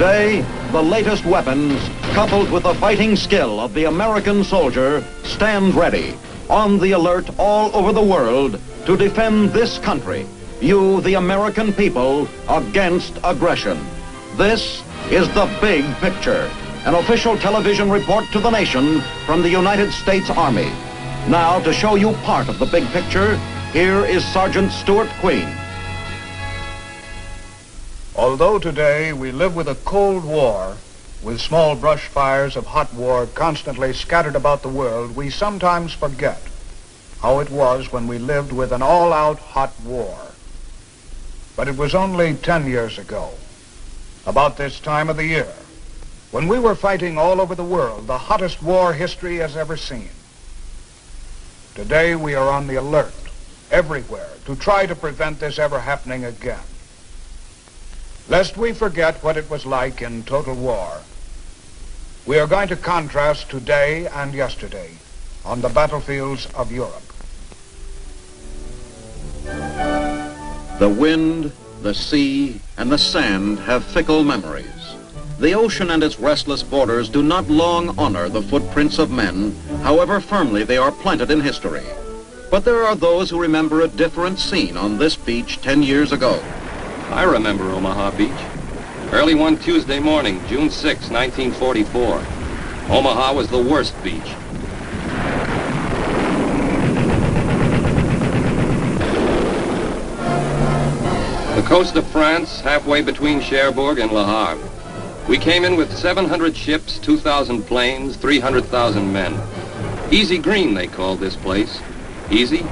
Today, the latest weapons, coupled with the fighting skill of the American soldier, stand ready, on the alert all over the world to defend this country, you, the American people, against aggression. This is The Big Picture, an official television report to the nation from the United States Army. Now, to show you part of the big picture, here is Sergeant Stuart Queen. Although today we live with a Cold War, with small brush fires of hot war constantly scattered about the world, we sometimes forget how it was when we lived with an all-out hot war. But it was only 10 years ago, about this time of the year, when we were fighting all over the world, the hottest war history has ever seen. Today we are on the alert, everywhere, to try to prevent this ever happening again. Lest we forget what it was like in total war, we are going to contrast today and yesterday on the battlefields of Europe. The wind, the sea, and the sand have fickle memories. The ocean and its restless borders do not long honor the footprints of men, however firmly they are planted in history. But there are those who remember a different scene on this beach 10 years ago. I remember Omaha Beach. Early one Tuesday morning, June 6, 1944. Omaha was the worst beach. The coast of France, halfway between Cherbourg and Le Havre. We came in with 700 ships, 2,000 planes, 300,000 men. Easy Green, they called this place. Easy?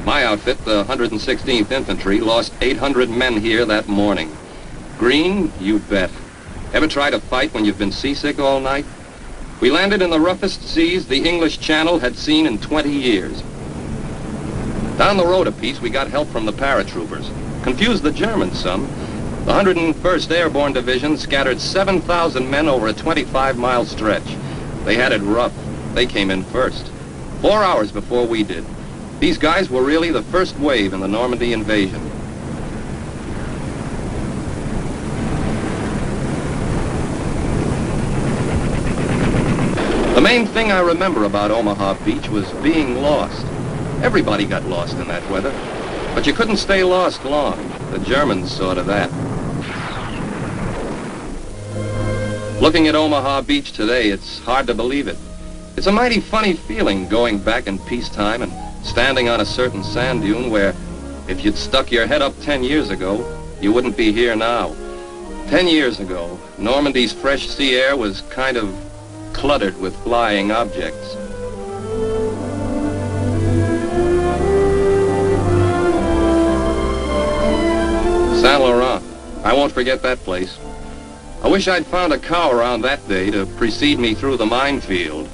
My outfit, the 116th Infantry, lost 800 men here that morning. Green? You bet. Ever try to fight when you've been seasick all night? We landed in the roughest seas the English Channel had seen in 20 years. Down the road a piece, we got help from the paratroopers. Confused the Germans some. The 101st Airborne Division scattered 7,000 men over a 25-mile stretch. They had it rough. They came in first. 4 hours before we did. These guys were really the first wave in the Normandy invasion. The main thing I remember about Omaha Beach was being lost. Everybody got lost in that weather. But you couldn't stay lost long. The Germans saw to that. Looking at Omaha Beach today, it's hard to believe it. It's a mighty funny feeling going back in peacetime and standing on a certain sand dune where, if you'd stuck your head up 10 years ago, you wouldn't be here now. 10 years ago, Normandy's fresh sea air was kind of cluttered with flying objects. Saint Laurent. I won't forget that place. I wish I'd found a cow around that day to precede me through the minefield.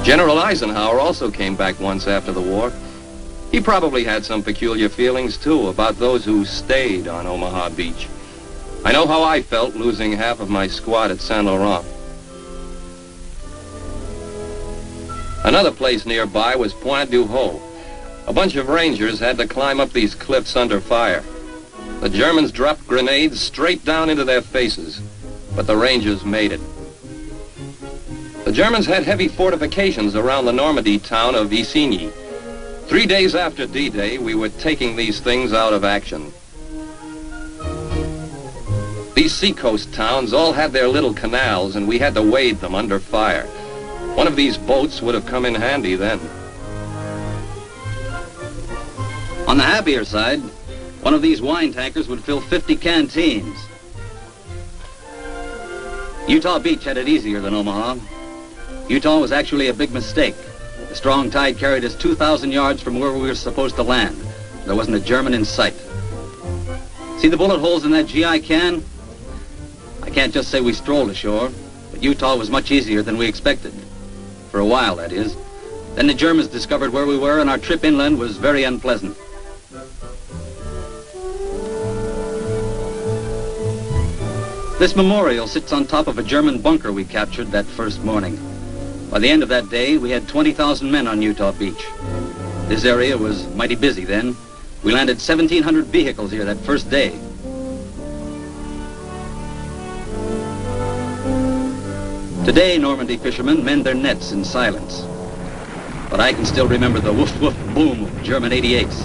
General Eisenhower also came back once after the war. He probably had some peculiar feelings, too, about those who stayed on Omaha Beach. I know how I felt losing half of my squad at Saint Laurent. Another place nearby was Point du Hoc. A bunch of Rangers had to climb up these cliffs under fire. The Germans dropped grenades straight down into their faces, but the Rangers made it. The Germans had heavy fortifications around the Normandy town of Isigny. 3 days after D-Day, we were taking these things out of action. These seacoast towns all had their little canals, and we had to wade them under fire. One of these boats would have come in handy then. On the happier side, one of these wine tankers would fill 50 canteens. Utah Beach had it easier than Omaha. Utah was actually a big mistake. The strong tide carried us 2,000 yards from where we were supposed to land. There wasn't a German in sight. See the bullet holes in that GI can? I can't just say we strolled ashore, but Utah was much easier than we expected. For a while, that is. Then the Germans discovered where we were, and our trip inland was very unpleasant. This memorial sits on top of a German bunker we captured that first morning. By the end of that day, we had 20,000 men on Utah Beach. This area was mighty busy then. We landed 1,700 vehicles here that first day. Today, Normandy fishermen mend their nets in silence. But I can still remember the woof woof boom of German 88s.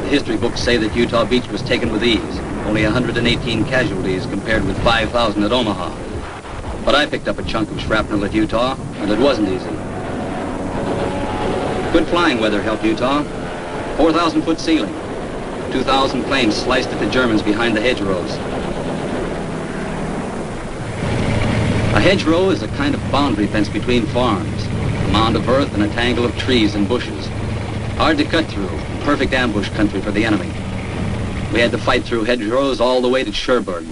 The history books say that Utah Beach was taken with ease. Only 118 casualties compared with 5,000 at Omaha. But I picked up a chunk of shrapnel at Utah, and it wasn't easy. Good flying weather helped Utah. 4,000-foot ceiling. 2,000 planes sliced at the Germans behind the hedgerows. A hedgerow is a kind of boundary fence between farms. A mound of earth and a tangle of trees and bushes. Hard to cut through. Perfect ambush country for the enemy. We had to fight through hedgerows all the way to Cherbourg.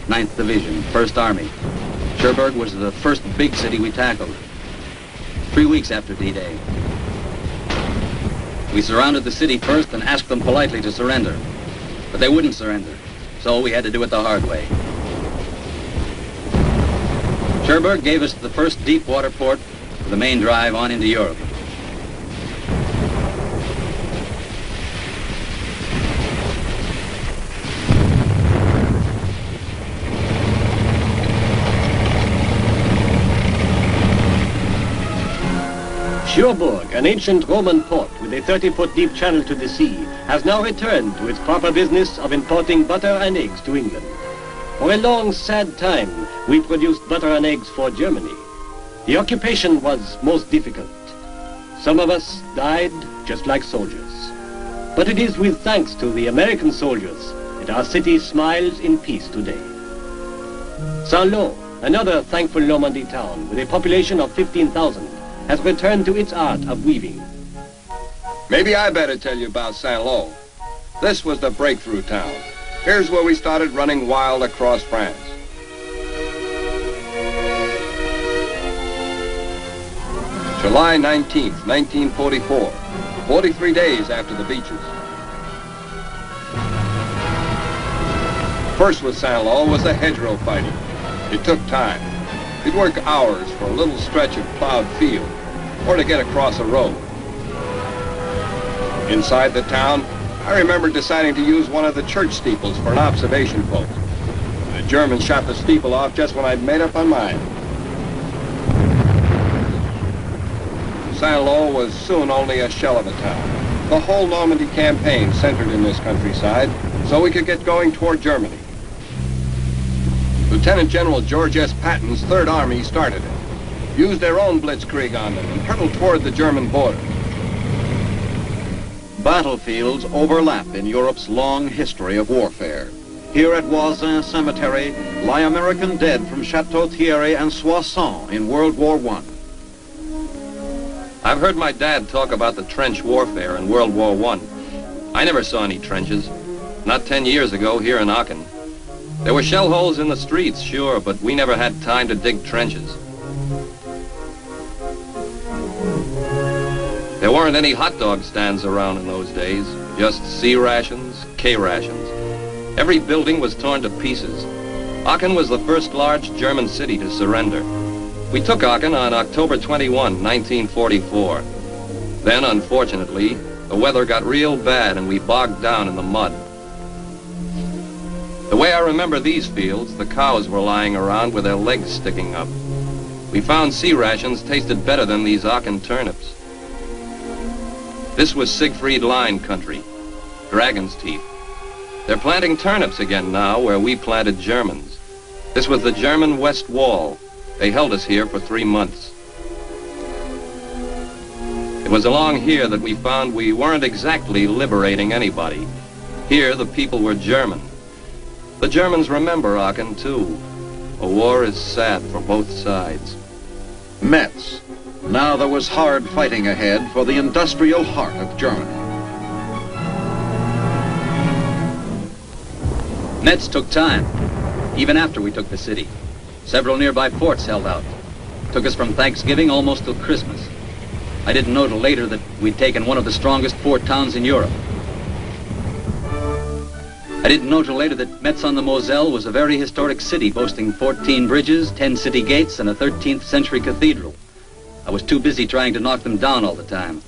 9th Division, 1st Army. Cherbourg was the first big city we tackled. 3 weeks after D-Day. We surrounded the city first and asked them politely to surrender. But they wouldn't surrender, so we had to do it the hard way. Cherbourg gave us the first deep water port for the main drive on into Europe. Cherbourg, an ancient Roman port with a 30-foot deep channel to the sea, has now returned to its proper business of importing butter and eggs to England. For a long, sad time, we produced butter and eggs for Germany. The occupation was most difficult. Some of us died just like soldiers. But it is with thanks to the American soldiers that our city smiles in peace today. Saint-Lô, another thankful Normandy town with a population of 15,000, has returned to its art of weaving. Maybe I better tell you about Saint-Lô. This was the breakthrough town. Here's where we started running wild across France. July 19th, 1944, 43 days after the beaches. First with Saint-Lô was the hedgerow fighting. It took time. We'd work hours for a little stretch of plowed field, or to get across a road. Inside the town, I remember deciding to use one of the church steeples for an observation post. The Germans shot the steeple off just when I'd made up my mind. Saint-Lô was soon only a shell of a town. The whole Normandy campaign centered in this countryside, so we could get going toward Germany. Lieutenant General George S. Patton's Third Army started it, used their own blitzkrieg on them, and hurtled toward the German border. Battlefields overlap in Europe's long history of warfare. Here at Voisin Cemetery lie American dead from Chateau Thierry and Soissons in World War I. I've heard my dad talk about the trench warfare in World War I. I never saw any trenches. Not 10 years ago here in Aachen. There were shell holes in the streets, sure, but we never had time to dig trenches. There weren't any hot dog stands around in those days, just C rations, K rations. Every building was torn to pieces. Aachen was the first large German city to surrender. We took Aachen on October 21, 1944. Then, unfortunately, the weather got real bad and we bogged down in the mud. The way I remember these fields, the cows were lying around with their legs sticking up. We found C rations tasted better than these Aachen turnips. This was Siegfried Line country, Dragon's Teeth. They're planting turnips again now where we planted Germans. This was the German West Wall. They held us here for 3 months. It was along here that we found we weren't exactly liberating anybody. Here the people were German. The Germans remember Aachen too. A war is sad for both sides. Metz. Now there was hard fighting ahead for the industrial heart of Germany. Metz took time, even after we took the city. Several nearby forts held out. Took us from Thanksgiving almost till Christmas. I didn't know till later that we'd taken one of the strongest fort towns in Europe. I didn't know till later that Metz on the Moselle was a very historic city boasting 14 bridges, 10 city gates, and a 13th century cathedral. I was too busy trying to knock them down all the time.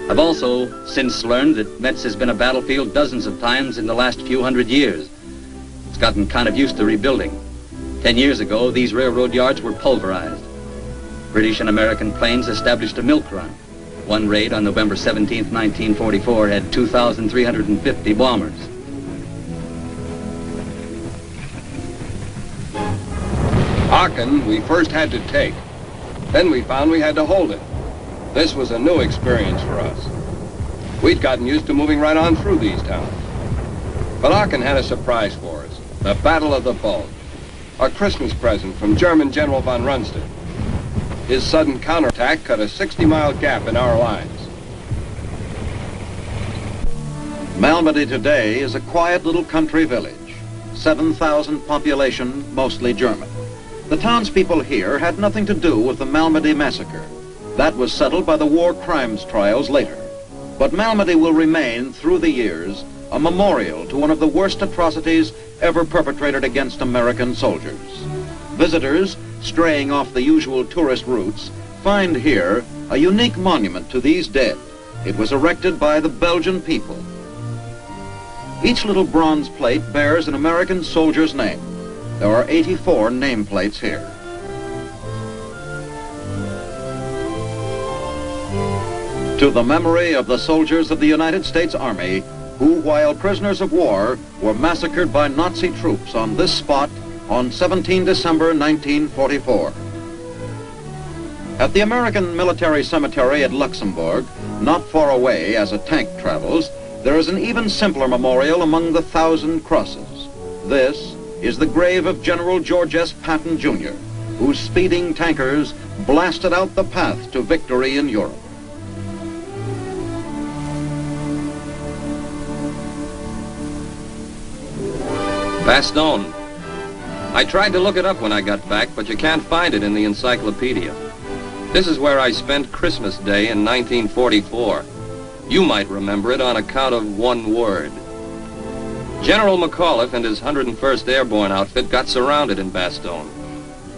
I've also since learned that Metz has been a battlefield dozens of times in the last few hundred years. It's gotten kind of used to rebuilding. 10 years ago, these railroad yards were pulverized. British and American planes established a milk run. One raid on November 17, 1944 had 2,350 bombers. Aachen we first had to take. Then we found we had to hold it. This was a new experience for us. We'd gotten used to moving right on through these towns. But Aachen had a surprise for us. The Battle of the Bulge. A Christmas present from German General von Rundstedt. His sudden counterattack cut a 60-mile gap in our lines. Malmedy today is a quiet little country village. 7,000 population, mostly German. The townspeople here had nothing to do with the Malmedy massacre. That was settled by the war crimes trials later. But Malmedy will remain, through the years, a memorial to one of the worst atrocities ever perpetrated against American soldiers. Visitors, straying off the usual tourist routes, find here a unique monument to these dead. It was erected by the Belgian people. Each little bronze plate bears an American soldier's name. There are 84 nameplates here. To the memory of the soldiers of the United States Army who, while prisoners of war, were massacred by Nazi troops on this spot on 17 December 1944. At the American Military Cemetery at Luxembourg, not far away as a tank travels, there is an even simpler memorial among the 1,000 crosses. This is the grave of General George S. Patton, Jr., whose speeding tankers blasted out the path to victory in Europe. Bastogne. I tried to look it up when I got back, but you can't find it in the encyclopedia. This is where I spent Christmas Day in 1944. You might remember it on account of one word. General McAuliffe and his 101st Airborne outfit got surrounded in Bastogne.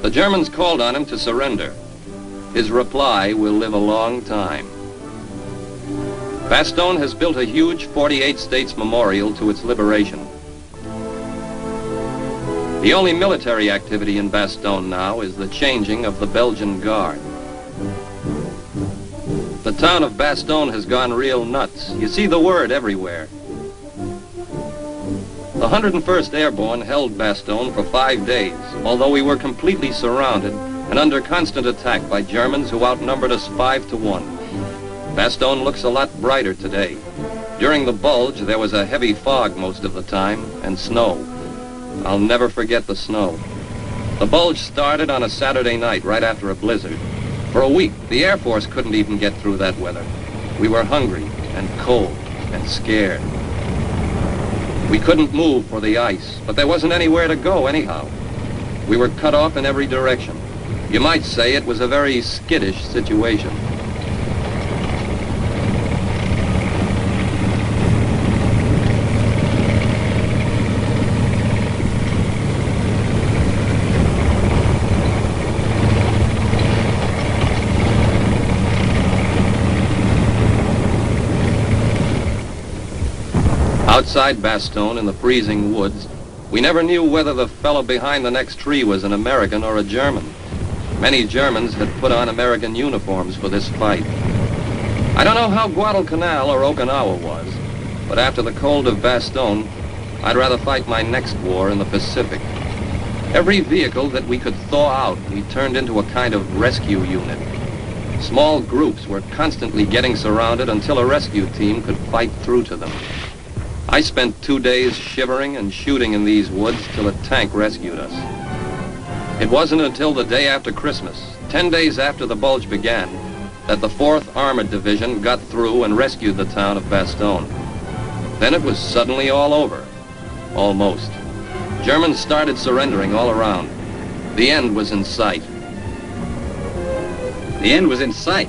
The Germans called on him to surrender. His reply will live a long time. Bastogne has built a huge 48 States memorial to its liberation. The only military activity in Bastogne now is the changing of the Belgian Guard. The town of Bastogne has gone real nuts. You see the word everywhere. The 101st Airborne held Bastogne for 5 days, although we were completely surrounded and under constant attack by Germans who outnumbered us 5-1. Bastogne looks a lot brighter today. During the Bulge, there was a heavy fog most of the time and snow. I'll never forget the snow. The Bulge started on a Saturday night right after a blizzard. For a week, the Air Force couldn't even get through that weather. We were hungry and cold and scared. We couldn't move for the ice, but there wasn't anywhere to go anyhow. We were cut off in every direction. You might say it was a very skittish situation. Outside Bastogne in the freezing woods, we never knew whether the fellow behind the next tree was an American or a German. Many Germans had put on American uniforms for this fight. I don't know how Guadalcanal or Okinawa was, but after the cold of Bastogne, I'd rather fight my next war in the Pacific. Every vehicle that we could thaw out, we turned into a kind of rescue unit. Small groups were constantly getting surrounded until a rescue team could fight through to them. I spent 2 days shivering and shooting in these woods till a tank rescued us. It wasn't until the day after Christmas, 10 days after the Bulge began, that the 4th Armored Division got through and rescued the town of Bastogne. Then it was suddenly all over. Almost. Germans started surrendering all around. The end was in sight. The end was in sight.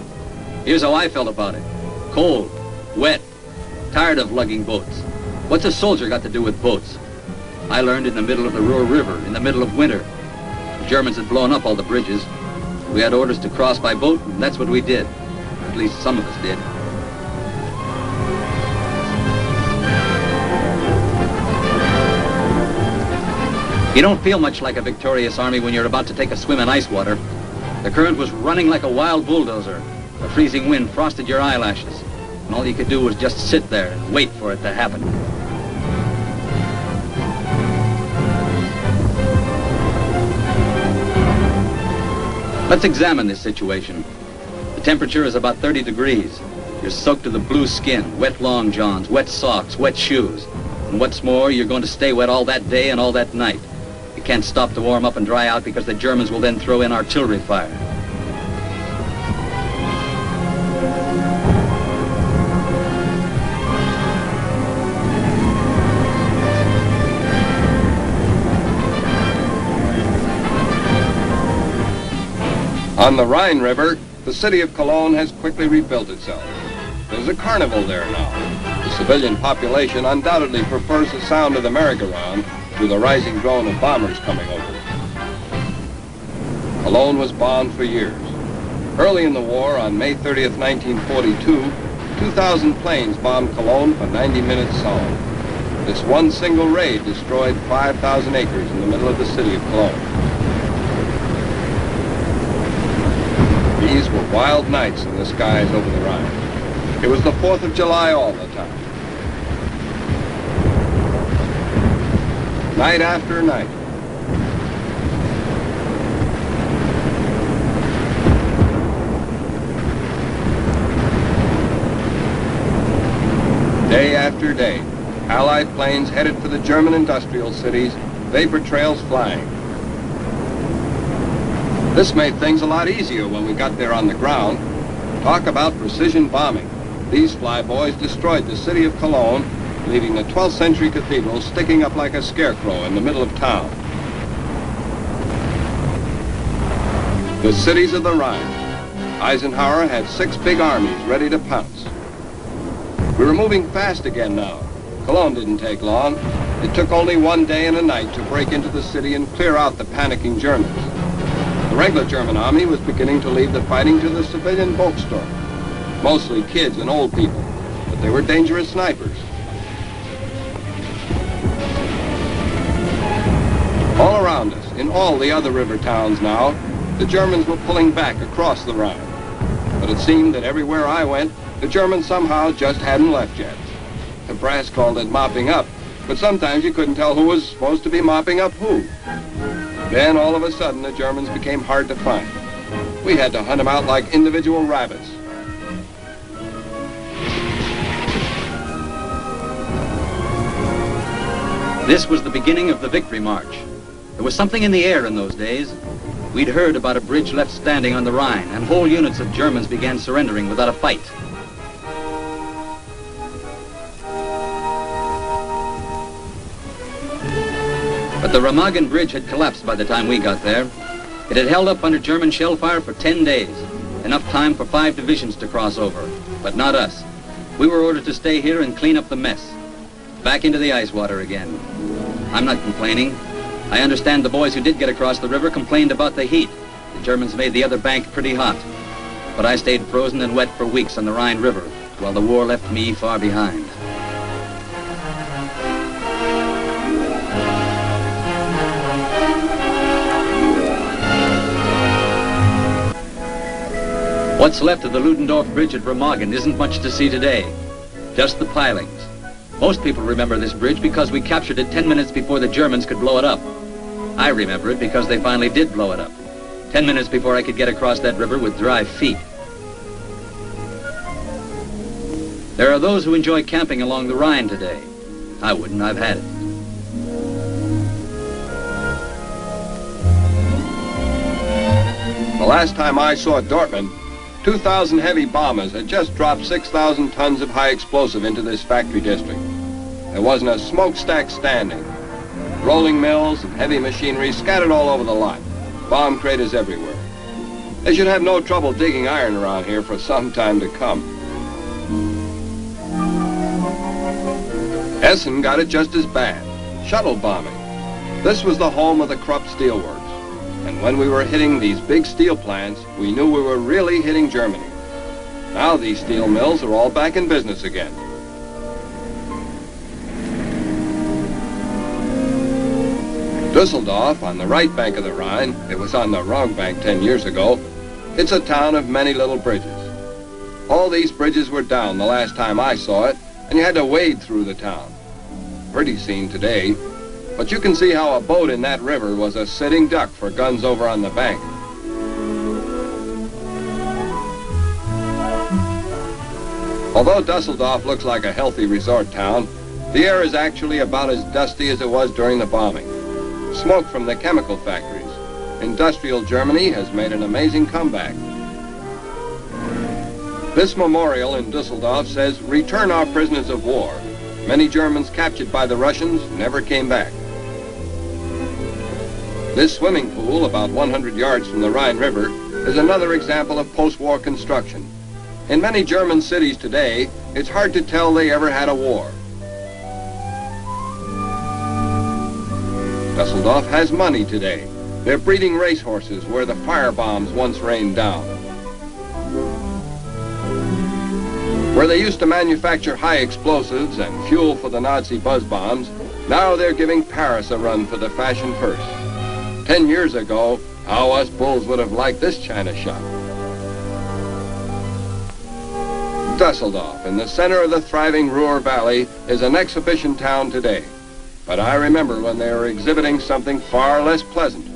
Here's how I felt about it. Cold, wet, tired of lugging boats. What's a soldier got to do with boats? I learned in the middle of the Ruhr River, in the middle of winter. The Germans had blown up all the bridges. We had orders to cross by boat, and that's what we did. Or at least some of us did. You don't feel much like a victorious army when you're about to take a swim in ice water. The current was running like a wild bulldozer. The freezing wind frosted your eyelashes. And all you could do was just sit there and wait for it to happen. Let's examine this situation. The temperature is about 30 degrees. You're soaked to the blue skin, wet long johns, wet socks, wet shoes. And what's more, you're going to stay wet all that day and all that night. You can't stop to warm up and dry out because the Germans will then throw in artillery fire. On the Rhine River, the city of Cologne has quickly rebuilt itself. There's a carnival there now. The civilian population undoubtedly prefers the sound of the merry-go-round to the rising drone of bombers coming over. Cologne was bombed for years. Early in the war, on May 30th, 1942, 2,000 planes bombed Cologne for 90 minutes solid. This one single raid destroyed 5,000 acres in the middle of the city of Cologne. These were wild nights in the skies over the Rhine. It was the 4th of July all the time. Night after night. Day after day, Allied planes headed for the German industrial cities, vapor trails flying. This made things a lot easier when we got there on the ground. Talk about precision bombing. These flyboys destroyed the city of Cologne, leaving the 12th century cathedral sticking up like a scarecrow in the middle of town. The cities of the Rhine. Eisenhower had 6 big armies ready to pounce. We were moving fast again now. Cologne didn't take long. It took only one day and a night to break into the city and clear out the panicking Germans. The regular German army was beginning to leave the fighting to the civilian Volkssturm. Mostly kids and old people, but they were dangerous snipers. All around us, in all the other river towns now, the Germans were pulling back across the Rhine. But it seemed that everywhere I went, the Germans somehow just hadn't left yet. The brass called it mopping up, but sometimes you couldn't tell who was supposed to be mopping up who. Then, all of a sudden, the Germans became hard to find. We had to hunt them out like individual rabbits. This was the beginning of the Victory March. There was something in the air in those days. We'd heard about a bridge left standing on the Rhine, and whole units of Germans began surrendering without a fight. But the Remagen Bridge had collapsed by the time we got there. It had held up under German shell fire for 10 days, enough time for 5 divisions to cross over, but not us. We were ordered to stay here and clean up the mess. Back into the ice water again. I'm not complaining. I understand the boys who did get across the river complained about the heat. The Germans made the other bank pretty hot. But I stayed frozen and wet for weeks on the Rhine River, while the war left me far behind. What's left of the Ludendorff Bridge at Remagen isn't much to see today. Just the pilings. Most people remember this bridge because we captured it 10 minutes before the Germans could blow it up. I remember it because they finally did blow it up. 10 minutes before I could get across that river with dry feet. There are those who enjoy camping along the Rhine today. I wouldn't. I've had it. The last time I saw Dortmund, 2,000 heavy bombers had just dropped 6,000 tons of high explosive into this factory district. There wasn't a smokestack standing. Rolling mills and heavy machinery scattered all over the lot. Bomb craters everywhere. They should have no trouble digging iron around here for some time to come. Essen got it just as bad. Shuttle bombing. This was the home of the Krupp Steelworks. And when we were hitting these big steel plants, we knew we were really hitting Germany. Now these steel mills are all back in business again. Dusseldorf, on the right bank of the Rhine, it was on the wrong bank 10 years ago, it's a town of many little bridges. All these bridges were down the last time I saw it, and you had to wade through the town. Pretty scene today, but you can see how a boat in that river was a sitting duck for guns over on the bank. Although Dusseldorf looks like a healthy resort town, the air is actually about as dusty as it was during the bombing. Smoke from the chemical factories. Industrial Germany has made an amazing comeback. This memorial in Dusseldorf says, "Return our prisoners of war. Many Germans captured by the Russians never came back." This swimming pool, about 100 yards from the Rhine River, is another example of post-war construction. In many German cities today, it's hard to tell they ever had a war. Dusseldorf has money today. They're breeding racehorses where the fire bombs once rained down. Where they used to manufacture high explosives and fuel for the Nazi buzz bombs, now they're giving Paris a run for the fashion purse. 10 years ago, how us bulls would have liked this china shop. Dusseldorf, in the center of the thriving Ruhr Valley, is an exhibition town today. But I remember when they were exhibiting something far less pleasant.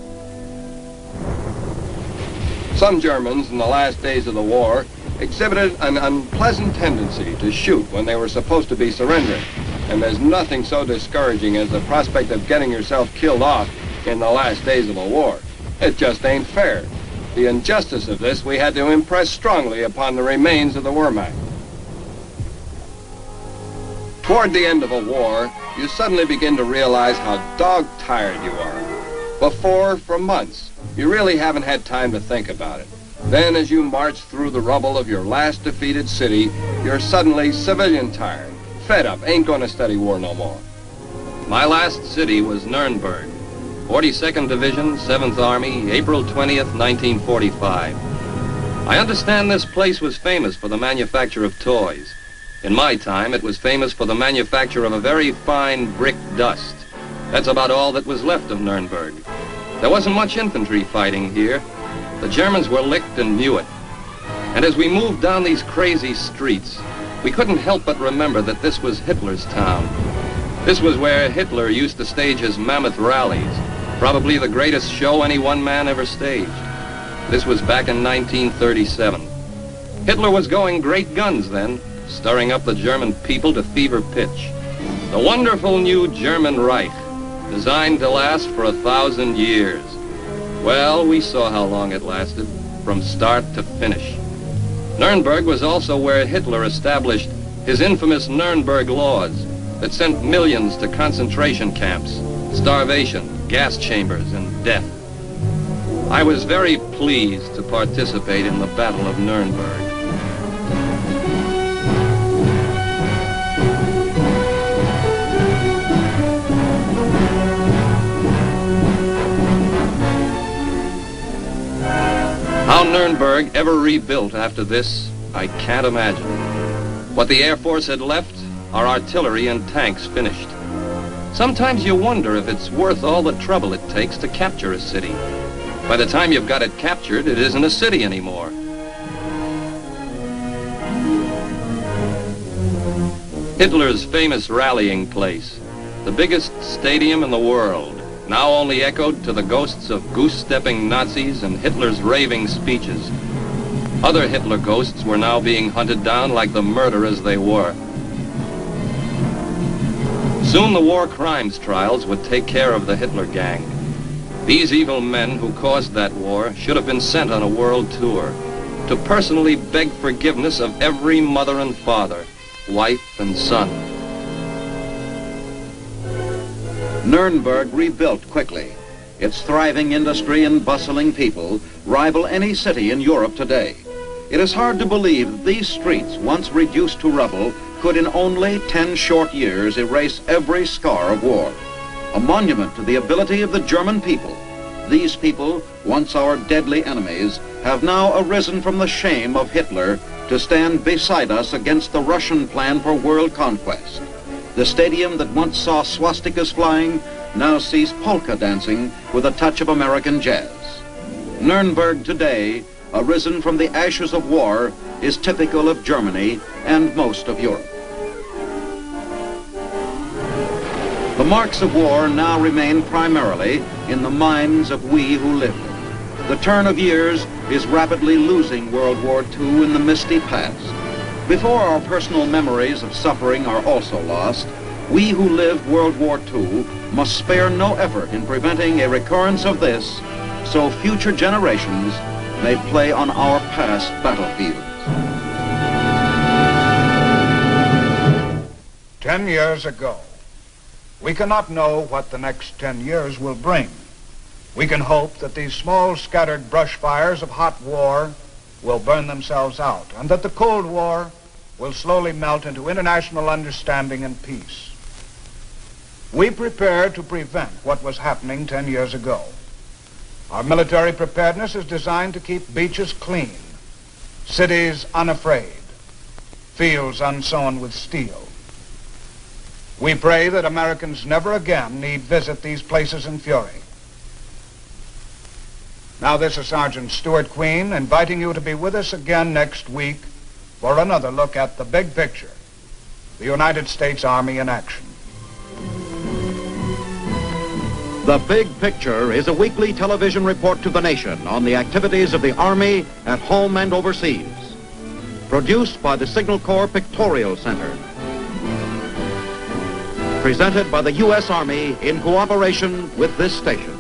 Some Germans in the last days of the war exhibited an unpleasant tendency to shoot when they were supposed to be surrendering. And there's nothing so discouraging as the prospect of getting yourself killed off in the last days of a war. It just ain't fair. The injustice of this we had to impress strongly upon the remains of the Wehrmacht. Toward the end of a war, you suddenly begin to realize how dog-tired you are. Before, for months, you really haven't had time to think about it. Then, as you march through the rubble of your last defeated city, you're suddenly civilian tired, fed up, ain't gonna study war no more. My last city was Nuremberg, 42nd Division, 7th Army, April 20th, 1945. I understand this place was famous for the manufacture of toys. In my time, it was famous for the manufacture of a very fine brick dust. That's about all that was left of Nuremberg. There wasn't much infantry fighting here. The Germans were licked and knew it. And as we moved down these crazy streets, we couldn't help but remember that this was Hitler's town. This was where Hitler used to stage his mammoth rallies, probably the greatest show any one man ever staged. This was back in 1937. Hitler was going great guns then, stirring up the German people to fever pitch. The wonderful new German Reich, designed to last for 1,000 years. Well, we saw how long it lasted, from start to finish. Nuremberg was also where Hitler established his infamous Nuremberg laws that sent millions to concentration camps, starvation, gas chambers, and death. I was very pleased to participate in the Battle of Nuremberg. How Nuremberg ever rebuilt after this, I can't imagine. What the Air Force had left, our artillery and tanks finished. Sometimes you wonder if it's worth all the trouble it takes to capture a city. By the time you've got it captured, it isn't a city anymore. Hitler's famous rallying place, the biggest stadium in the world, now only echoed to the ghosts of goose-stepping Nazis and Hitler's raving speeches. Other Hitler ghosts were now being hunted down like the murderers they were. Soon the war crimes trials would take care of the Hitler gang. These evil men who caused that war should have been sent on a world tour to personally beg forgiveness of every mother and father, wife and son. Nuremberg rebuilt quickly. Its thriving industry and bustling people rival any city in Europe today. It is hard to believe that these streets, once reduced to rubble, could in only 10 short years erase every scar of war. A monument to the ability of the German people. These people, once our deadly enemies, have now arisen from the shame of Hitler to stand beside us against the Russian plan for world conquest. The stadium that once saw swastikas flying now sees polka dancing with a touch of American jazz. Nuremberg today, arisen from the ashes of war, is typical of Germany and most of Europe. The marks of war now remain primarily in the minds of we who lived it. The turn of years is rapidly losing World War II in the misty past. Before our personal memories of suffering are also lost, we who lived World War II must spare no effort in preventing a recurrence of this, so future generations may play on our past battlefields. 10 years ago. We cannot know what the next 10 years will bring. We can hope that these small scattered brush fires of hot war will burn themselves out, and that the Cold War will slowly melt into international understanding and peace. We prepared to prevent what was happening 10 years ago. Our military preparedness is designed to keep beaches clean, cities unafraid, fields unsown with steel. We pray that Americans never again need visit these places in fury. Now this is Sergeant Stuart Queen inviting you to be with us again next week for another look at the big picture, the United States Army in action. The Big Picture is a weekly television report to the nation on the activities of the Army at home and overseas. Produced by the Signal Corps Pictorial Center. Presented by the U.S. Army in cooperation with this station.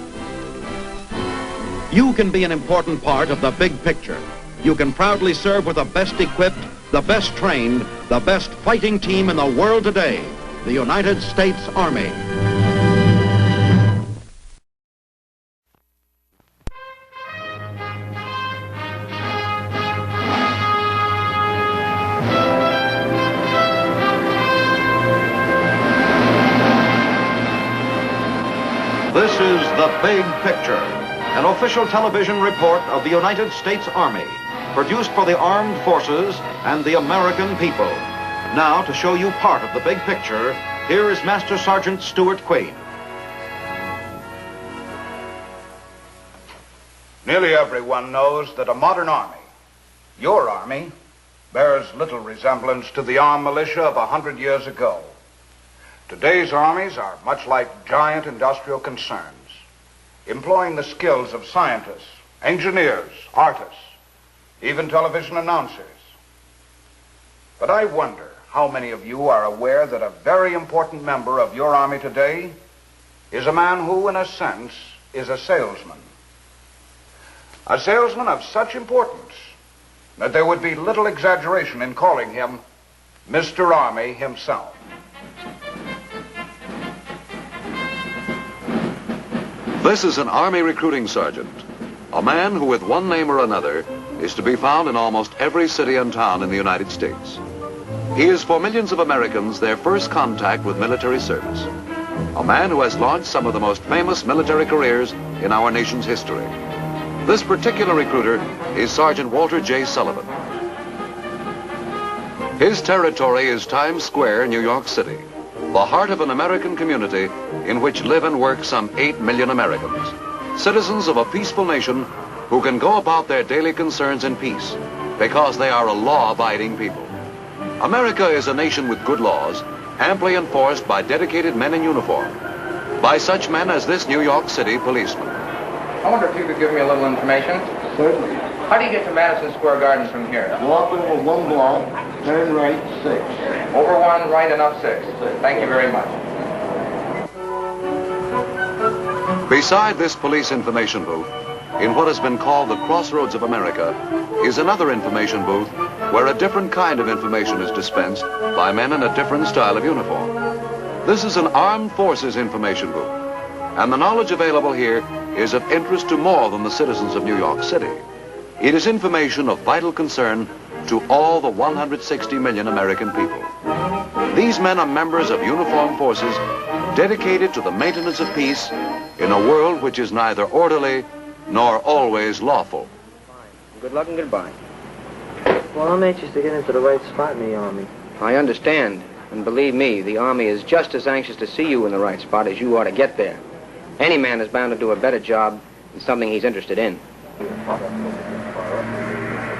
You can be an important part of the big picture. You can proudly serve with the best equipped, the best trained, the best fighting team in the world today, the United States Army. This is The Big Picture, an official television report of the United States Army, produced for the armed forces and the American people. Now, to show you part of the big picture, here is Master Sergeant Stuart Queen. Nearly everyone knows that a modern army, your army, bears little resemblance to the armed militia of 100 years ago. Today's armies are much like giant industrial concerns, employing the skills of scientists, engineers, artists, even television announcers. But I wonder how many of you are aware that a very important member of your army today is a man who, in a sense, is a salesman. A salesman of such importance that there would be little exaggeration in calling him Mr. Army himself. This is an Army recruiting sergeant, a man who with one name or another is to be found in almost every city and town in the United States. He is for millions of Americans their first contact with military service, a man who has launched some of the most famous military careers in our nation's history. This particular recruiter is Sergeant Walter J. Sullivan. His territory is Times Square, New York City, the heart of an American community in which live and work some 8 million Americans, citizens of a peaceful nation who can go about their daily concerns in peace because they are a law-abiding people. America is a nation with good laws, amply enforced by dedicated men in uniform, by such men as this New York City policeman. I wonder if you could give me a little information. Certainly. How do you get to Madison Square Garden from here? Walk over 1 block, turn right 6. Over 1, right and up 6. Thank you very much. Beside this police information booth, in what has been called the crossroads of America, is another information booth where a different kind of information is dispensed by men in a different style of uniform. This is an armed forces information booth, and the knowledge available here is of interest to more than the citizens of New York City. It is information of vital concern to all the 160 million American people. These men are members of uniformed forces dedicated to the maintenance of peace in a world which is neither orderly nor always lawful. Good luck and goodbye. Well, I'm anxious to get into the right spot in the Army. I understand. And believe me, the Army is just as anxious to see you in the right spot as you are to get there. Any man is bound to do a better job in something he's interested in.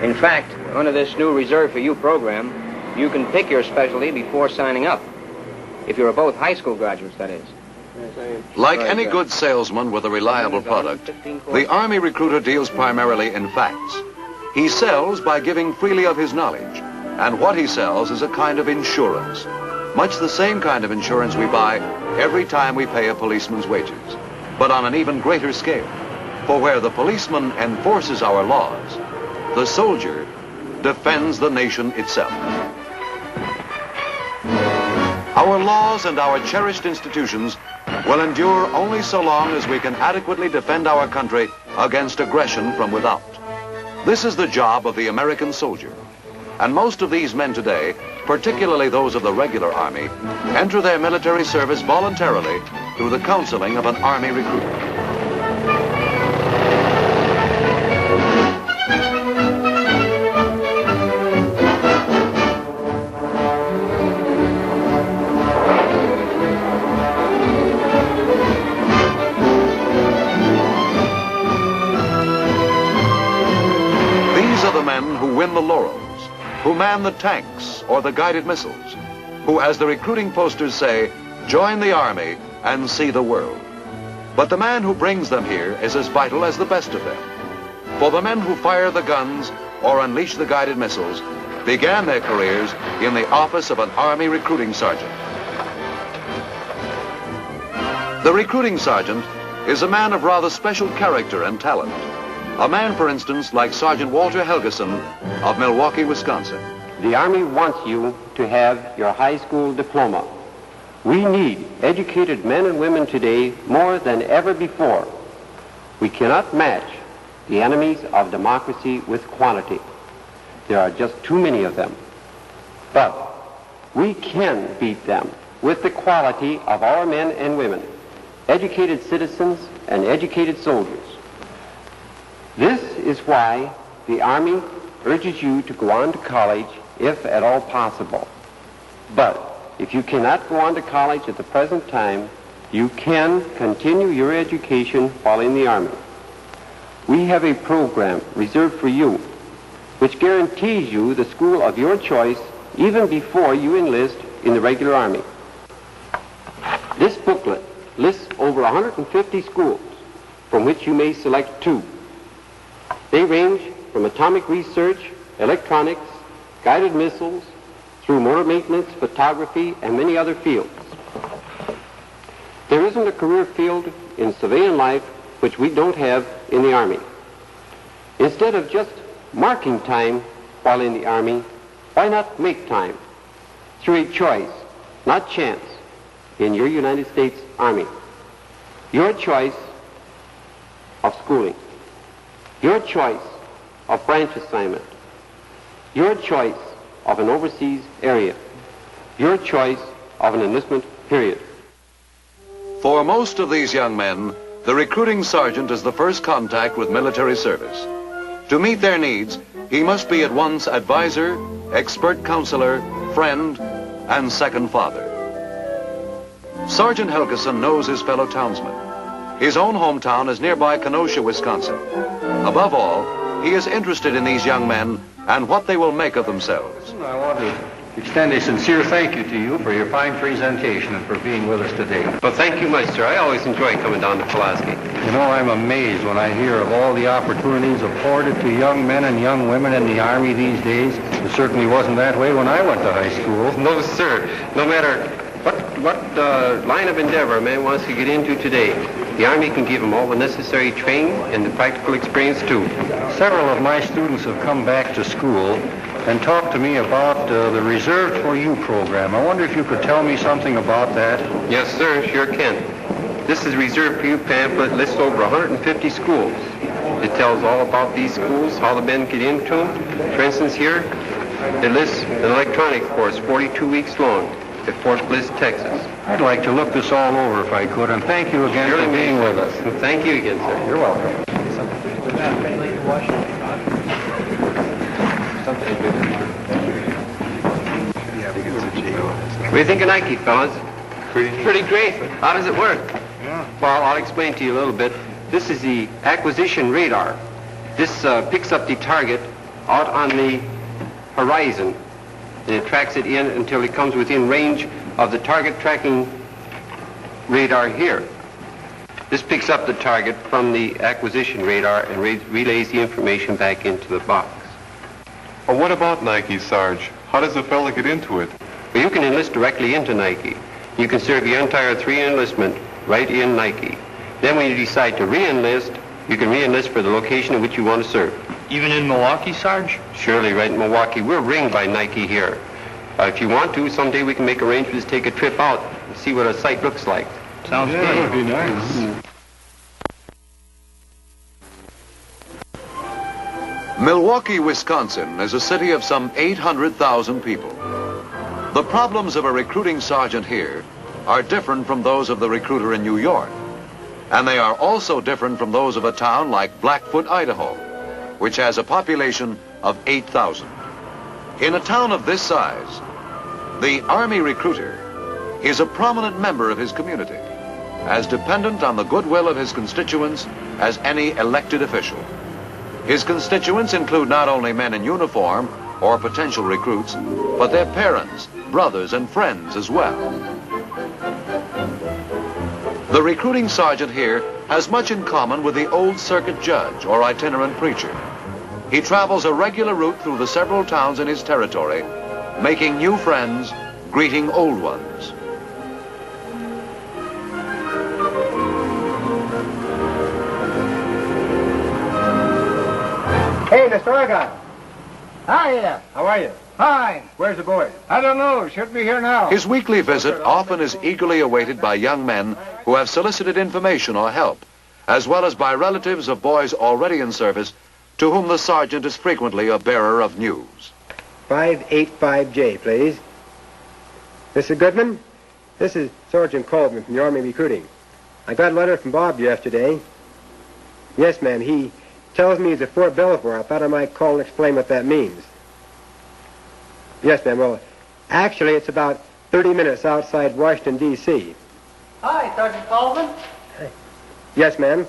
In fact, under this new Reserve for You program, you can pick your specialty before signing up. If you're both high school graduates, that is. Like any good salesman with a reliable product, the Army recruiter deals primarily in facts. He sells by giving freely of his knowledge, and what he sells is a kind of insurance, much the same kind of insurance we buy every time we pay a policeman's wages, but on an even greater scale. For where the policeman enforces our laws, the soldier defends the nation itself. Our laws and our cherished institutions will endure only so long as we can adequately defend our country against aggression from without. This is the job of the American soldier. And most of these men today, particularly those of the regular Army, enter their military service voluntarily through the counseling of an Army recruiter. Who win the laurels, who man the tanks or the guided missiles, who, as the recruiting posters say, join the Army and see the world. But the man who brings them here is as vital as the best of them. For the men who fire the guns or unleash the guided missiles began their careers in the office of an Army recruiting sergeant. The recruiting sergeant is a man of rather special character and talent. A man, for instance, like Sergeant Walter Helgeson of Milwaukee, Wisconsin. The Army wants you to have your high school diploma. We need educated men and women today more than ever before. We cannot match the enemies of democracy with quantity. There are just too many of them. But we can beat them with the quality of our men and women, educated citizens and educated soldiers. This is why the Army urges you to go on to college if at all possible. But if you cannot go on to college at the present time, you can continue your education while in the Army. We have a program reserved for you which guarantees you the school of your choice even before you enlist in the regular Army. This booklet lists over 150 schools from which you may select two. They range from atomic research, electronics, guided missiles, through motor maintenance, photography, and many other fields. There isn't a career field in civilian life which we don't have in the Army. Instead of just marking time while in the Army, why not make time through a choice, not chance, in your United States Army? Your choice of schooling, your choice of branch assignment, your choice of an overseas area, your choice of an enlistment period. For most of these young men, the recruiting sergeant is the first contact with military service. To meet their needs, he must be at once advisor, expert counselor, friend, and second father. Sergeant Helgeson knows his fellow townsmen. His own hometown is nearby Kenosha, Wisconsin. Above all, he is interested in these young men and what they will make of themselves. I want to extend a sincere thank you to you for your fine presentation and for being with us today. Well, thank you much, sir. I always enjoy coming down to Pulaski. You know, I'm amazed when I hear of all the opportunities afforded to young men and young women in the Army these days. It certainly wasn't that way when I went to high school. No, sir. No matter what line of endeavor a man wants to get into today, the Army can give him all the necessary training and the practical experience, too. Several of my students have come back to school and talked to me about the Reserved for You program. I wonder if you could tell me something about that. Yes, sir, sure can. This is Reserved for You pamphlet lists over 150 schools. It tells all about these schools, how the men get into them. For instance, here, it lists an electronic course, 42 weeks long, at Fort Bliss, Texas. I'd like to look this all over if I could, and thank you again for being with us. Thank you again, sir. You're welcome. We do you think of Nike, fellas? Pretty great. How does it work? Well, I'll explain to you a little bit. This is the acquisition radar. This picks up the target out on the horizon, and it tracks it in until it comes within range of the target tracking radar here. This picks up the target from the acquisition radar and relays the information back into the box. Well, what about Nike, Sarge? How does a fella get into it? Well, you can enlist directly into Nike. You can serve your entire 3-year enlistment right in Nike. Then when you decide to re-enlist, you can re-enlist for the location in which you want to serve. Even in Milwaukee, Sarge? Surely, right in Milwaukee. We're ringed by Nike here. If you want to, someday we can make arrangements to take a trip out and see what a site looks like. Sounds good. That would be nice. Milwaukee, Wisconsin is a city of some 800,000 people. The problems of a recruiting sergeant here are different from those of the recruiter in New York. And they are also different from those of a town like Blackfoot, Idaho, which has a population of 8,000. In a town of this size, the Army recruiter is a prominent member of his community, as dependent on the goodwill of his constituents as any elected official. His constituents include not only men in uniform or potential recruits, but their parents, brothers, and friends as well. The recruiting sergeant here has much in common with the old circuit judge or itinerant preacher. He travels a regular route through the several towns in his territory, making new friends, greeting old ones. Hey, Mr. Argyle. Hiya. How are you? Fine. Where's the boy? I don't know. Should be here now. His weekly visit often is eagerly awaited by young men who have solicited information or help, as well as by relatives of boys already in service, to whom the sergeant is frequently a bearer of news. 585J, please. Mr. Goodman, this is Sergeant Colvin from the Army Recruiting. I got a letter from Bob yesterday. Yes, ma'am, he tells me he's at Fort Belvoir. I thought I might call and explain what that means. Yes, ma'am, well, actually it's about 30 minutes outside Washington, D.C. Hi, Sergeant Colvin. Yes, ma'am.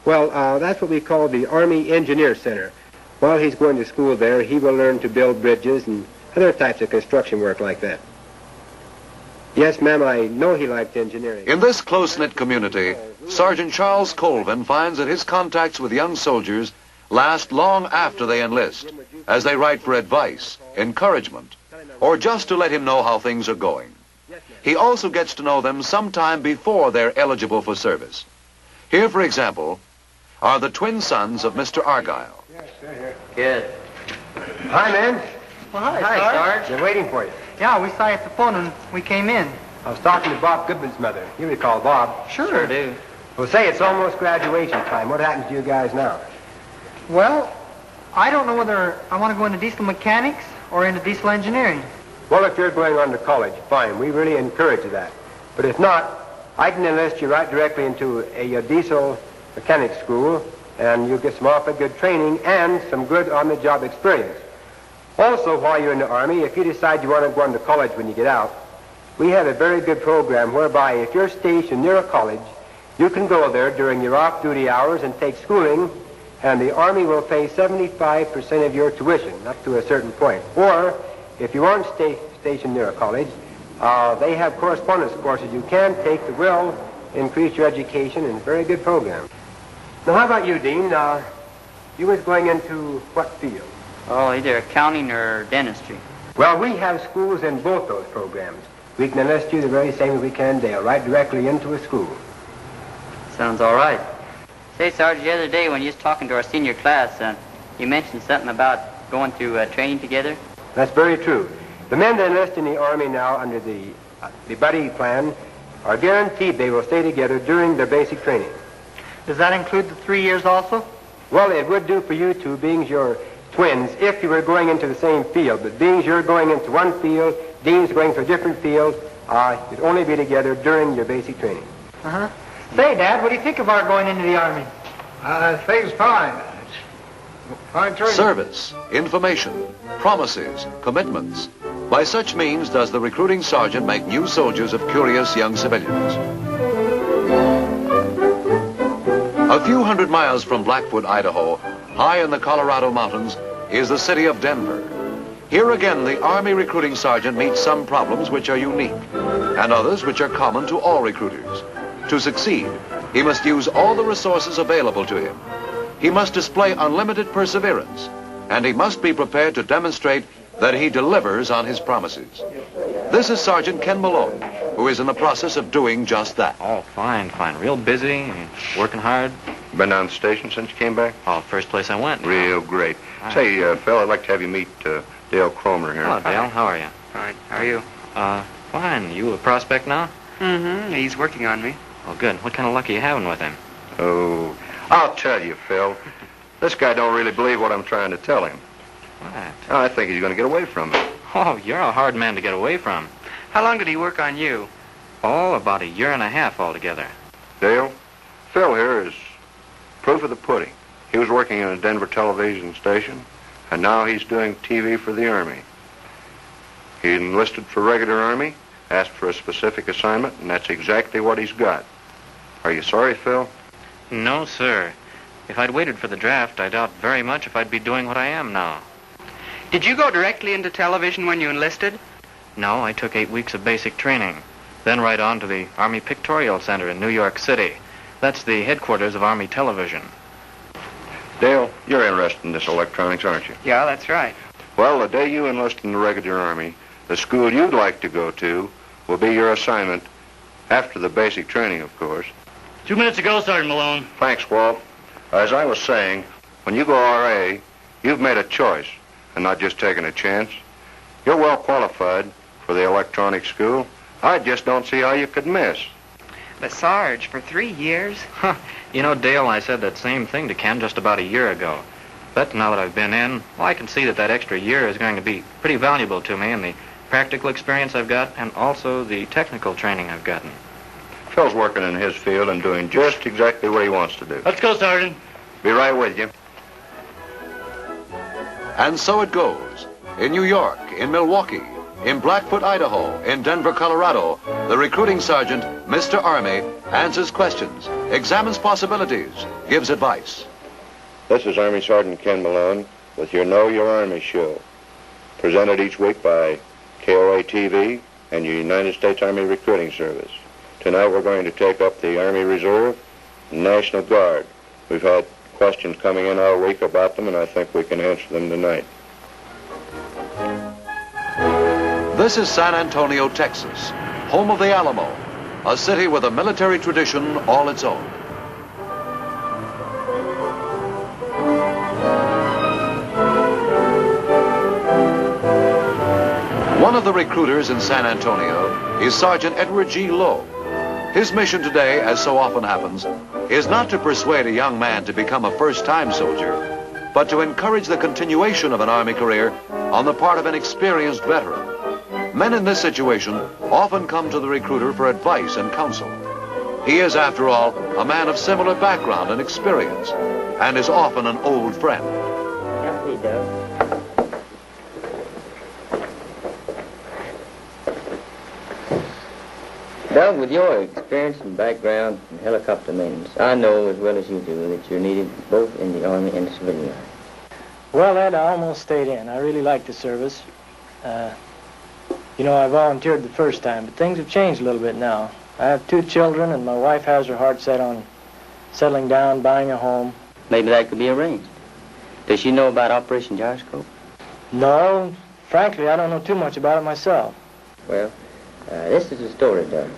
Well, that's what we call the Army Engineer Center. While he's going to school there, he will learn to build bridges and other types of construction work like that. Yes, ma'am, I know he liked engineering. In this close-knit community, Sergeant Charles Colvin finds that his contacts with young soldiers last long after they enlist, as they write for advice, encouragement, or just to let him know how things are going. He also gets to know them sometime before they're eligible for service. Here, for example, are the twin sons of Mr. Argyle. Yes, they're here. Good. Hi, man. Well, hi, Sarge. They're waiting for you. Yeah, we saw you at the phone and we came in. I was talking to Bob Goodman's mother. You recall Bob? Sure do. Well, say, it's almost graduation time. What happens to you guys now? Well, I don't know whether I want to go into diesel mechanics or into diesel engineering. Well, if you're going on to college, fine. We really encourage that. But if not, I can enlist you right directly into a diesel mechanics school, and you'll get some awfully good training and some good on-the-job experience. Also, while you're in the Army, if you decide you want to go on to college when you get out, we have a very good program whereby if you're stationed near a college, you can go there during your off-duty hours and take schooling, and the Army will pay 75% of your tuition up to a certain point. Or, if you aren't stationed near a college, they have correspondence courses you can take that will increase your education, and a very good program. Now, how about you, Dean? You was going into what field? Oh, either accounting or dentistry. Well, we have schools in both those programs. We can enlist you the very same as we can Dale, right directly into a school. Sounds all right. Say, Sarge, the other day when you was talking to our senior class, you mentioned something about going through training together. That's very true. The men that enlist in the Army now under the buddy plan are guaranteed they will stay together during their basic training. Does that include the 3 years also? Well, it would do for you two, being you're twins, if you were going into the same field. But being you're going into one field, Dean's going to a different field, you'd only be together during your basic training. Uh-huh. Say, Dad, what do you think of our going into the Army? Things fine. Fine training. Service, information, promises, commitments. By such means does the recruiting sergeant make new soldiers of curious young civilians. A few hundred miles from Blackfoot, Idaho, high in the Colorado mountains, is the city of Denver. Here again, the Army recruiting sergeant meets some problems which are unique, and others which are common to all recruiters. To succeed, he must use all the resources available to him. He must display unlimited perseverance, and he must be prepared to demonstrate that he delivers on his promises. This is Sergeant Ken Malone, who is in the process of doing just that. Oh, fine. Real busy, working hard. Been down the station since you came back? Oh, first place I went. Real great. Say, Phil, I'd like to have you meet Dale Cromer here. Hello, Dale. How are you? Fine. How are you? Fine. You a prospect now? Mm-hmm. He's working on me. Oh, good. What kind of luck are you having with him? Oh, I'll tell you, Phil. This guy don't really believe what I'm trying to tell him. What? I think he's going to get away from me. Oh, you're a hard man to get away from. How long did he work on you? Oh, about a year and a half altogether. Dale, Phil here is proof of the pudding. He was working in a Denver television station, and now he's doing TV for the Army. He enlisted for regular Army, asked for a specific assignment, and that's exactly what he's got. Are you sorry, Phil? No, sir. If I'd waited for the draft, I doubt very much if I'd be doing what I am now. Did you go directly into television when you enlisted? No, I took 8 weeks of basic training. Then right on to the Army Pictorial Center in New York City. That's the headquarters of Army Television. Dale, you're interested in this electronics, aren't you? Yeah, that's right. Well, the day you enlist in the regular Army, the school you'd like to go to will be your assignment after the basic training, of course. 2 minutes ago, Sergeant Malone. Thanks, Walt. As I was saying, when you go RA, you've made a choice and not just taken a chance. You're well qualified for the electronics school. I just don't see how you could miss. But Sarge, for 3 years? Huh. You know, Dale, I said that same thing to Ken just about a year ago. But now that I've been in, well, I can see that that extra year is going to be pretty valuable to me in the practical experience I've got and also the technical training I've gotten. Phil's working in his field and doing just exactly what he wants to do. Let's go, Sergeant. Be right with you. And so it goes. In New York, in Milwaukee, in Blackfoot, Idaho, in Denver, Colorado, the recruiting sergeant, Mr. Army, answers questions, examines possibilities, gives advice. This is Army Sergeant Ken Malone with your Know Your Army show, presented each week by KOA TV and your United States Army Recruiting Service. Tonight we're going to take up the Army Reserve and National Guard. We've had questions coming in all week about them, and I think we can answer them tonight. This is San Antonio, Texas, home of the Alamo, a city with a military tradition all its own. One of the recruiters in San Antonio is Sergeant Edward G. Lowe. His mission today, as so often happens, is not to persuade a young man to become a first-time soldier, but to encourage the continuation of an Army career on the part of an experienced veteran. Men in this situation often come to the recruiter for advice and counsel. He is, after all, a man of similar background and experience, and is often an old friend. Yes, he does. Doug, with your experience and background in helicopter maintenance, I know as well as you do that you're needed both in the Army and the civilian Army. Well, Ed, I almost stayed in. I really liked the service. You know, I volunteered the first time, but things have changed a little bit now. I have 2 children, and my wife has her heart set on settling down, buying a home. Maybe that could be arranged. Does she know about Operation Gyroscope? No, frankly, I don't know too much about it myself. Well, this is the story, Doug.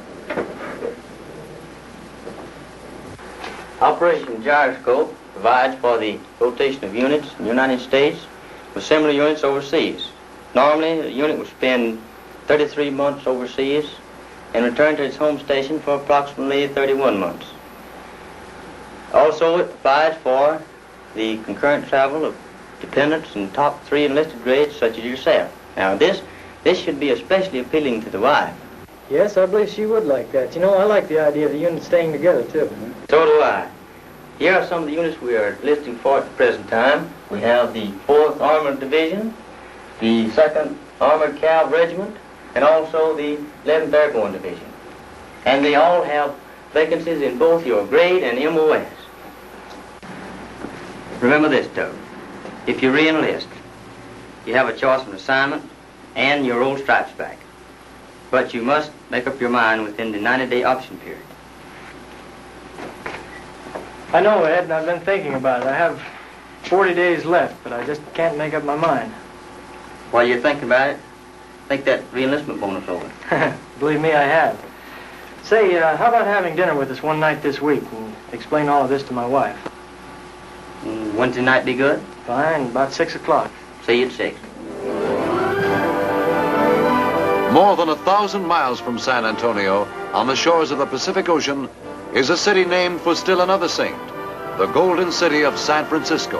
Operation Gyroscope provides for the rotation of units in the United States with similar units overseas. Normally, a unit would spend 33 months overseas and return to its home station for approximately 31 months. Also, it provides for the concurrent travel of dependents in top 3 enlisted grades such as yourself. Now, this should be especially appealing to the wife. Yes, I believe she would like that. You know, I like the idea of the units staying together, too. So do I. Here are some of the units we are listing for at the present time. We have the 4th Armored Division, the 2nd Armored Cavalry Regiment, and also the 11th Airborne Division. And they all have vacancies in both your grade and MOS. Remember this, Doug. If you re-enlist, you have a choice of an assignment and your old stripes back. But you must make up your mind within the 90-day option period. I know, Ed, and I've been thinking about it. I have 40 days left, but I just can't make up my mind. While you're thinking about it, think that re-enlistment bonus over. Believe me, I have. Say, how about having dinner with us one night this week and explain all of this to my wife? Wednesday night be good? Fine, about 6 o'clock. See you at 6. More than 1,000 miles from San Antonio, on the shores of the Pacific Ocean, is a city named for still another saint, the Golden City of San Francisco.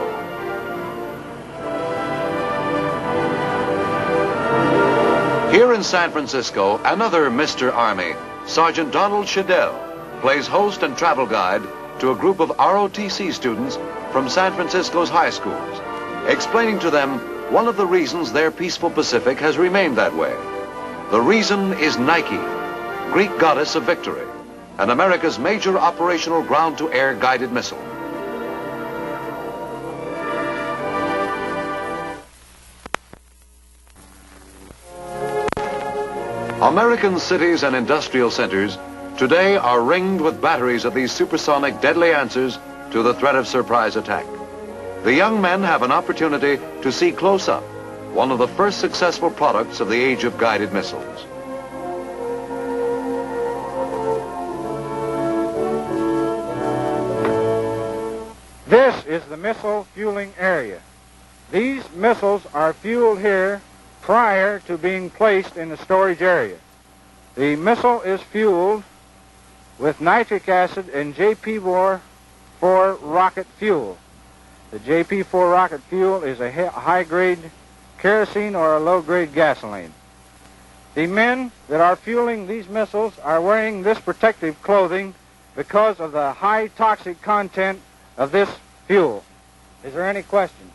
Here in San Francisco, another Mr. Army, Sergeant Donald Shadell, plays host and travel guide to a group of ROTC students from San Francisco's high schools, explaining to them one of the reasons their peaceful Pacific has remained that way. The reason is Nike, Greek goddess of victory, and America's major operational ground-to-air guided missile. American cities and industrial centers today are ringed with batteries of these supersonic deadly answers to the threat of surprise attack. The young men have an opportunity to see close up one of the first successful products of the age of guided missiles. This is the missile fueling area. These missiles are fueled here prior to being placed in the storage area. The missile is fueled with nitric acid and JP4 rocket fuel. The JP4 rocket fuel is a high-grade kerosene or a low-grade gasoline. The men that are fueling these missiles are wearing this protective clothing because of the high toxic content of this fuel. Is there any questions?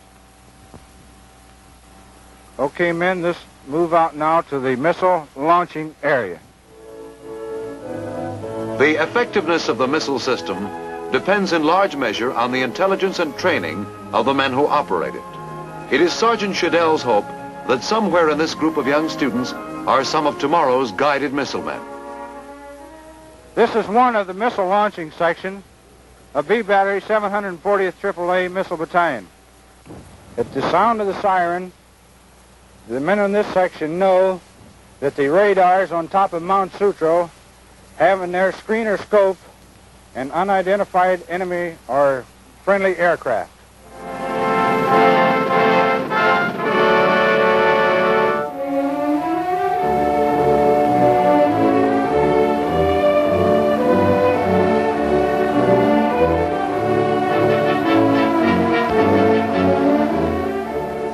Okay, men, let's move out now to the missile launching area. The effectiveness of the missile system depends in large measure on the intelligence and training of the men who operate it. It is Sergeant Shadell's hope that somewhere in this group of young students are some of tomorrow's guided missile men. This is one of the missile launching section of B Battery 740th AAA Missile Battalion. At the sound of the siren, the men in this section know that the radars on top of Mount Sutro have in their screener scope an unidentified enemy or friendly aircraft.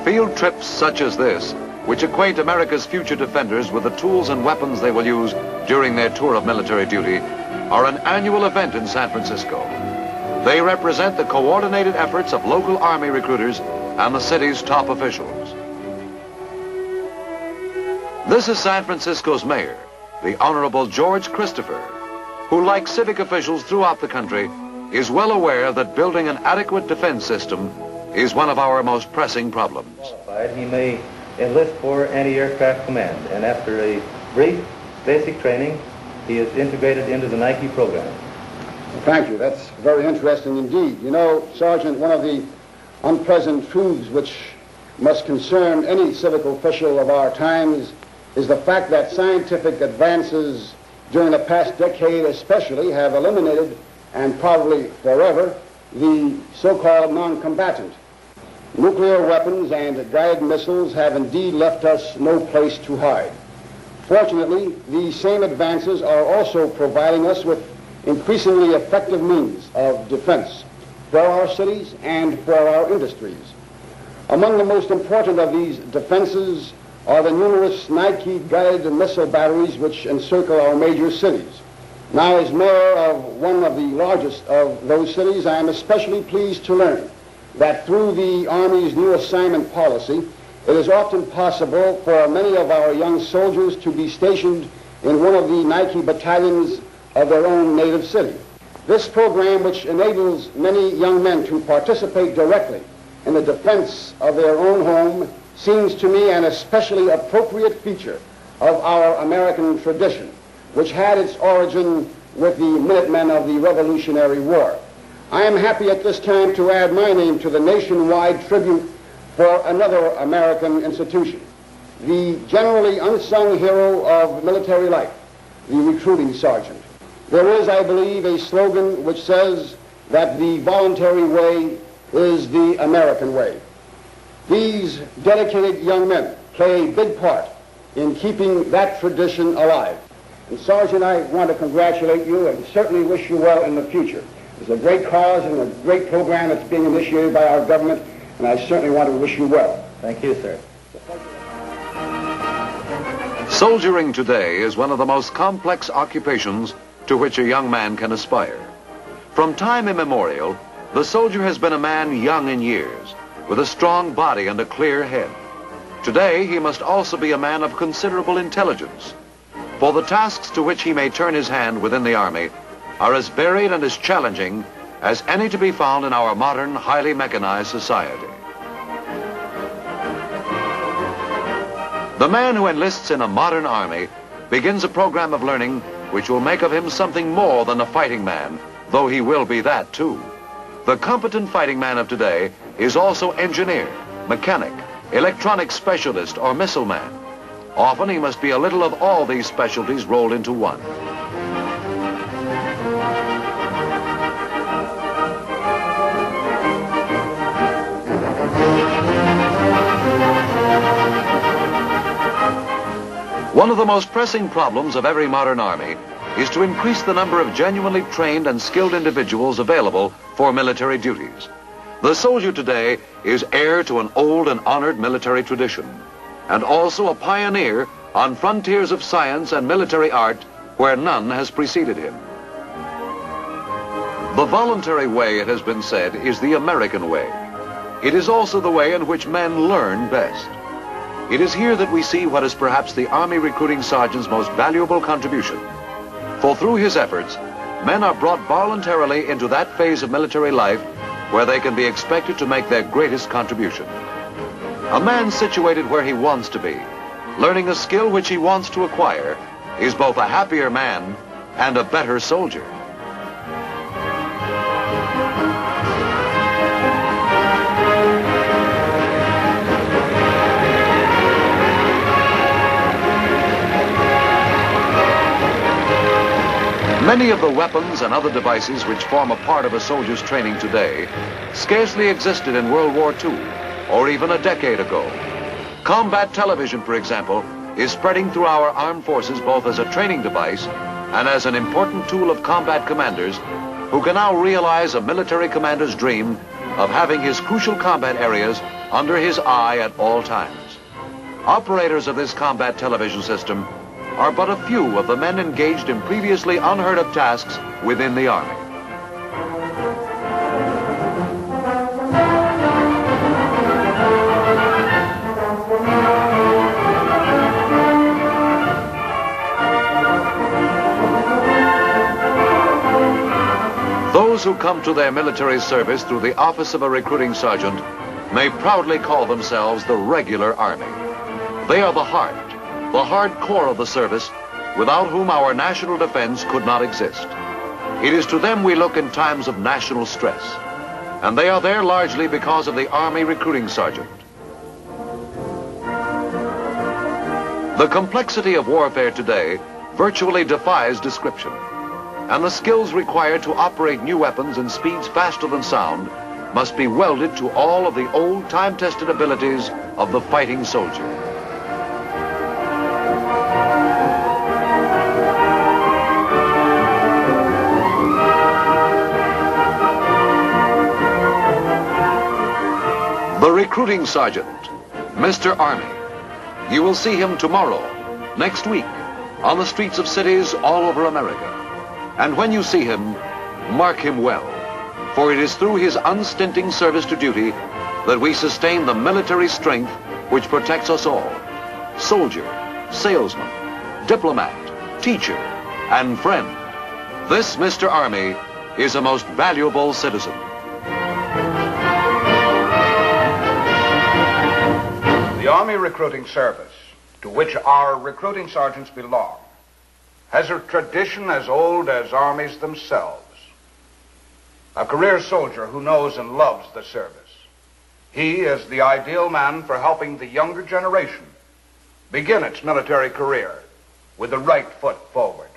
Field trips such as this, which acquaint America's future defenders with the tools and weapons they will use during their tour of military duty, are an annual event in San Francisco. They represent the coordinated efforts of local Army recruiters and the city's top officials. This is San Francisco's mayor, the Honorable George Christopher, who, like civic officials throughout the country, is well aware that building an adequate defense system is one of our most pressing problems. He may enlist for anti-aircraft command, and after a brief basic training, he is integrated into the Nike program. Thank you. That's very interesting indeed. You know, Sergeant, one of the unpleasant truths which must concern any civic official of our times is the fact that scientific advances during the past decade especially have eliminated, and probably forever, the so-called non-combatant. Nuclear weapons and guided missiles have indeed left us no place to hide. Fortunately, these same advances are also providing us with increasingly effective means of defense for our cities and for our industries. Among the most important of these defenses are the numerous Nike guided missile batteries which encircle our major cities. Now, as mayor of one of the largest of those cities, I am especially pleased to learn that through the Army's new assignment policy, it is often possible for many of our young soldiers to be stationed in one of the Nike battalions of their own native city. This program, which enables many young men to participate directly in the defense of their own home, seems to me an especially appropriate feature of our American tradition, which had its origin with the Minutemen of the Revolutionary War. I am happy at this time to add my name to the nationwide tribute for another American institution, the generally unsung hero of military life, the recruiting sergeant. There is, I believe, a slogan which says that the voluntary way is the American way. These dedicated young men play a big part in keeping that tradition alive. And Sergeant, I want to congratulate you and certainly wish you well in the future. It's a great cause and a great program that's being initiated by our government, and I certainly want to wish you well. Thank you, sir. Soldiering today is one of the most complex occupations to which a young man can aspire. From time immemorial, the soldier has been a man young in years, with a strong body and a clear head. Today, he must also be a man of considerable intelligence, for the tasks to which he may turn his hand within the Army are as varied and as challenging as any to be found in our modern, highly mechanized society. The man who enlists in a modern army begins a program of learning which will make of him something more than a fighting man, though he will be that too. The competent fighting man of today is also engineer, mechanic, electronic specialist, or missile man. Often he must be a little of all these specialties rolled into one. One of the most pressing problems of every modern army is to increase the number of genuinely trained and skilled individuals available for military duties. The soldier today is heir to an old and honored military tradition, and also a pioneer on frontiers of science and military art where none has preceded him. The voluntary way, it has been said, is the American way. It is also the way in which men learn best. It is here that we see what is perhaps the Army recruiting sergeant's most valuable contribution. For through his efforts, men are brought voluntarily into that phase of military life where they can be expected to make their greatest contribution. A man situated where he wants to be, learning a skill which he wants to acquire, is both a happier man and a better soldier. Many of the weapons and other devices which form a part of a soldier's training today scarcely existed in World War II, or even a decade ago. Combat television, for example, is spreading through our armed forces both as a training device and as an important tool of combat commanders who can now realize a military commander's dream of having his crucial combat areas under his eye at all times. Operators of this combat television system are but a few of the men engaged in previously unheard of tasks within the Army. Those who come to their military service through the office of a recruiting sergeant may proudly call themselves the regular Army. They are the hard core of the service, without whom our national defense could not exist. It is to them we look in times of national stress, and they are there largely because of the Army recruiting sergeant. The complexity of warfare today virtually defies description, and the skills required to operate new weapons in speeds faster than sound must be welded to all of the old time-tested abilities of the fighting soldier. The recruiting sergeant, Mr. Army. You will see him tomorrow, next week, on the streets of cities all over America. And when you see him, mark him well, for it is through his unstinting service to duty that we sustain the military strength which protects us all. Soldier, salesman, diplomat, teacher, and friend. This, Mr. Army, is a most valuable citizen. The Army Recruiting Service, to which our recruiting sergeants belong, has a tradition as old as armies themselves. A career soldier who knows and loves the service. He is the ideal man for helping the younger generation begin its military career with the right foot forward.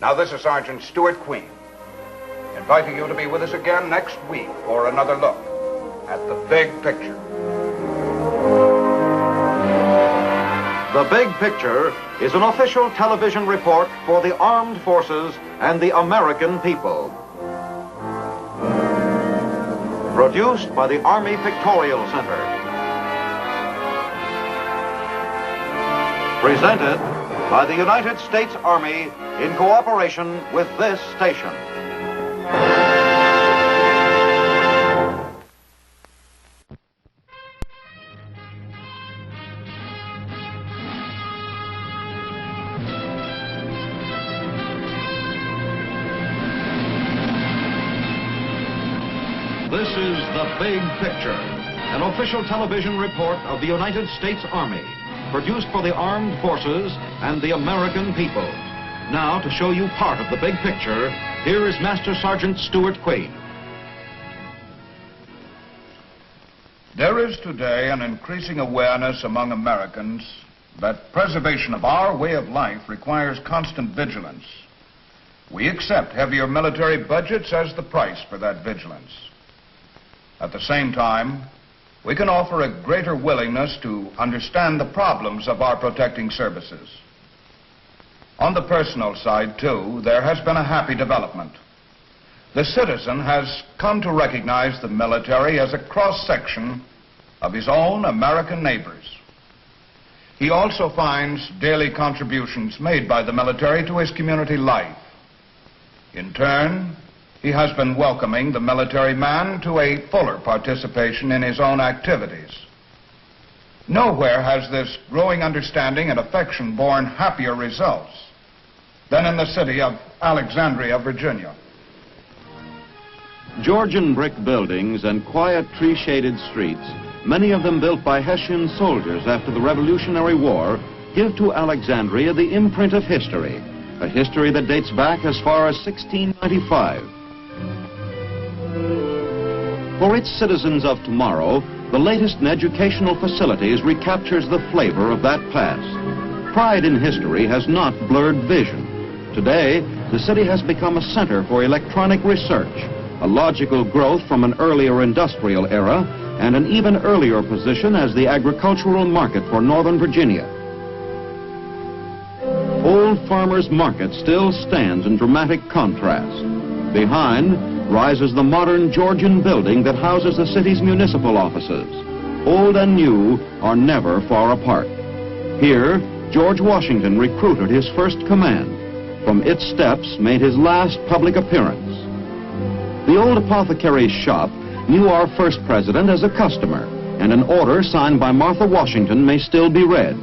Now, this is Sergeant Stuart Queen, inviting you to be with us again next week for another look at the big picture. The Big Picture is an official television report for the armed forces and the American people. Produced by the Army Pictorial Center. Presented by the United States Army in cooperation with this station. This is The Big Picture, an official television report of the United States Army, produced for the armed forces and the American people. Now, to show you part of the big picture, here is Master Sergeant Stuart Queen. There is today an increasing awareness among Americans that preservation of our way of life requires constant vigilance. We accept heavier military budgets as the price for that vigilance. At the same time, we can offer a greater willingness to understand the problems of our protecting services. On the personal side, too, there has been a happy development. The citizen has come to recognize the military as a cross-section of his own American neighbors. He also finds daily contributions made by the military to his community life. In turn, he has been welcoming the military man to a fuller participation in his own activities. Nowhere has this growing understanding and affection borne happier results than in the city of Alexandria, Virginia. Georgian brick buildings and quiet tree-shaded streets, many of them built by Hessian soldiers after the Revolutionary War, give to Alexandria the imprint of history, a history that dates back as far as 1695. For its citizens of tomorrow, the latest in educational facilities recaptures the flavor of that past. Pride in history has not blurred vision. Today, the city has become a center for electronic research, a logical growth from an earlier industrial era, and an even earlier position as the agricultural market for Northern Virginia. Old Farmers Market still stands in dramatic contrast. Behind rises the modern Georgian building that houses the city's municipal offices. Old and new are never far apart. Here, George Washington recruited his first command. From its steps made his last public appearance. The old apothecary's shop knew our first president as a customer, and an order signed by Martha Washington may still be read.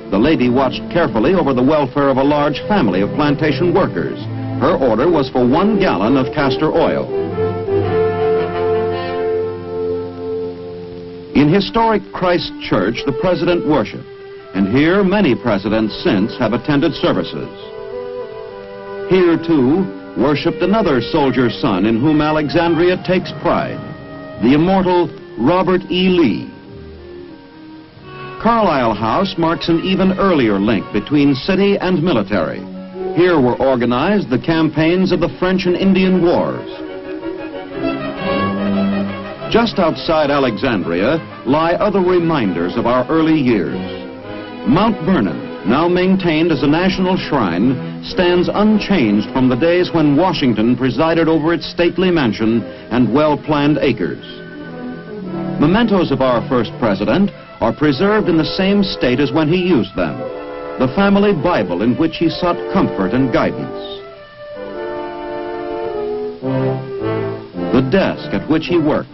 The lady watched carefully over the welfare of a large family of plantation workers. Her order was for 1 gallon of castor oil. In historic Christ Church, the president worshiped, and here many presidents since have attended services. Here, too, worshipped another soldier's son in whom Alexandria takes pride, the immortal Robert E. Lee. Carlisle House marks an even earlier link between city and military. Here were organized the campaigns of the French and Indian Wars. Just outside Alexandria lie other reminders of our early years. Mount Vernon, now maintained as a national shrine, stands unchanged from the days when Washington presided over its stately mansion and well-planned acres. Mementos of our first president are preserved in the same state as when he used them. The family Bible in which he sought comfort and guidance. The desk at which he worked.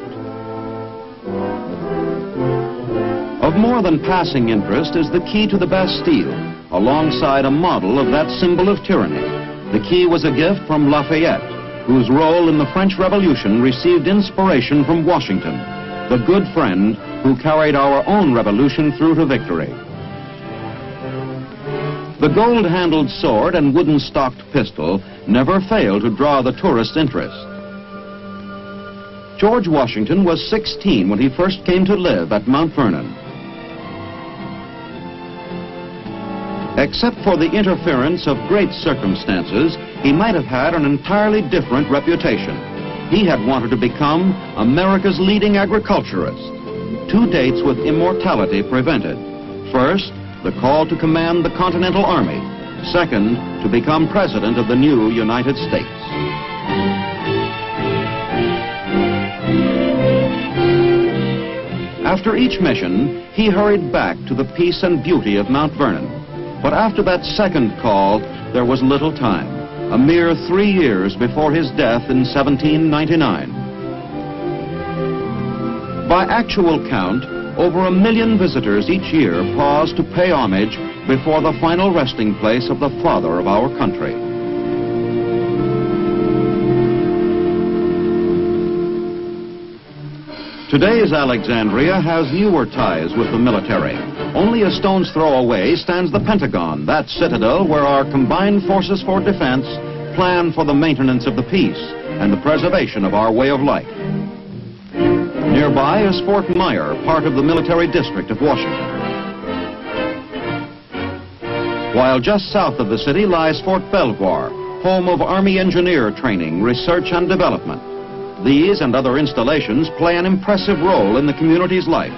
Of more than passing interest is the key to the Bastille, alongside a model of that symbol of tyranny. The key was a gift from Lafayette, whose role in the French Revolution received inspiration from Washington, the good friend who carried our own revolution through to victory. The gold-handled sword and wooden-stocked pistol never failed to draw the tourist's interest. George Washington was 16 when he first came to live at Mount Vernon. Except for the interference of great circumstances, he might have had an entirely different reputation. He had wanted to become America's leading agriculturist. 2 dates with immortality prevented. First, the call to command the Continental Army. Second, to become President of the new United States. After each mission, he hurried back to the peace and beauty of Mount Vernon. But after that second call, there was little time, a mere 3 years before his death in 1799. By actual count, over 1 million visitors each year pause to pay homage before the final resting place of the father of our country. Today's Alexandria has newer ties with the military. Only a stone's throw away stands the Pentagon, that citadel where our combined forces for defense plan for the maintenance of the peace and the preservation of our way of life. Nearby is Fort Myer, part of the military district of Washington. While just south of the city lies Fort Belvoir, home of Army engineer training, research, and development. These and other installations play an impressive role in the community's life.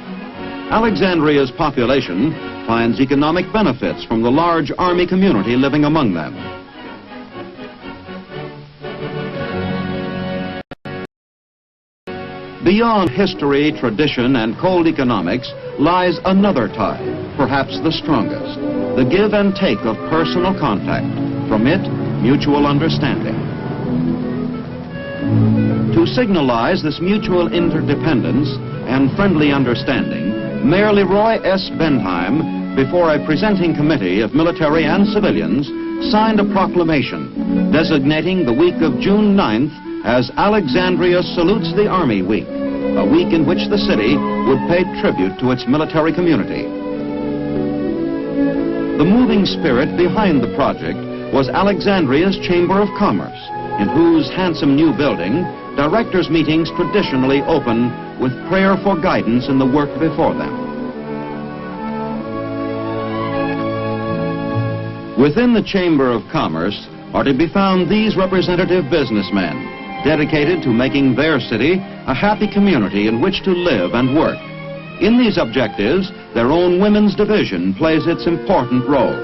Alexandria's population finds economic benefits from the large Army community living among them. Beyond history, tradition, and cold economics lies another tie, perhaps the strongest, the give and take of personal contact. From it, mutual understanding. To signalize this mutual interdependence and friendly understanding, Mayor Leroy S. Bentheim, before a presenting committee of military and civilians, signed a proclamation designating the week of June 9th as Alexandria Salutes the Army Week, a week in which the city would pay tribute to its military community. The moving spirit behind the project was Alexandria's Chamber of Commerce, in whose handsome new building directors' meetings traditionally open with prayer for guidance in the work before them. Within the Chamber of Commerce are to be found these representative businessmen, dedicated to making their city a happy community in which to live and work. In these objectives, their own women's division plays its important role.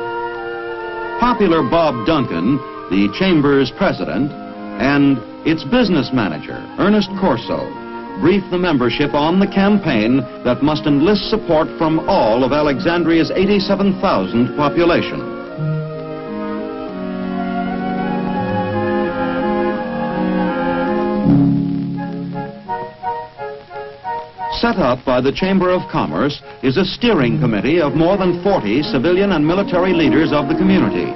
Popular Bob Duncan, the Chamber's president, and its business manager, Ernest Corso, briefed the membership on the campaign that must enlist support from all of Alexandria's 87,000 population. Set up by the Chamber of Commerce is a steering committee of more than 40 civilian and military leaders of the community.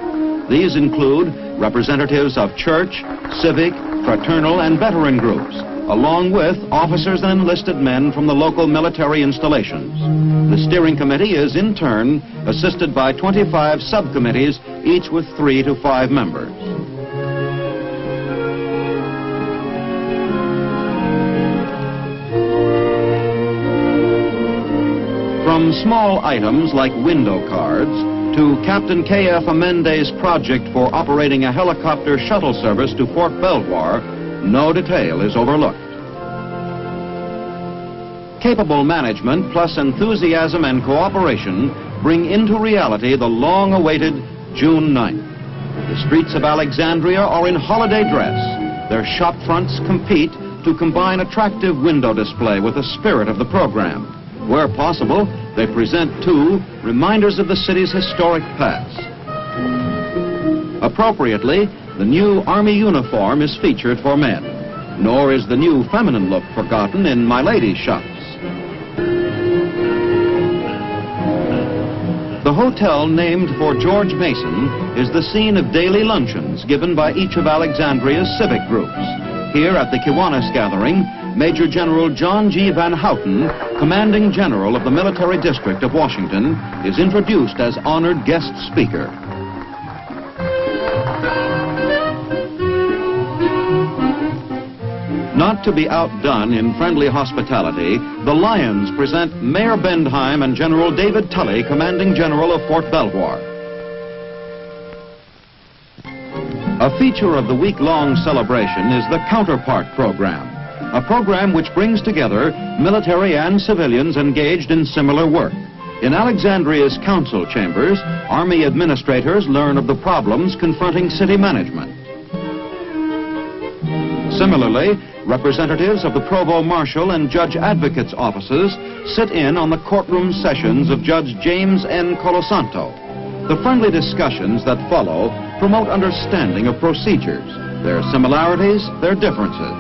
These include representatives of church, civic, fraternal, and veteran groups, along with officers and enlisted men from the local military installations. The steering committee is, in turn, assisted by 25 subcommittees, each with 3 to 5 members. From small items like window cards to Captain K.F. Amende's project for operating a helicopter shuttle service to Fort Belvoir, no detail is overlooked. Capable management plus enthusiasm and cooperation bring into reality the long-awaited June 9th. The streets of Alexandria are in holiday dress. Their shop fronts compete to combine attractive window display with the spirit of the program. Where possible, they present, too, reminders of the city's historic past. Appropriately, the new Army uniform is featured for men, nor is the new feminine look forgotten in my ladies' shops. The hotel named for George Mason is the scene of daily luncheons given by each of Alexandria's civic groups. Here at the Kiwanis gathering, Major General John G. Van Houten, Commanding General of the Military District of Washington, is introduced as honored guest speaker. Not to be outdone in friendly hospitality, the Lions present Mayor Bendheim and General David Tully, Commanding General of Fort Belvoir. A feature of the week-long celebration is the Counterpart program, a program which brings together military and civilians engaged in similar work. In Alexandria's council chambers, Army administrators learn of the problems confronting city management. Similarly, representatives of the Provost Marshal and Judge Advocate's offices sit in on the courtroom sessions of Judge James N. Colosanto. The friendly discussions that follow promote understanding of procedures, their similarities, their differences.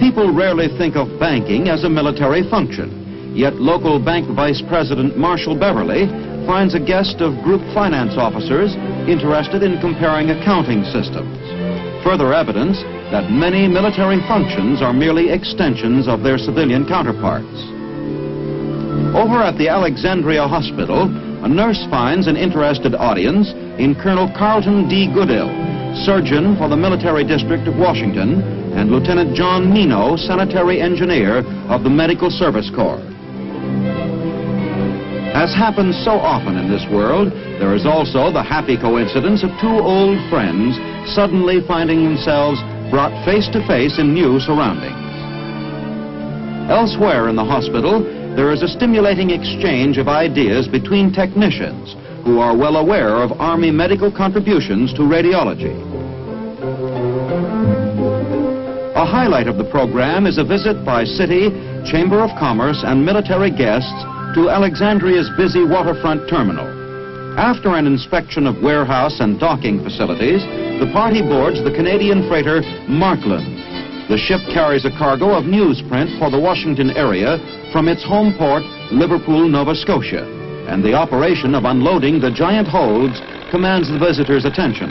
People rarely think of banking as a military function, yet local bank Vice President Marshall Beverly finds a guest of group finance officers interested in comparing accounting systems. Further evidence that many military functions are merely extensions of their civilian counterparts. Over at the Alexandria Hospital, a nurse finds an interested audience in Colonel Carlton D. Goodill, surgeon for the Military District of Washington, and Lieutenant John Nino, sanitary engineer of the Medical Service Corps. As happens so often in this world, there is also the happy coincidence of two old friends suddenly finding themselves brought face to face in new surroundings. Elsewhere in the hospital, there is a stimulating exchange of ideas between technicians who are well aware of Army medical contributions to radiology. A highlight of the program is a visit by city, Chamber of Commerce, and military guests to Alexandria's busy waterfront terminal. After an inspection of warehouse and docking facilities, the party boards the Canadian freighter Markland. The ship carries a cargo of newsprint for the Washington area from its home port, Liverpool, Nova Scotia, and the operation of unloading the giant holds commands the visitors' attention.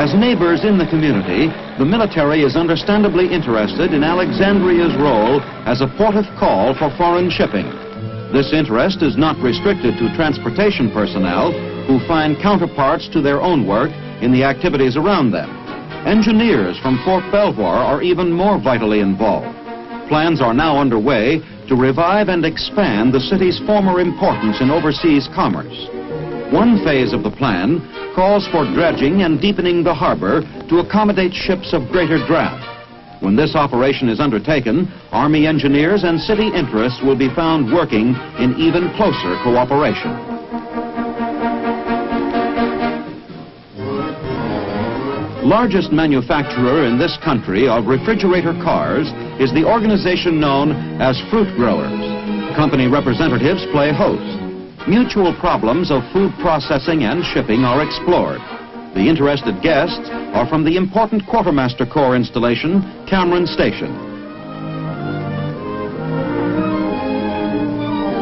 As neighbors in the community, the military is understandably interested in Alexandria's role as a port of call for foreign shipping. This interest is not restricted to transportation personnel who find counterparts to their own work in the activities around them. Engineers from Fort Belvoir are even more vitally involved. Plans are now underway to revive and expand the city's former importance in overseas commerce. One phase of the plan calls for dredging and deepening the harbor to accommodate ships of greater draft. When this operation is undertaken, Army engineers and city interests will be found working in even closer cooperation. Largest manufacturer in this country of refrigerator cars is the organization known as Fruit Growers. Company representatives play host. Mutual problems of food processing and shipping are explored. The interested guests are from the important Quartermaster Corps installation, Cameron Station.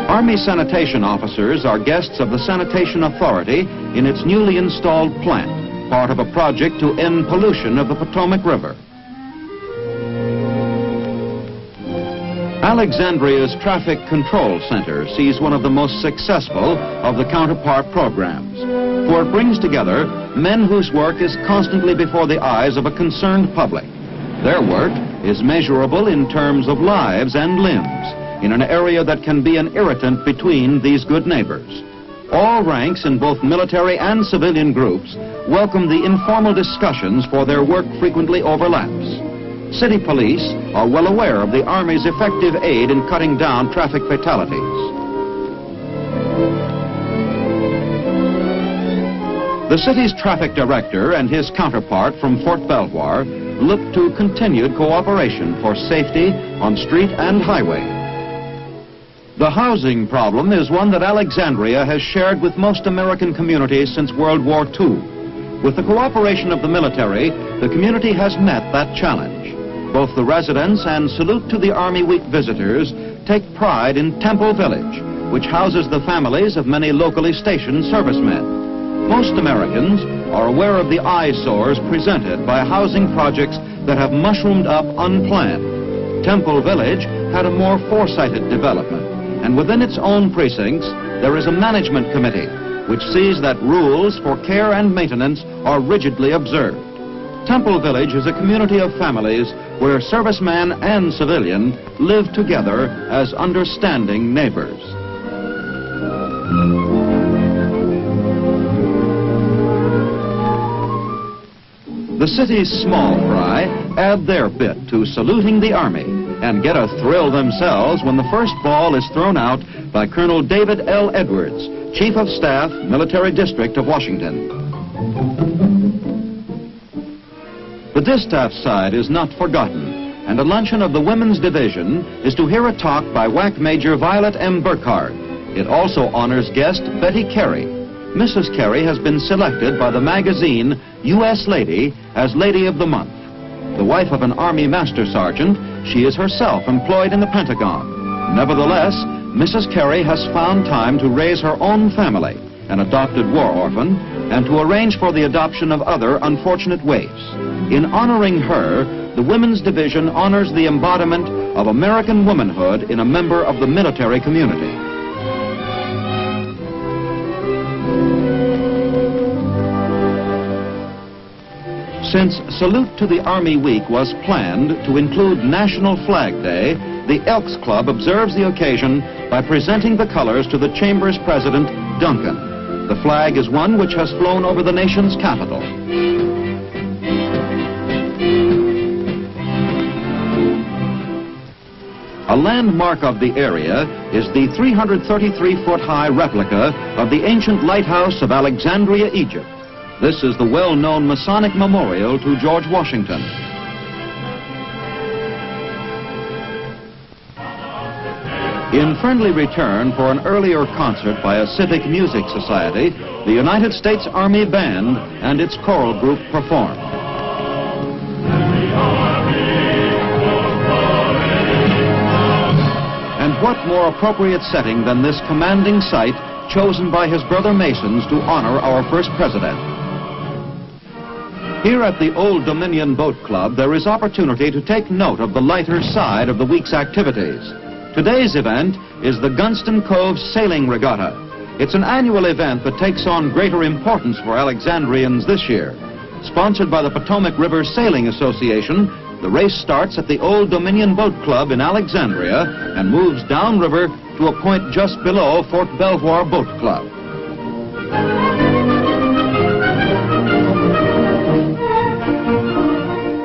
Army sanitation officers are guests of the Sanitation Authority in its newly installed plant, part of a project to end pollution of the Potomac River. Alexandria's Traffic Control Center sees one of the most successful of the counterpart programs, for it brings together men whose work is constantly before the eyes of a concerned public. Their work is measurable in terms of lives and limbs in an area that can be an irritant between these good neighbors. All ranks in both military and civilian groups welcome the informal discussions, for their work frequently overlaps. City police are well aware of the Army's effective aid in cutting down traffic fatalities. The city's traffic director and his counterpart from Fort Belvoir look to continued cooperation for safety on street and highway. The housing problem is one that Alexandria has shared with most American communities since World War II. With the cooperation of the military, the community has met that challenge. Both the residents and Salute to the Army Week visitors take pride in Temple Village, which houses the families of many locally stationed servicemen. Most Americans are aware of the eyesores presented by housing projects that have mushroomed up unplanned. Temple Village had a more foresighted development, and within its own precincts, there is a management committee which sees that rules for care and maintenance are rigidly observed. Temple Village is a community of families where serviceman and civilian live together as understanding neighbors. The city's small fry add their bit to saluting the Army and get a thrill themselves when the first ball is thrown out by Colonel David L. Edwards, Chief of Staff, Military District of Washington. The distaff side is not forgotten, and a luncheon of the Women's Division is to hear a talk by WAC Major Violet M. Burkhardt. It also honors guest Betty Carey. Mrs. Carey has been selected by the magazine U.S. Lady as Lady of the Month. The wife of an Army Master Sergeant, she is herself employed in the Pentagon. Nevertheless, Mrs. Carey has found time to raise her own family, an adopted war orphan, and to arrange for the adoption of other unfortunate waifs. In honoring her, the Women's Division honors the embodiment of American womanhood in a member of the military community. Since Salute to the Army Week was planned to include National Flag Day, the Elks Club observes the occasion by presenting the colors to the Chamber's President, Duncan. The flag is one which has flown over the nation's capital. A landmark of the area is the 333-foot-high replica of the ancient lighthouse of Alexandria, Egypt. This is the well-known Masonic memorial to George Washington. In friendly return for an earlier concert by a civic music society, the United States Army Band and its choral group performed. And what more appropriate setting than this commanding site chosen by his brother Masons to honor our first president? Here at the Old Dominion Boat Club, there is opportunity to take note of the lighter side of the week's activities. Today's event is the Gunston Cove Sailing Regatta. It's an annual event that takes on greater importance for Alexandrians this year. Sponsored by the Potomac River Sailing Association, the race starts at the Old Dominion Boat Club in Alexandria and moves downriver to a point just below Fort Belvoir Boat Club.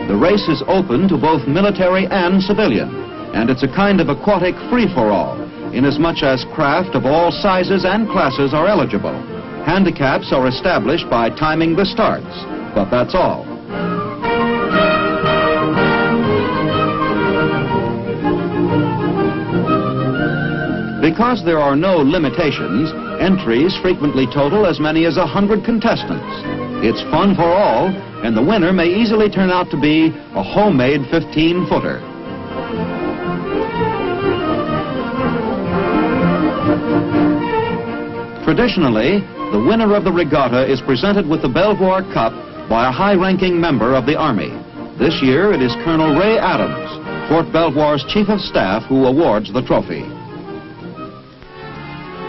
The race is open to both military and civilian, and it's a kind of aquatic free-for-all, inasmuch as craft of all sizes and classes are eligible. Handicaps are established by timing the starts, but that's all. Because there are no limitations, entries frequently total as many as 100 contestants. It's fun for all, and the winner may easily turn out to be a homemade 15-footer. Traditionally, the winner of the regatta is presented with the Belvoir Cup by a high-ranking member of the Army. This year, it is Colonel Ray Adams, Fort Belvoir's Chief of Staff, who awards the trophy.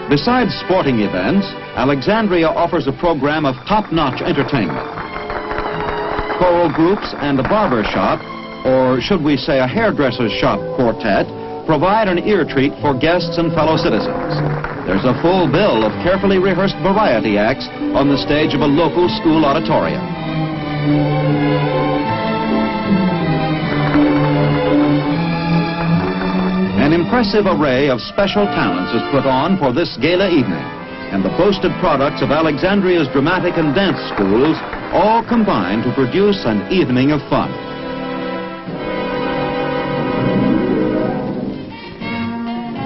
Besides sporting events, Alexandria offers a program of top-notch entertainment. Choral groups and a barber shop, or should we say a hairdresser's shop quartet, provide an ear treat for guests and fellow citizens. There's a full bill of carefully rehearsed variety acts on the stage of a local school auditorium. An impressive array of special talents is put on for this gala evening, and the boasted products of Alexandria's dramatic and dance schools all combine to produce an evening of fun.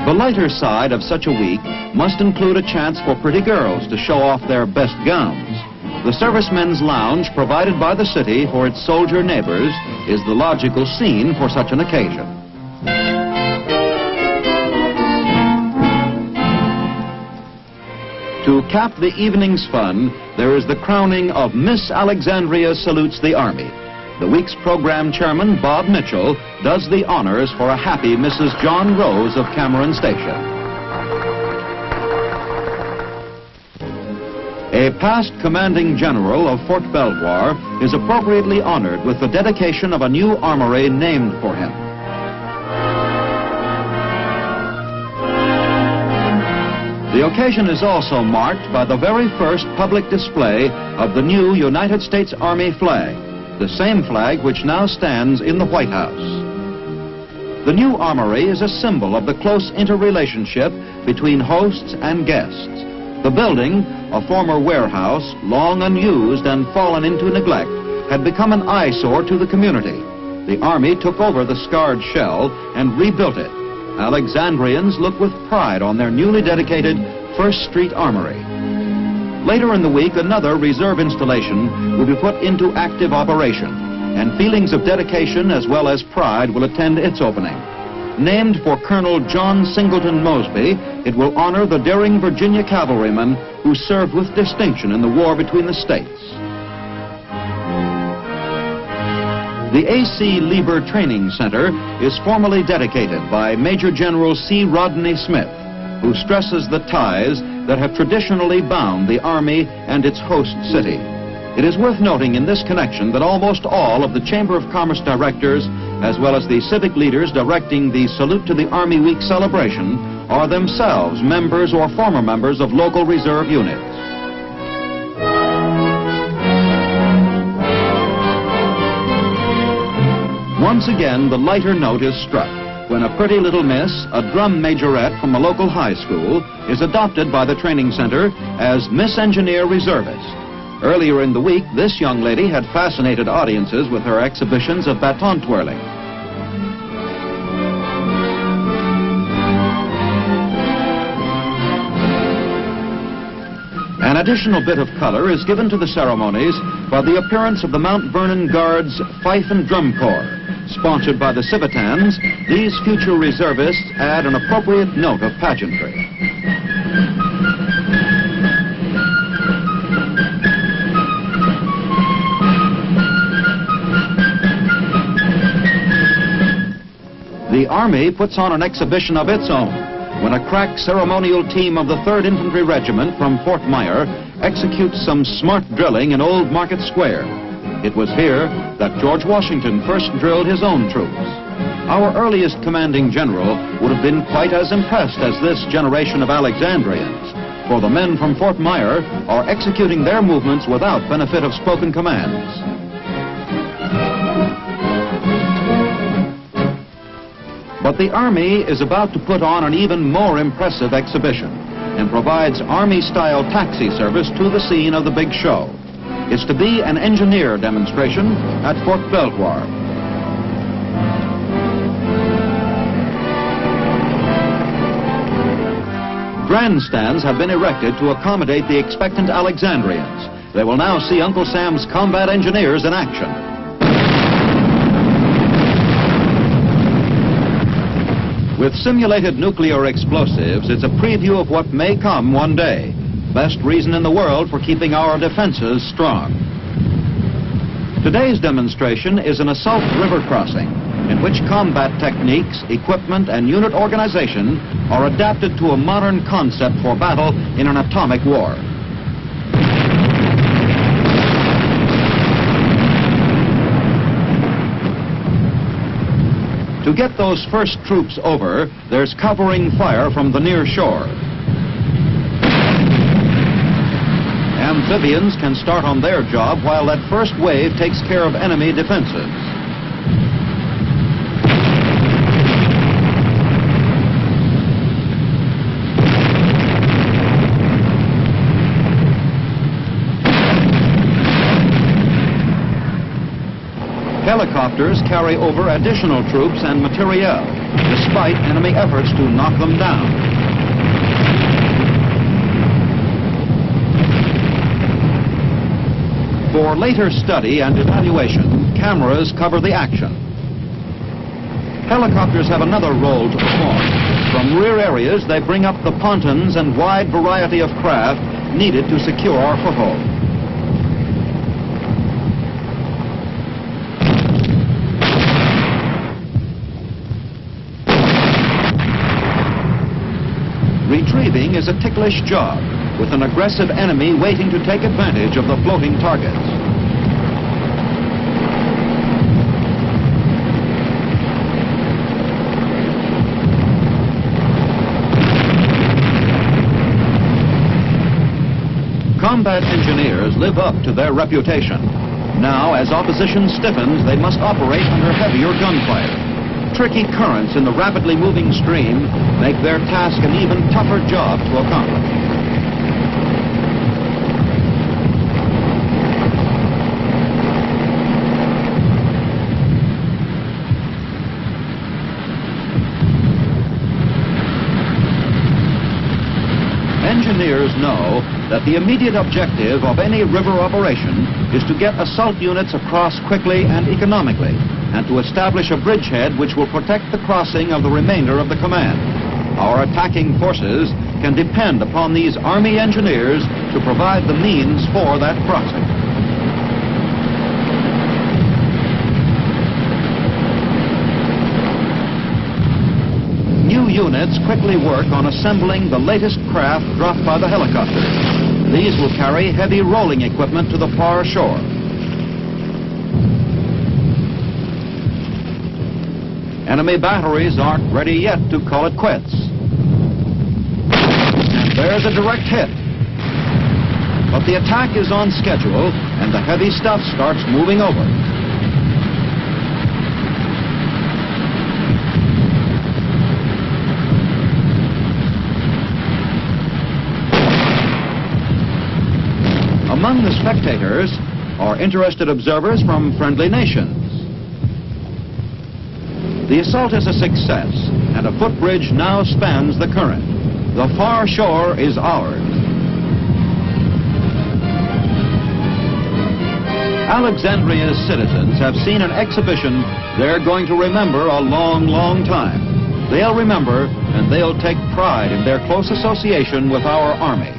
The lighter side of such a week must include a chance for pretty girls to show off their best gowns. The Servicemen's Lounge, provided by the city for its soldier neighbors, is the logical scene for such an occasion. To cap the evening's fun, there is the crowning of Miss Alexandria Salutes the Army. The week's program chairman, Bob Mitchell, does the honors for a happy Mrs. John Rose of Cameron Station. A past commanding general of Fort Belvoir is appropriately honored with the dedication of a new armory named for him. The occasion is also marked by the very first public display of the new United States Army flag, the same flag which now stands in the White House. The new armory is a symbol of the close interrelationship between hosts and guests. The building, a former warehouse, long unused and fallen into neglect, had become an eyesore to the community. The Army took over the scarred shell and rebuilt it. Alexandrians look with pride on their newly dedicated 1st Street Armory. Later in the week, another reserve installation will be put into active operation, and feelings of dedication as well as pride will attend its opening. Named for Colonel John Singleton Mosby, it will honor the daring Virginia cavalrymen who served with distinction in the war between the states. The A.C. Lieber Training Center is formally dedicated by Major General C. Rodney Smith, who stresses the ties that have traditionally bound the Army and its host city. It is worth noting in this connection that almost all of the Chamber of Commerce directors, as well as the civic leaders directing the Salute to the Army Week celebration, are themselves members or former members of local reserve units. Once again, the lighter note is struck when a pretty little miss, a drum majorette from a local high school, is adopted by the training center as Miss Engineer Reservist. Earlier in the week, this young lady had fascinated audiences with her exhibitions of baton twirling. An additional bit of color is given to the ceremonies by the appearance of the Mount Vernon Guards Fife and Drum Corps. Sponsored by the Civitans, these future reservists add an appropriate note of pageantry. The Army puts on an exhibition of its own when a crack ceremonial team of the 3rd Infantry Regiment from Fort Myer executes some smart drilling in Old Market Square. It was here that George Washington first drilled his own troops. Our earliest commanding general would have been quite as impressed as this generation of Alexandrians, for the men from Fort Myer are executing their movements without benefit of spoken commands. But the Army is about to put on an even more impressive exhibition and provides Army-style taxi service to the scene of the big show. It's to be an engineer demonstration at Fort Belvoir. Grandstands have been erected to accommodate the expectant Alexandrians. They will now see Uncle Sam's combat engineers in action. With simulated nuclear explosives, it's a preview of what may come one day. Best reason in the world for keeping our defenses strong. Today's demonstration is an assault river crossing in which combat techniques, equipment, and unit organization are adapted to a modern concept for battle in an atomic war. To get those first troops over, there's covering fire from the near shore. Amphibians can start on their job while that first wave takes care of enemy defenses. Helicopters carry over additional troops and materiel, despite enemy efforts to knock them down. For later study and evaluation, cameras cover the action. Helicopters have another role to perform. From rear areas, they bring up the pontons and wide variety of craft needed to secure our foothold. Retrieving is a ticklish job, with an aggressive enemy waiting to take advantage of the floating targets. Combat engineers live up to their reputation. Now, as opposition stiffens, they must operate under heavier gunfire. Tricky currents in the rapidly moving stream make their task an even tougher job to accomplish. Engineers know that the immediate objective of any river operation is to get assault units across quickly and economically, and to establish a bridgehead which will protect the crossing of the remainder of the command. Our attacking forces can depend upon these Army engineers to provide the means for that crossing. New units quickly work on assembling the latest craft dropped by the helicopters. These will carry heavy rolling equipment to the far shore. Enemy batteries aren't ready yet to call it quits. And there's a direct hit. But the attack is on schedule, and the heavy stuff starts moving over. Among the spectators are interested observers from friendly nations. The assault is a success, and a footbridge now spans the current. The far shore is ours. Alexandria's citizens have seen an exhibition they're going to remember a long, long time. They'll remember, and they'll take pride in their close association with our Army.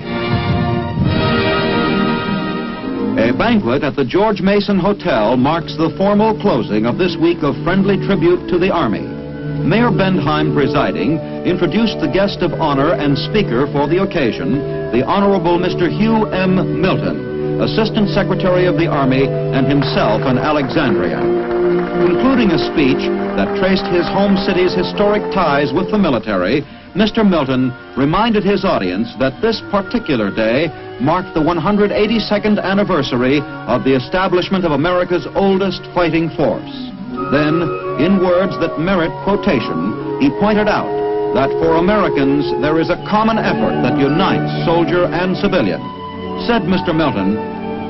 A banquet at the George Mason Hotel marks the formal closing of this week of friendly tribute to the Army. Mayor Bendheim presiding introduced the guest of honor and speaker for the occasion, the Honorable Mr. Hugh M. Milton, Assistant Secretary of the Army and himself an Alexandria. Concluding a speech that traced his home city's historic ties with the military, Mr. Milton reminded his audience that this particular day marked the 182nd anniversary of the establishment of America's oldest fighting force. Then, in words that merit quotation, he pointed out that for Americans there is a common effort that unites soldier and civilian. Said Mr. Milton,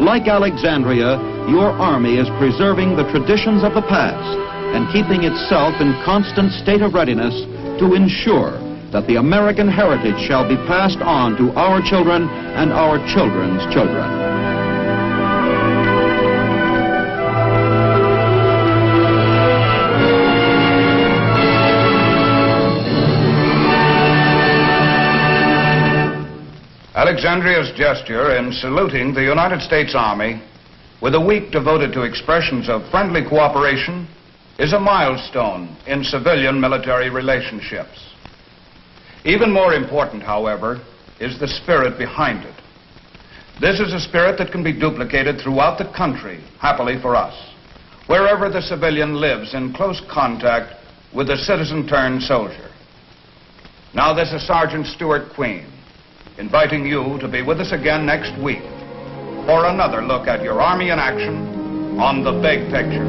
like Alexandria, your Army is preserving the traditions of the past and keeping itself in constant state of readiness to ensure that the American heritage shall be passed on to our children and our children's children. Alexandria's gesture in saluting the United States Army with a week devoted to expressions of friendly cooperation is a milestone in civilian-military relationships. Even more important, however, is the spirit behind it. This is a spirit that can be duplicated throughout the country, happily for us, wherever the civilian lives in close contact with the citizen-turned-soldier. Now this is Sergeant Stuart Queen, inviting you to be with us again next week for another look at your Army in action on The Big Picture.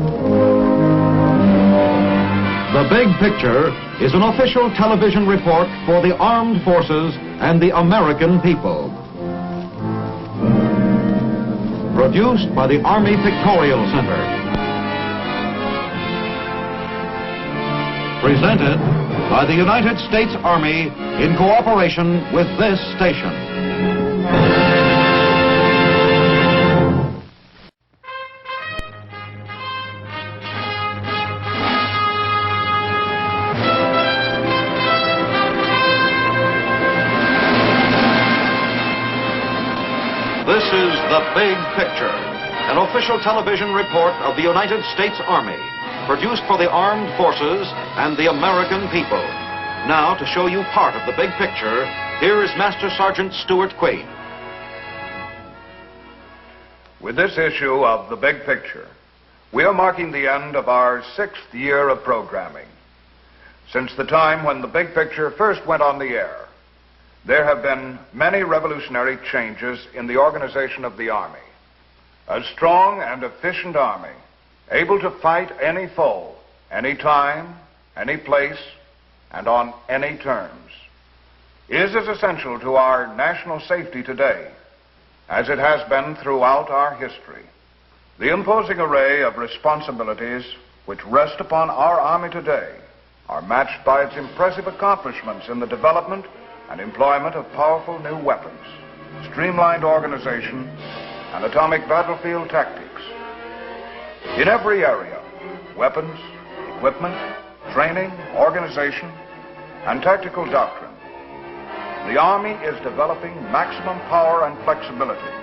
The Big Picture is an official television report for the armed forces and the American people. Produced by the Army Pictorial Center. Presented by the United States Army in cooperation with this station. an official television report of the United States Army, produced for the armed forces and the American people. Now, to show you part of the big picture, here is Master Sergeant Stuart Quaid. With this issue of The Big Picture, we are marking the end of our 6th year of programming. Since the time when The Big Picture first went on the air, there have been many revolutionary changes in the organization of the Army. A strong and efficient Army, able to fight any foe, any time, any place, and on any terms, is as essential to our national safety today as it has been throughout our history. The imposing array of responsibilities which rest upon our Army today are matched by its impressive accomplishments in the development and employment of powerful new weapons, streamlined organization, and atomic battlefield tactics. In every area, weapons, equipment, training, organization, and tactical doctrine, the Army is developing maximum power and flexibility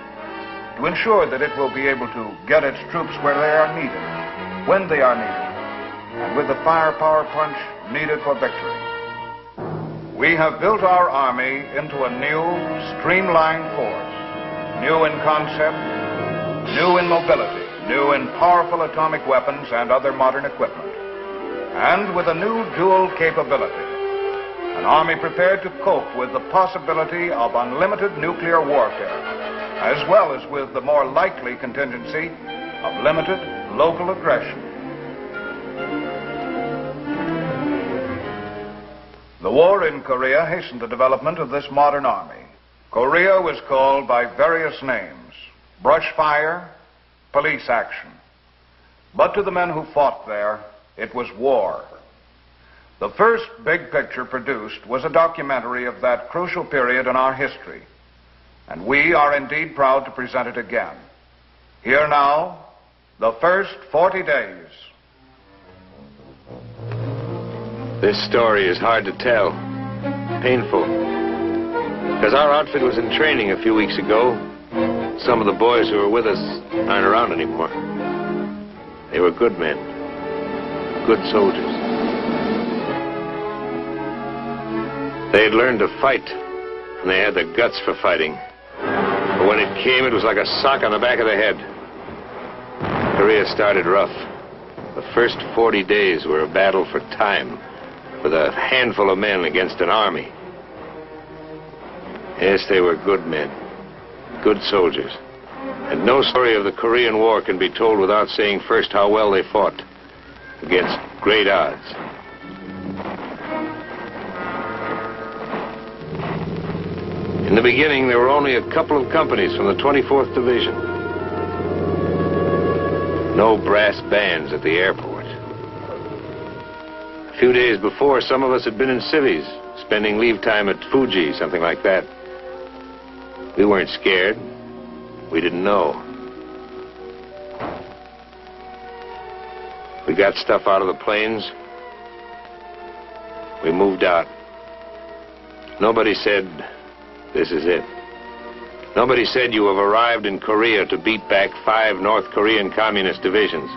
to ensure that it will be able to get its troops where they are needed, when they are needed, and with the firepower punch needed for victory. We have built our Army into a new, streamlined force, new in concept, new in mobility, new in powerful atomic weapons and other modern equipment, and with a new dual capability. An Army prepared to cope with the possibility of unlimited nuclear warfare, as well as with the more likely contingency of limited local aggression. The war in Korea hastened the development of this modern Army. Korea was called by various names: brush fire, police action. But to the men who fought there, it was war. The first Big Picture produced was a documentary of that crucial period in our history, and we are indeed proud to present it again. Here now, the first 40 days. This story is hard to tell, painful, because our outfit was in training a few weeks ago. Some of the boys who were with us aren't around anymore. They were good men, good soldiers. They had learned to fight, and they had the guts for fighting. But when it came, it was like a sock on the back of the head. Korea started rough. The first 40 days were a battle for time, with a handful of men against an army. Yes, they were good men, good soldiers. And no story of the Korean War can be told without saying first how well they fought against great odds. In the beginning, there were only a couple of companies from the 24th Division. No brass bands at the airport. A few days before, some of us had been in civvies, spending leave time at Fuji, something like that. We weren't scared. We didn't know. We got stuff out of the planes. We moved out. Nobody said, "This is it." Nobody said, "You have arrived in Korea to beat back 5 North Korean communist divisions."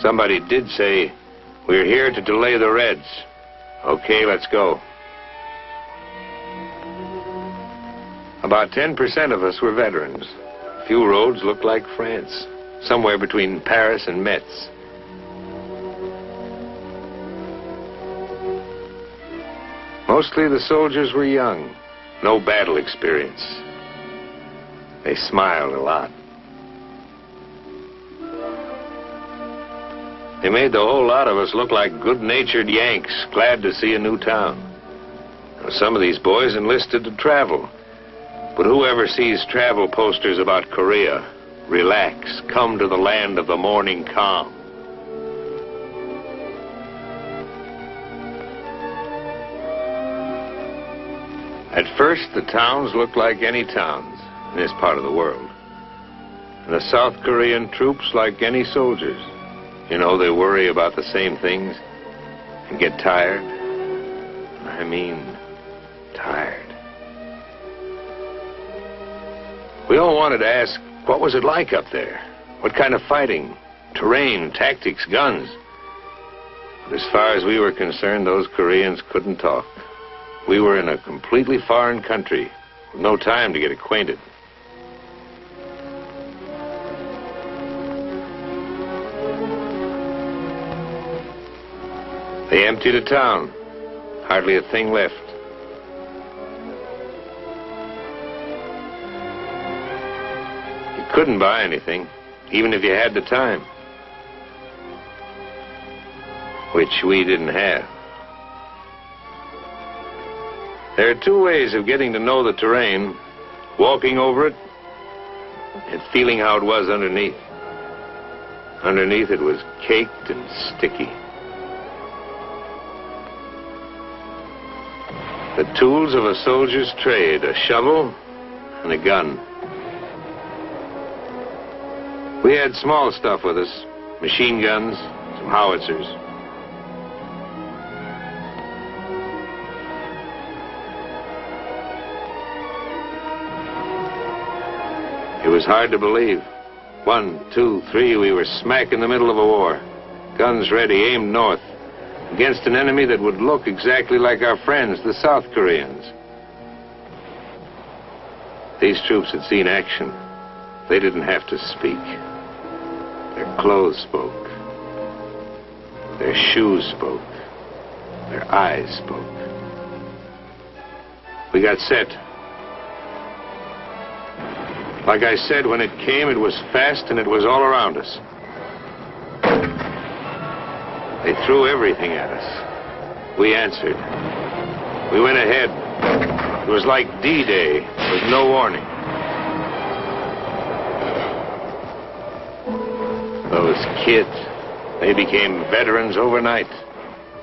Somebody did say, "We're here to delay the Reds." Okay, let's go. About 10% of us were veterans. A few roads looked like France, somewhere between Paris and Metz. Mostly the soldiers were young, no battle experience. They smiled a lot. They made the whole lot of us look like good-natured Yanks, glad to see a new town. Now, some of these boys enlisted to travel. But whoever sees travel posters about Korea, relax, come to the land of the morning calm. At first, the towns looked like any towns in this part of the world. And the South Korean troops like any soldiers. You know, they worry about the same things and get tired. I mean, tired. We all wanted to ask What was it like up there? What kind of fighting? Terrain, tactics, guns? But as far as we were concerned, those Koreans couldn't talk. We were in a completely foreign country with no time to get acquainted. They emptied a town. Hardly a thing left. You couldn't buy anything, even if you had the time. Which we didn't have. There are two ways of getting to know the terrain: walking over it and feeling how it was underneath. Underneath it was caked and sticky. The tools of a soldier's trade: a shovel and a gun. We had small stuff with us: machine guns, some howitzers. It was hard to believe. 1, 2, 3, we were smack in the middle of a war. Guns ready, aimed north, against an enemy that would look exactly like our friends, the South Koreans. These troops had seen action. They didn't have to speak. Their clothes spoke. Their shoes spoke. Their eyes spoke. We got set. Like I said, when it came, it was fast and it was all around us. They threw everything at us. We answered. We went ahead. It was like D-Day with no warning. Those kids, they became veterans overnight.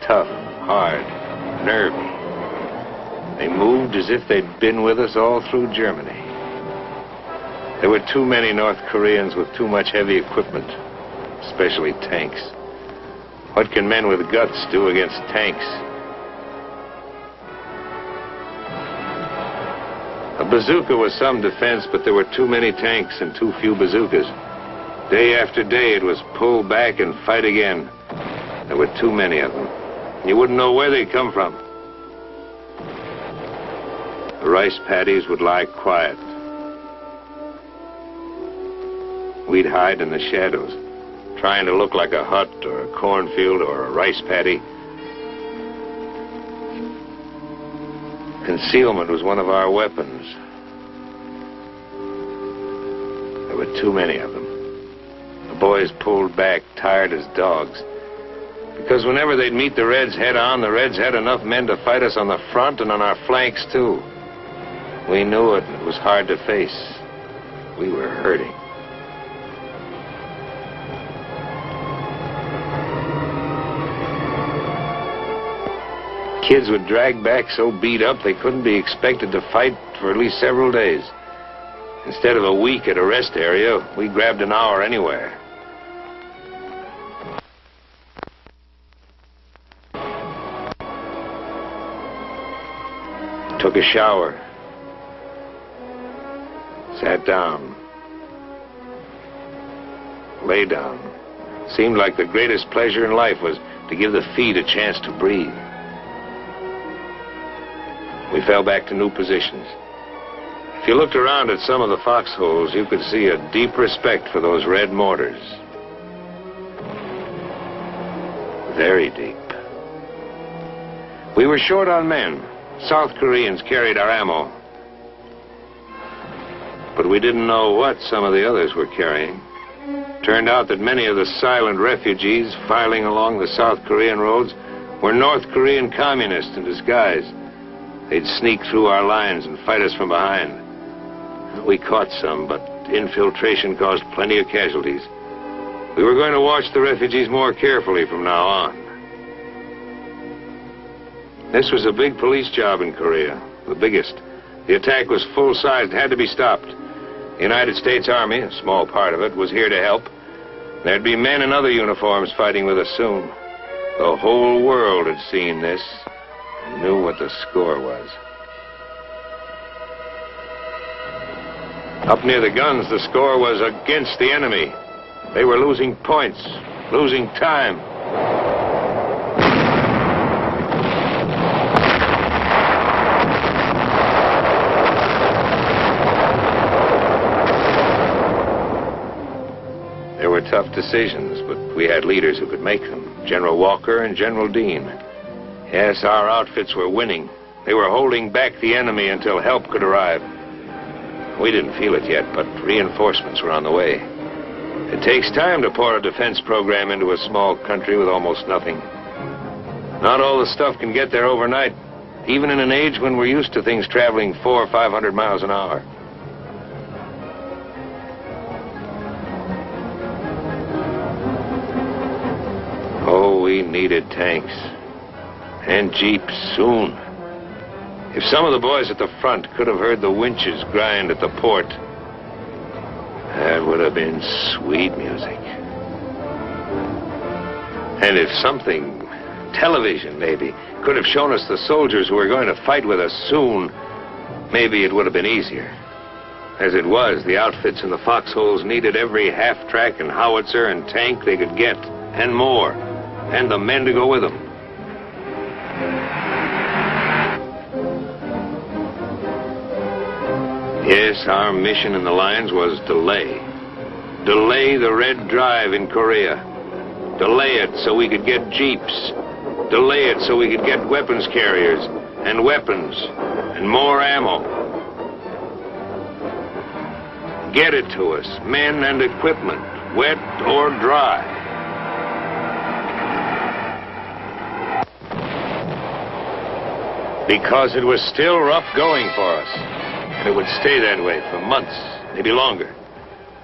Tough, hard, nervy. They moved as if they'd been with us all through Germany. There were too many North Koreans with too much heavy equipment, especially tanks. What can men with guts do against tanks? A bazooka was some defense, but there were too many tanks and too few bazookas. Day after day, it was pull back and fight again. There were too many of them. You wouldn't know where they'd come from. The rice paddies would lie quiet. We'd hide in the shadows, trying to look like a hut or a cornfield or a rice paddy. Concealment was one of our weapons. There were too many of them. The boys pulled back, tired as dogs. Because whenever they'd meet the Reds head on, the Reds had enough men to fight us on the front and on our flanks, too. We knew it, and it was hard to face. We were hurting. Kids would drag back so beat up they couldn't be expected to fight for at least several days. Instead of a week at a rest area, we grabbed an hour anywhere. Took a shower. Sat down. Lay down. Seemed like the greatest pleasure in life was to give the feet a chance to breathe. We fell back to new positions. If you looked around at some of the foxholes, you could see a deep respect for those red mortars. Very deep. We were short on men. South Koreans carried our ammo. But we didn't know what some of the others were carrying. Turned out that many of the silent refugees filing along the South Korean roads were North Korean communists in disguise. They'd sneak through our lines and fight us from behind. We caught some, but infiltration caused plenty of casualties. We were going to watch the refugees more carefully from now on. This was a big police job in Korea, the biggest. The attack was full-size and had to be stopped. The United States Army, a small part of it, was here to help. There'd be men in other uniforms fighting with us soon. The whole world had seen this and knew what the score was. Up near the guns, the score was against the enemy. They were losing points, losing time. There were tough decisions, but we had leaders who could make them. General Walker and General Dean. Yes, our outfits were winning. They were holding back the enemy until help could arrive. We didn't feel it yet, but reinforcements were on the way. It takes time to pour a defense program into a small country with almost nothing. Not all the stuff can get there overnight, even in an age when we're used to things traveling 400 or 500 miles an hour. Oh, we needed tanks. And jeeps soon. If some of the boys at the front could have heard the winches grind at the port, that would have been sweet music. And if something, television maybe, could have shown us the soldiers who were going to fight with us soon, maybe it would have been easier. As it was, the outfits in the foxholes needed every half-track and howitzer and tank they could get, and more, and the men to go with them. Yes, our mission in the lines was delay. Delay the Red Drive in Korea. Delay it so we could get jeeps. Delay it so we could get weapons carriers and weapons and more ammo. Get it to us, men and equipment, wet or dry. Because it was still rough going for us. And it would stay that way for months, maybe longer,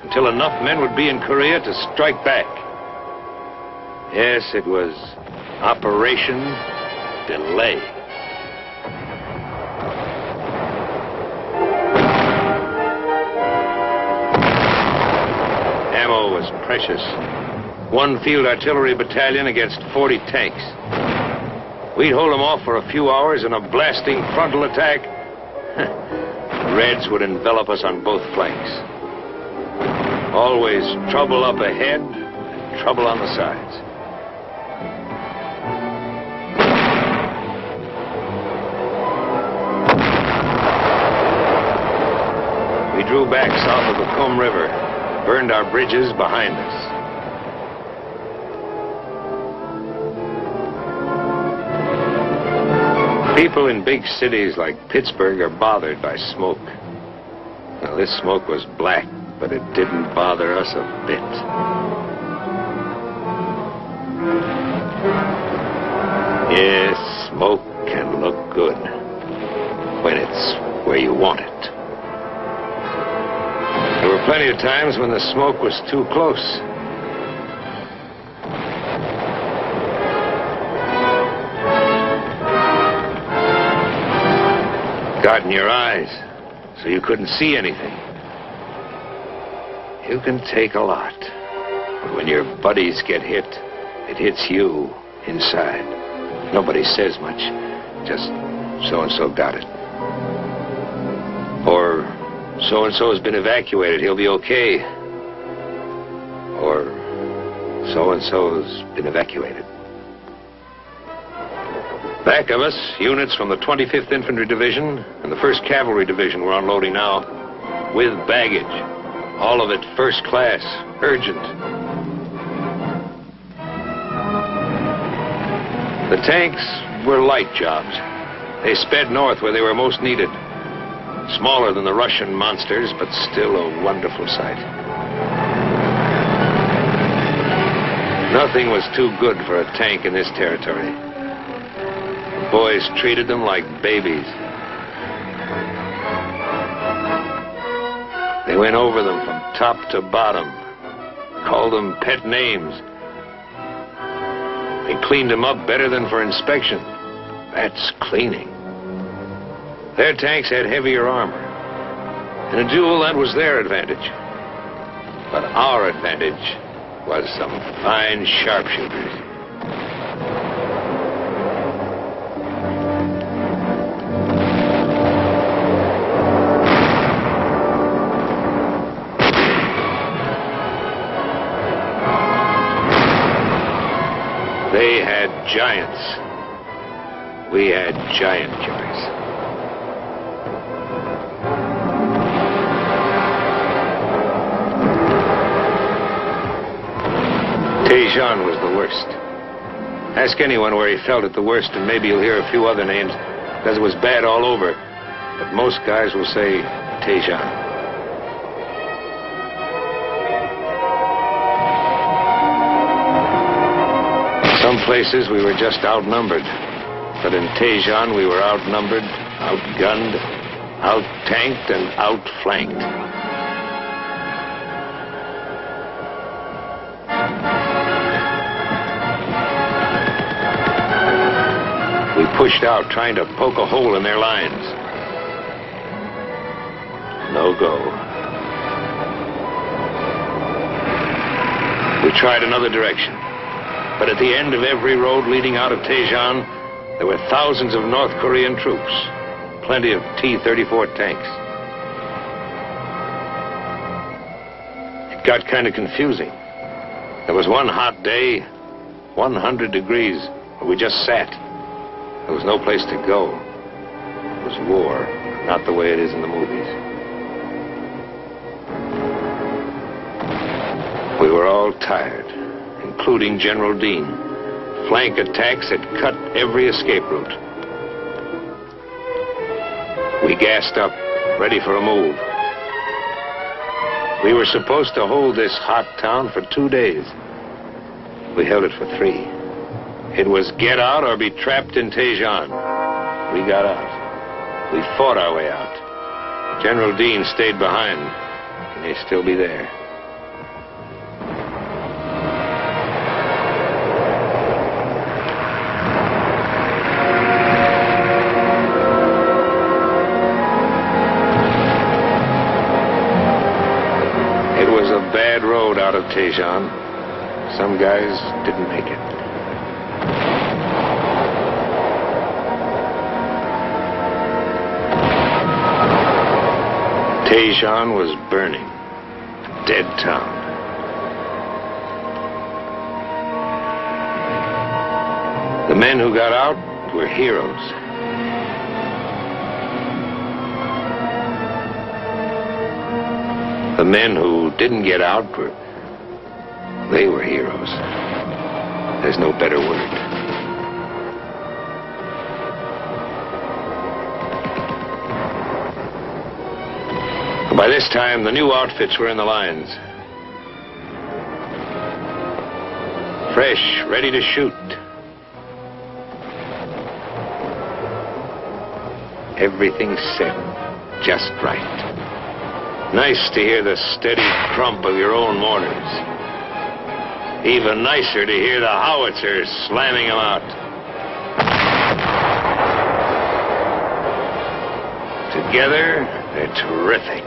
until enough men would be in Korea to strike back. Yes, it was Operation Delay. Ammo was precious. One field artillery battalion against 40 tanks. We'd hold them off for a few hours in a blasting frontal attack. Reds would envelop us on both flanks. Always trouble up ahead and trouble on the sides. We drew back south of the Kum River, burned our bridges behind us. People in big cities like Pittsburgh are bothered by smoke. Now, this smoke was black, but it didn't bother us a bit. Yes, smoke can look good when it's where you want it. There were plenty of times when the smoke was too close. Got in your eyes, so you couldn't see anything. You can take a lot, but when your buddies get hit, it hits you inside. Nobody says much, just so-and-so got it. Or so-and-so has been evacuated, he'll be okay. Or so-and-so's been evacuated. Back of us, units from the 25th Infantry Division and the 1st Cavalry Division were unloading now, with baggage. All of it first class, urgent. The tanks were light jobs. They sped north where they were most needed. Smaller than the Russian monsters, but still a wonderful sight. Nothing was too good for a tank in this territory. Boys treated them like babies. They went over them from top to bottom, called them pet names. They cleaned them up better than for inspection. That's cleaning. Their tanks had heavier armor. In a duel, that was their advantage. But our advantage was some fine sharpshooters. They had giants. We had giant killers. Tejon was the worst. Ask anyone where he felt it the worst, and maybe you'll hear a few other names, because it was bad all over. But most guys will say Tejon. Some places we were just outnumbered. But in Tejon we were outnumbered, outgunned, out-tanked, and outflanked. We pushed out, trying to poke a hole in their lines. No go. We tried another direction. But at the end of every road leading out of Tejon, there were thousands of North Korean troops, plenty of T-34 tanks. It got kind of confusing. There was one hot day, 100 degrees, where we just sat. There was no place to go. It was war, not the way it is in the movies. We were all tired, including General Dean. Flank attacks had cut every escape route. We gassed up, ready for a move. We were supposed to hold this hot town for 2 days. We held it for 3. It was get out or be trapped in Tejon. We got out. We fought our way out. General Dean stayed behind. He may still be there. Bad road out of Tejon. Some guys didn't make it. Tejon was burning. A dead town. The men who got out were heroes. The men who didn't get out they were heroes. There's no better word. By this time, the new outfits were in the lines. Fresh, ready to shoot. Everything set just right. Nice to hear the steady crump of your own mortars. Even nicer to hear the howitzers slamming them out. Together, they're terrific.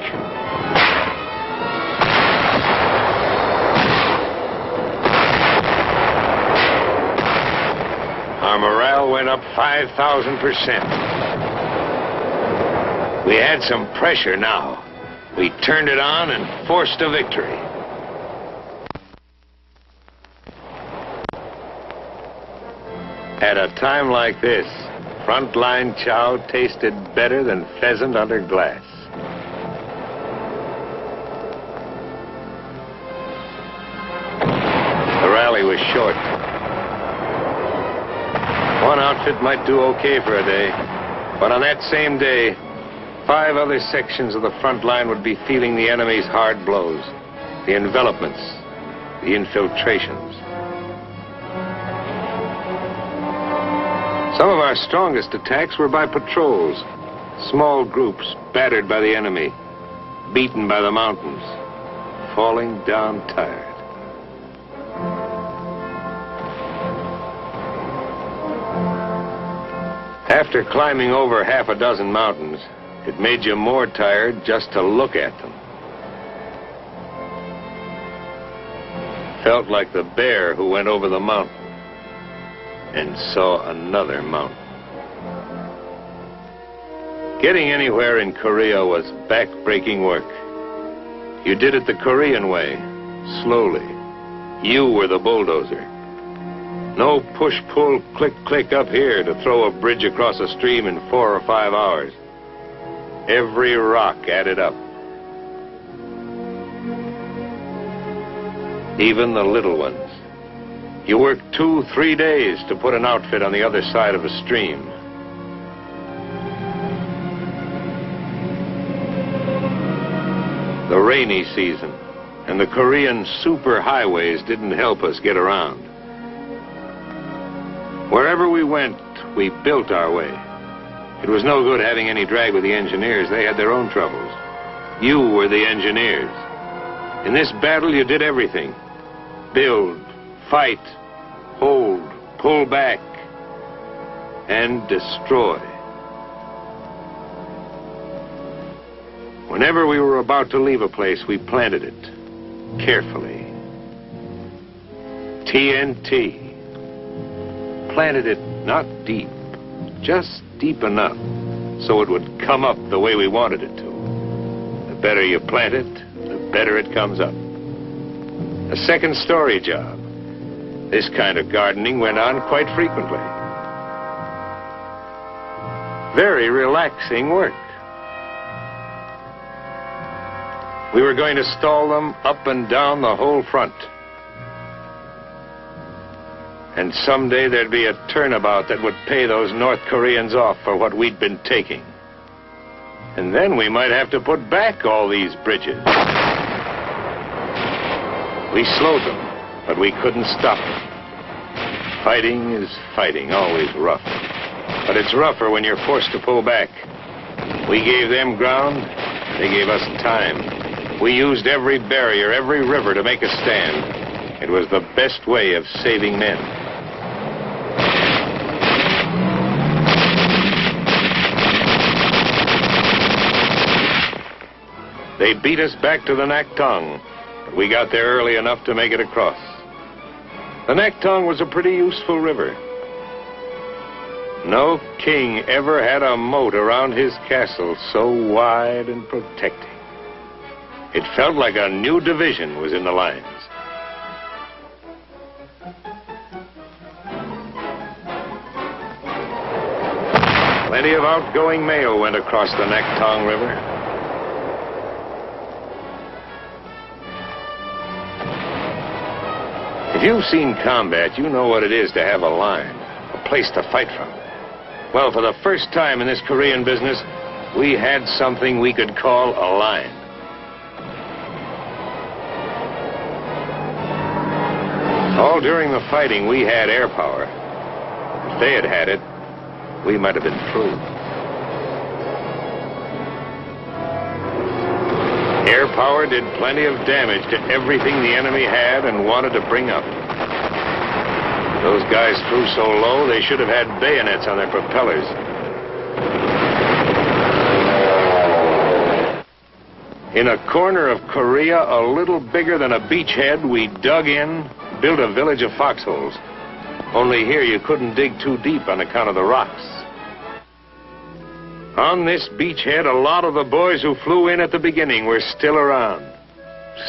Our morale went up 5,000%. We had some pressure now. We turned it on and forced a victory. At a time like this, frontline chow tasted better than pheasant under glass. The rally was short. One outfit might do okay for a day, but on that same day, 5 other sections of the front line would be feeling the enemy's hard blows, the envelopments, the infiltrations. Some of our strongest attacks were by patrols, small groups battered by the enemy, beaten by the mountains, falling down tired. After climbing over half a dozen mountains, it made you more tired just to look at them. Felt like the bear who went over the mountain and saw another mountain. Getting anywhere in Korea was back-breaking work. You did it the Korean way, slowly. You were the bulldozer. No push-pull, click-click up here to throw a bridge across a stream in 4 or 5 hours. Every rock added up. Even the little ones. You work 2-3 days to put an outfit on the other side of a stream. The rainy season and the Korean superhighways didn't help us get around. Wherever we went, we built our way. It was no good having any drag with the engineers. They had their own troubles. You were the engineers. In this battle, you did everything. Build, fight, hold, pull back, and destroy. Whenever we were about to leave a place, we planted it carefully. TNT. Planted it not deep, just deep enough so it would come up the way we wanted it to. The better you plant it, the better it comes up. A second-story job. This kind of gardening went on quite frequently. Very relaxing work. We were going to stall them up and down the whole front. And someday there'd be a turnabout that would pay those North Koreans off for what we'd been taking. And then we might have to put back all these bridges. We slowed them, but we couldn't stop them. Fighting is fighting, always rough. But it's rougher when you're forced to pull back. We gave them ground, they gave us time. We used every barrier, every river to make a stand. It was the best way of saving men. They beat us back to the Naktung, but we got there early enough to make it across. The Naktung was a pretty useful river. No king ever had a moat around his castle so wide and protecting. It felt like a new division was in the lines. Plenty of outgoing mail went across the Naktung River. If you've seen combat, you know what it is to have a line, a place to fight from. Well, for the first time in this Korean business, we had something we could call a line. All during the fighting, we had air power. If they had had it, we might have been through. Air power did plenty of damage to everything the enemy had and wanted to bring up. Those guys flew so low, they should have had bayonets on their propellers. In a corner of Korea, a little bigger than a beachhead, we dug in, built a village of foxholes. Only here you couldn't dig too deep on account of the rocks. On this beachhead, a lot of the boys who flew in at the beginning were still around,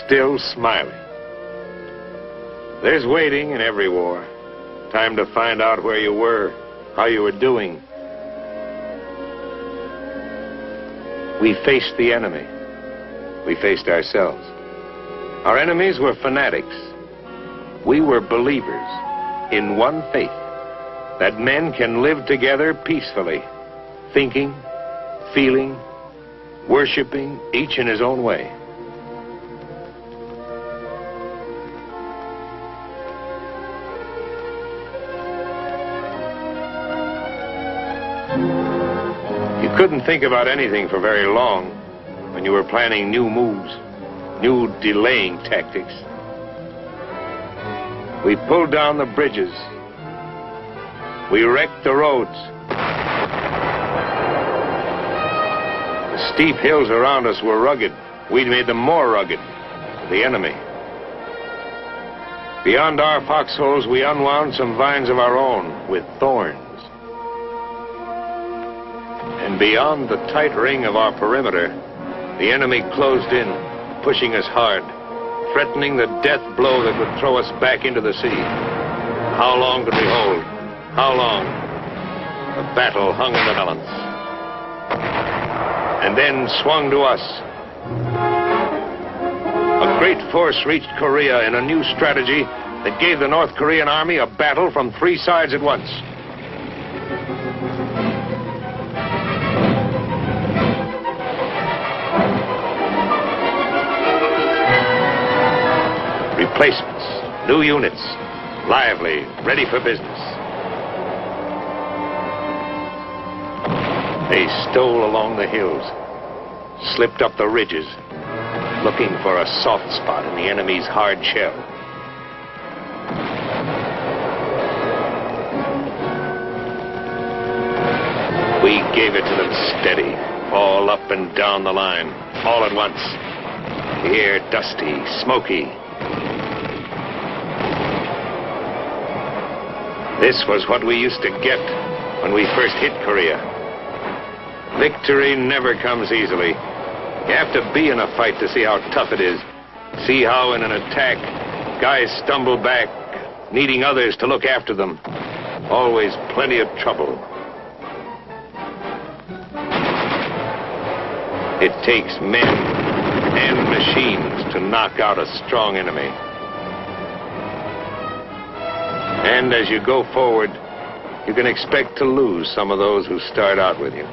still smiling. There's waiting in every war. Time to find out where you were, how you were doing. We faced the enemy. We faced ourselves. Our enemies were fanatics. We were believers in one faith, that men can live together peacefully, thinking, feeling, worshiping, each in his own way. You couldn't think about anything for very long when you were planning new moves, new delaying tactics. We pulled down the bridges. We wrecked the roads. The steep hills around us were rugged. We'd made them more rugged for the enemy. Beyond our foxholes, we unwound some vines of our own with thorns. And beyond the tight ring of our perimeter, the enemy closed in, pushing us hard, threatening the death blow that would throw us back into the sea. How long could we hold? How long? The battle hung in the balance. And then swung to us. A great force reached Korea in a new strategy that gave the North Korean army a battle from 3 sides at once. Replacements, new units, lively, ready for business. They stole along the hills, slipped up the ridges, looking for a soft spot in the enemy's hard shell. We gave it to them steady, all up and down the line, all at once. The air dusty, smoky. This was what we used to get when we first hit Korea. Victory never comes easily. You have to be in a fight to see how tough it is. See how in an attack, guys stumble back, needing others to look after them. Always plenty of trouble. It takes men and machines to knock out a strong enemy. And as you go forward, you can expect to lose some of those who start out with you.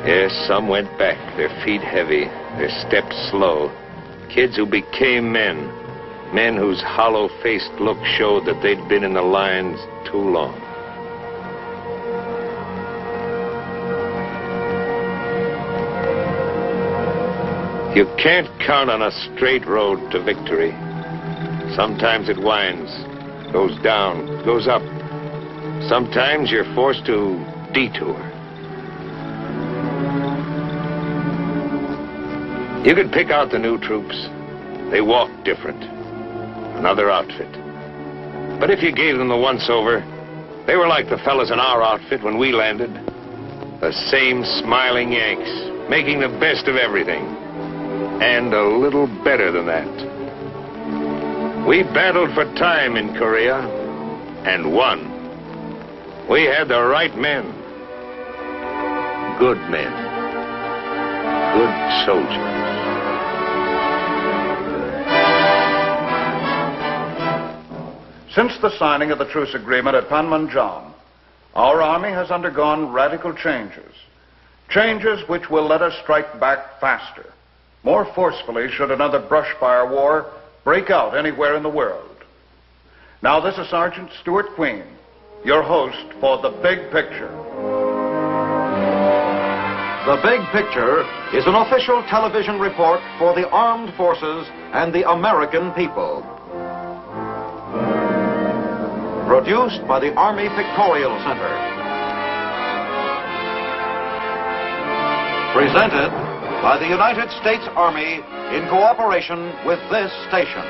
Yes, some went back, their feet heavy, their steps slow. Kids who became men. Men whose hollow-faced look showed that they'd been in the lines too long. You can't count on a straight road to victory. Sometimes it winds, goes down, goes up. Sometimes you're forced to detour. You could pick out the new troops. They walked different. Another outfit. But if you gave them the once-over, they were like the fellas in our outfit when we landed. The same smiling Yanks, making the best of everything. And a little better than that. We battled for time in Korea and won. We had the right men. Good men. Good soldiers. Since the signing of the truce agreement at Panmunjom, our army has undergone radical changes. Changes which will let us strike back faster, more forcefully should another brush fire war break out anywhere in the world. Now this is Sergeant Stuart Queen, your host for The Big Picture. The Big Picture is an official television report for the armed forces and the American people. Produced by the Army Pictorial Center. Presented by the United States Army in cooperation with this station.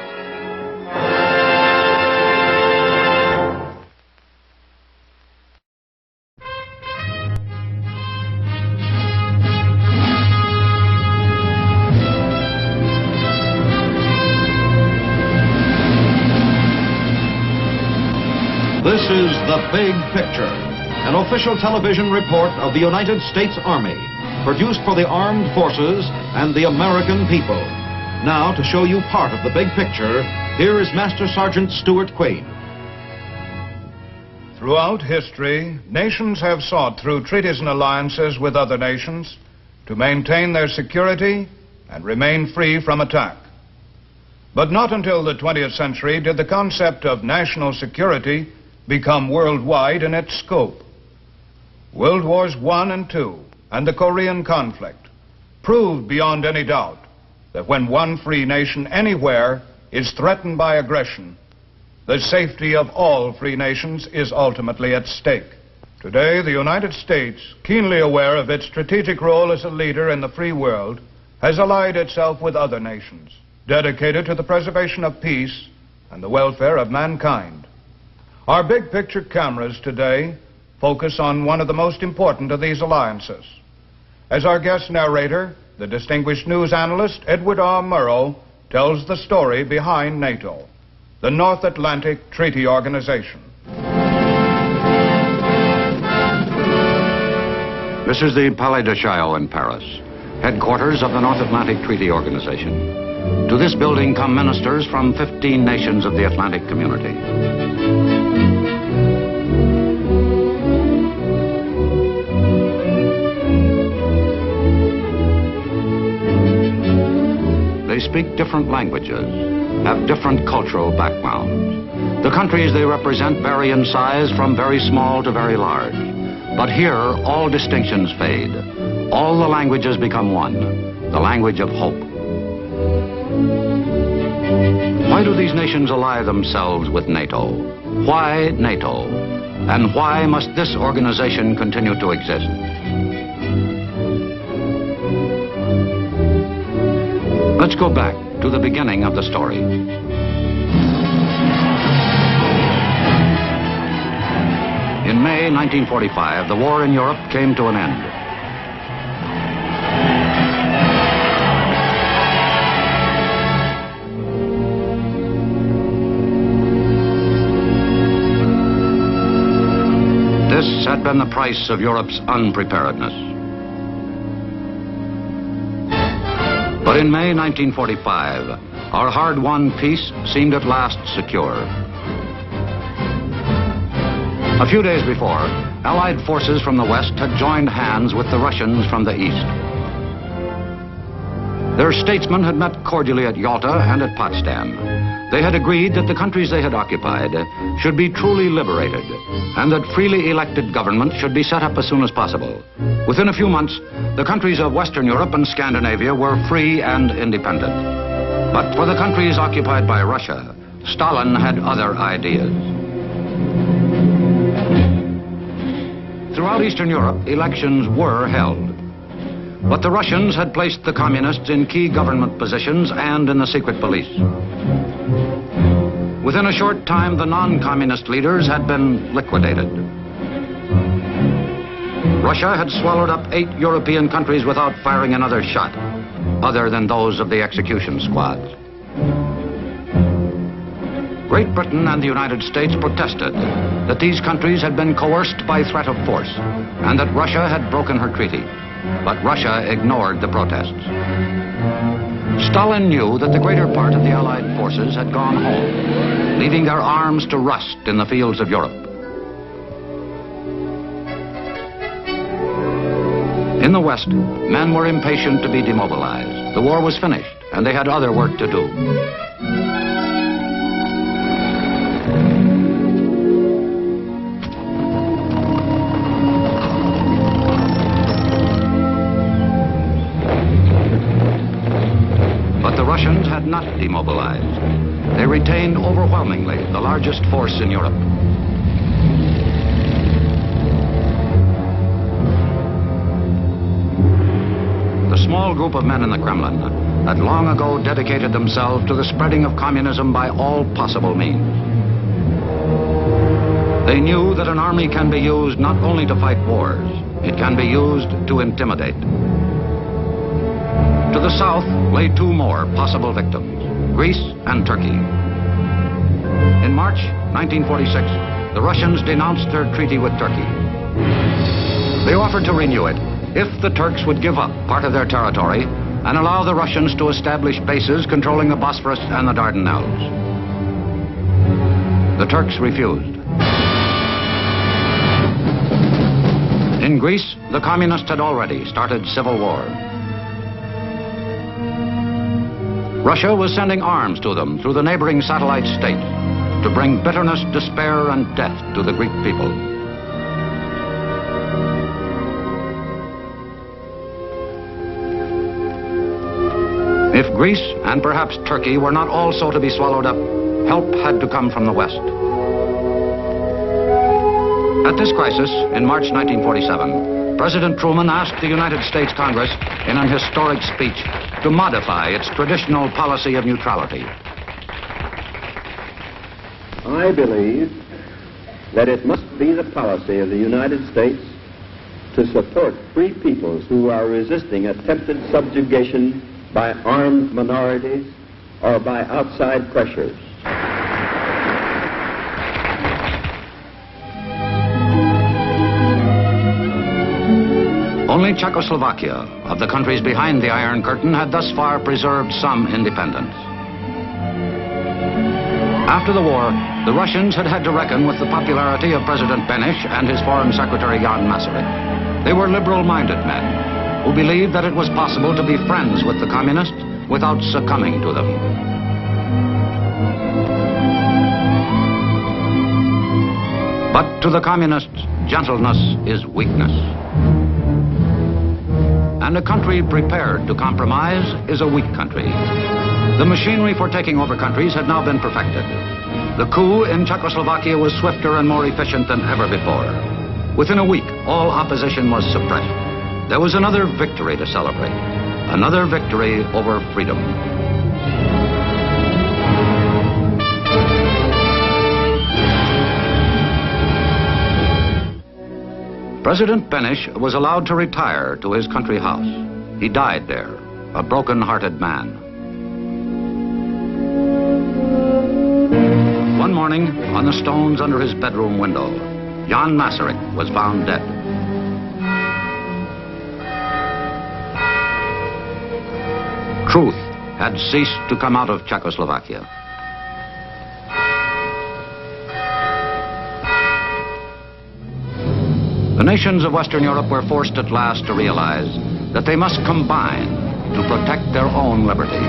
This is The Big Picture, an official television report of the United States Army, produced for the armed forces and the American people. Now, to show you part of the big picture, here is Master Sergeant Stuart Queen. Throughout history, nations have sought through treaties and alliances with other nations to maintain their security and remain free from attack. But not until the 20th century did the concept of national security become worldwide in its scope. World Wars I and II and the Korean conflict proved beyond any doubt that when one free nation anywhere is threatened by aggression, the safety of all free nations is ultimately at stake. Today, the United States, keenly aware of its strategic role as a leader in the free world, has allied itself with other nations, dedicated to the preservation of peace and the welfare of mankind. Our big picture cameras today focus on one of the most important of these alliances. As our guest narrator, the distinguished news analyst Edward R. Murrow tells the story behind NATO. the North Atlantic Treaty Organization. This is the Palais de Chaillot in Paris, headquarters of the North Atlantic Treaty Organization. To this building come ministers from 15 nations of the Atlantic community. They speak different languages, have different cultural backgrounds. The countries they represent vary in size from very small to very large. But here, all distinctions fade. All the languages become one, the language of hope. Why do these nations ally themselves with NATO? Why NATO? And why must this organization continue to exist? Let's go back to the beginning of the story. In May 1945, the war in Europe came to an end. This had been the price of Europe's unpreparedness. But in May 1945, our hard-won peace seemed at last secure. A few days before, Allied forces from the West had joined hands with the Russians from the East. Their statesmen had met cordially at Yalta and at Potsdam. They had agreed that the countries they had occupied should be truly liberated and that freely elected governments should be set up as soon as possible. Within a few months, the countries of Western Europe and Scandinavia were free and independent. But for the countries occupied by Russia, Stalin had other ideas. Throughout Eastern Europe, elections were held. But the Russians had placed the communists in key government positions and in the secret police. Within a short time, the non-communist leaders had been liquidated. Russia had swallowed up 8 European countries without firing another shot, other than those of the execution squads. Great Britain and the United States protested that these countries had been coerced by threat of force and that Russia had broken her treaty. But Russia ignored the protests. Stalin knew that the greater part of the Allied forces had gone home, leaving their arms to rust in the fields of Europe. In the West, men were impatient to be demobilized. The war was finished, and they had other work to do. The Russians had not demobilized. They retained overwhelmingly the largest force in Europe. The small group of men in the Kremlin had long ago dedicated themselves to the spreading of communism by all possible means. They knew that an army can be used not only to fight wars, it can be used to intimidate. To the south lay 2 more possible victims, Greece and Turkey. In March 1946, the Russians denounced their treaty with Turkey. They offered to renew it if the Turks would give up part of their territory and allow the Russians to establish bases controlling the Bosphorus and the Dardanelles. The Turks refused. In Greece, the communists had already started civil war. Russia was sending arms to them through the neighboring satellite states to bring bitterness, despair, and death to the Greek people. If Greece and perhaps Turkey were not also to be swallowed up, help had to come from the West. At this crisis, in March 1947, President Truman asked the United States Congress in an historic speech to modify its traditional policy of neutrality. I believe that it must be the policy of the United States to support free peoples who are resisting attempted subjugation by armed minorities or by outside pressures. Only Czechoslovakia, of the countries behind the Iron Curtain, had thus far preserved some independence. After the war, the Russians had had to reckon with the popularity of President Beneš and his Foreign Secretary Jan Masaryk. They were liberal-minded men who believed that it was possible to be friends with the communists without succumbing to them. But to the communists, gentleness is weakness. And a country prepared to compromise is a weak country. The machinery for taking over countries had now been perfected. The coup in Czechoslovakia was swifter and more efficient than ever before. Within a week, all opposition was suppressed. There was another victory to celebrate. Another victory over freedom. President Beneš was allowed to retire to his country house. He died there, a broken-hearted man. One morning, on the stones under his bedroom window, Jan Masaryk was found dead. Truth had ceased to come out of Czechoslovakia. The nations of Western Europe were forced at last to realize that they must combine to protect their own liberty.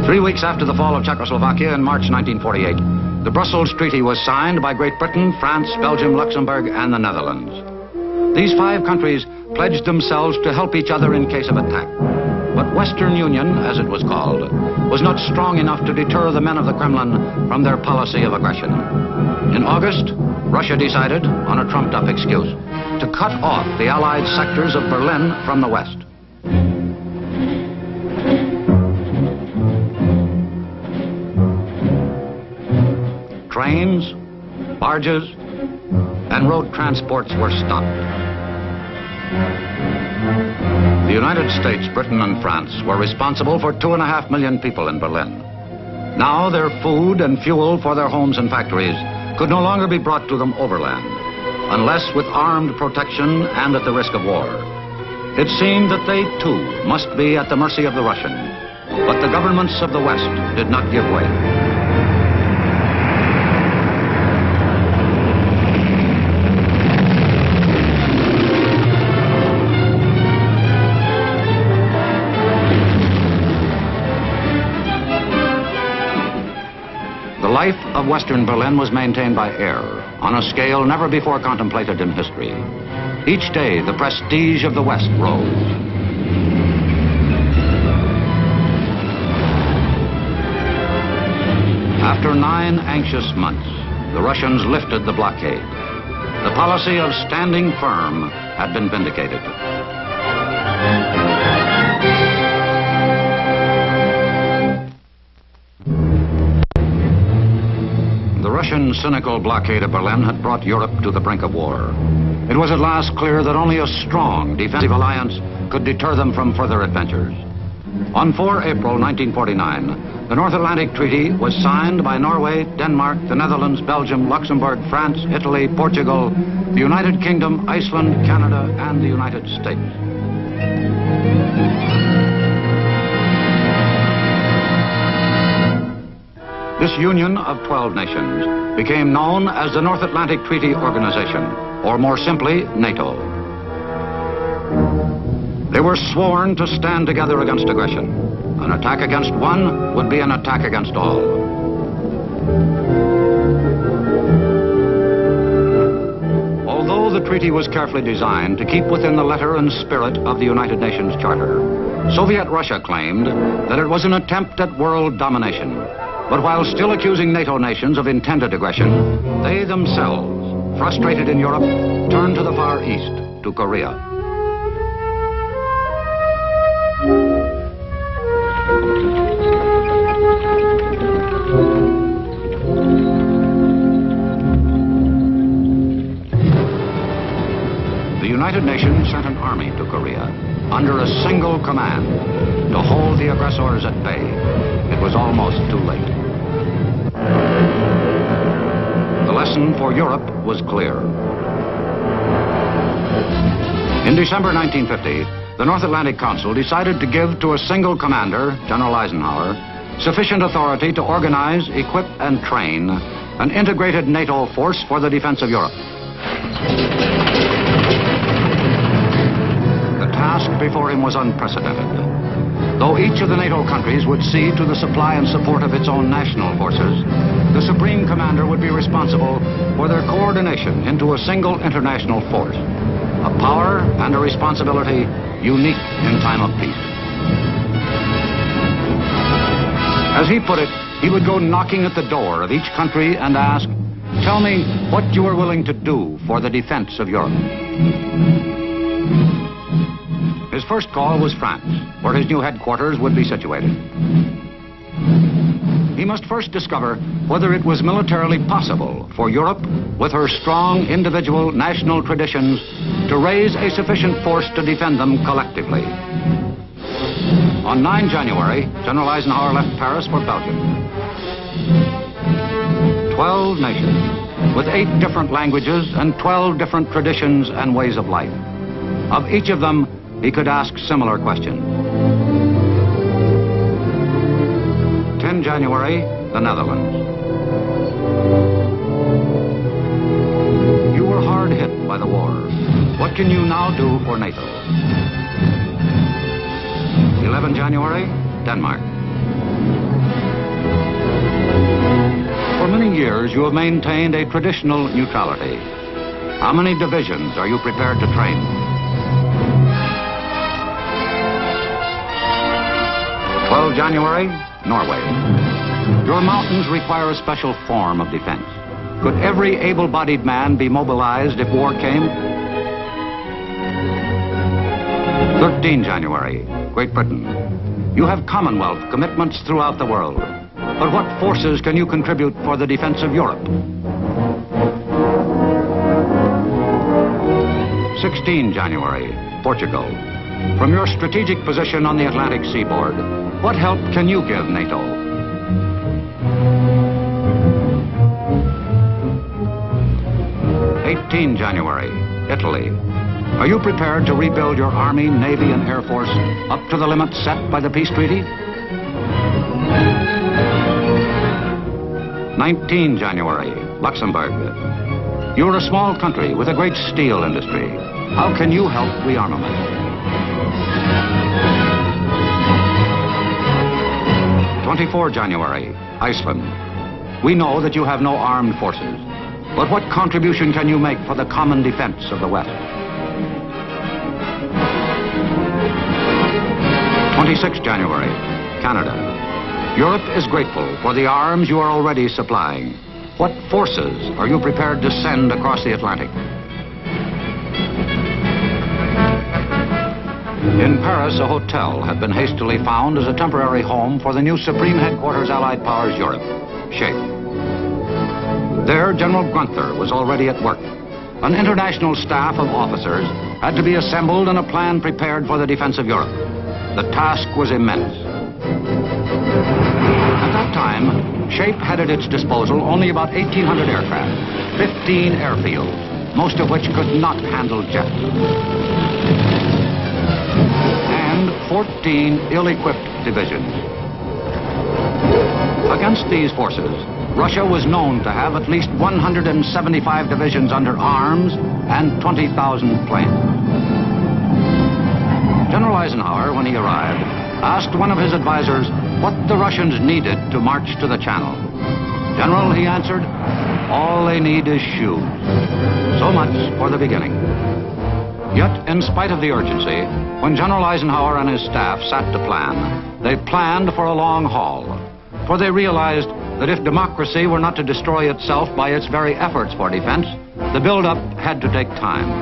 3 weeks after the fall of Czechoslovakia in March 1948, the Brussels Treaty was signed by Great Britain, France, Belgium, Luxembourg, and the Netherlands. These 5 countries pledged themselves to help each other in case of attack. But Western Union, as it was called, was not strong enough to deter the men of the Kremlin from their policy of aggression. In August, Russia decided, on a trumped-up excuse, to cut off the Allied sectors of Berlin from the West. Trains, barges, and road transports were stopped. The United States, Britain, and France were responsible for 2.5 million people in Berlin. Now their food and fuel for their homes and factories could no longer be brought to them overland, unless with armed protection and at the risk of war. It seemed that they, too, must be at the mercy of the Russians. But the governments of the West did not give way. The life of Western Berlin was maintained by air, on a scale never before contemplated in history. Each day, the prestige of the West rose. After 9 anxious months, the Russians lifted the blockade. The policy of standing firm had been vindicated. The Russian cynical blockade of Berlin had brought Europe to the brink of war. It was at last clear that only a strong defensive alliance could deter them from further adventures. On 4 April 1949, the North Atlantic Treaty was signed by Norway, Denmark, the Netherlands, Belgium, Luxembourg, France, Italy, Portugal, the United Kingdom, Iceland, Canada, and the United States. This union of 12 nations became known as the North Atlantic Treaty Organization, or more simply, NATO. They were sworn to stand together against aggression. An attack against one would be an attack against all. Although the treaty was carefully designed to keep within the letter and spirit of the United Nations Charter, Soviet Russia claimed that it was an attempt at world domination. But while still accusing NATO nations of intended aggression, they themselves, frustrated in Europe, turned to the Far East, to Korea. The United Nations sent an army to Korea under a single command to hold the aggressors at bay. It was almost too late. The lesson for Europe was clear. In December 1950, the North Atlantic Council decided to give to a single commander, General Eisenhower, sufficient authority to organize, equip, and train an integrated NATO force for the defense of Europe. The task before him was unprecedented. Though each of the NATO countries would see to the supply and support of its own national forces, the Supreme Commander would be responsible for their coordination into a single international force, a power and a responsibility unique in time of peace. As he put it, he would go knocking at the door of each country and ask, "Tell me what you are willing to do for the defense of Europe." His first call was France, where his new headquarters would be situated. He must first discover whether it was militarily possible for Europe, with her strong individual national traditions, to raise a sufficient force to defend them collectively. On 9 January, General Eisenhower left Paris for Belgium. 12 nations, with 8 different languages and 12 different traditions and ways of life. Of each of them, he could ask similar questions. 10 January, the Netherlands. You were hard hit by the war. What can you now do for NATO? 11 January, Denmark. For many years, you have maintained a traditional neutrality. How many divisions are you prepared to train? 12 January, Norway. Your mountains require a special form of defense. Could every able-bodied man be mobilized if war came? 13 January, Great Britain. You have Commonwealth commitments throughout the world. But what forces can you contribute for the defense of Europe? 16 January, Portugal. From your strategic position on the Atlantic seaboard, what help can you give NATO? 18 January, Italy. Are you prepared to rebuild your Army, Navy, and Air Force up to the limits set by the peace treaty? 19 January, Luxembourg. You're a small country with a great steel industry. How can you help rearmament? 24 January, Iceland. We know that you have no armed forces, but what contribution can you make for the common defense of the West? 26 January, Canada. Europe is grateful for the arms you are already supplying. What forces are you prepared to send across the Atlantic? In Paris, a hotel had been hastily found as a temporary home for the new Supreme Headquarters Allied Powers Europe, SHAPE. There, General Gunther was already at work. An international staff of officers had to be assembled and a plan prepared for the defense of Europe. The task was immense. At that time, SHAPE had at its disposal only about 1,800 aircraft, 15 airfields, most of which could not handle jets, and 14 ill-equipped divisions. Against these forces, Russia was known to have at least 175 divisions under arms and 20,000 planes. General Eisenhower, when he arrived, asked one of his advisors what the Russians needed to march to the Channel. "General," he answered, "all they need is shoes." So much for the beginning. Yet, in spite of the urgency, when General Eisenhower and his staff sat to plan, they planned for a long haul, for they realized that if democracy were not to destroy itself by its very efforts for defense, the build-up had to take time.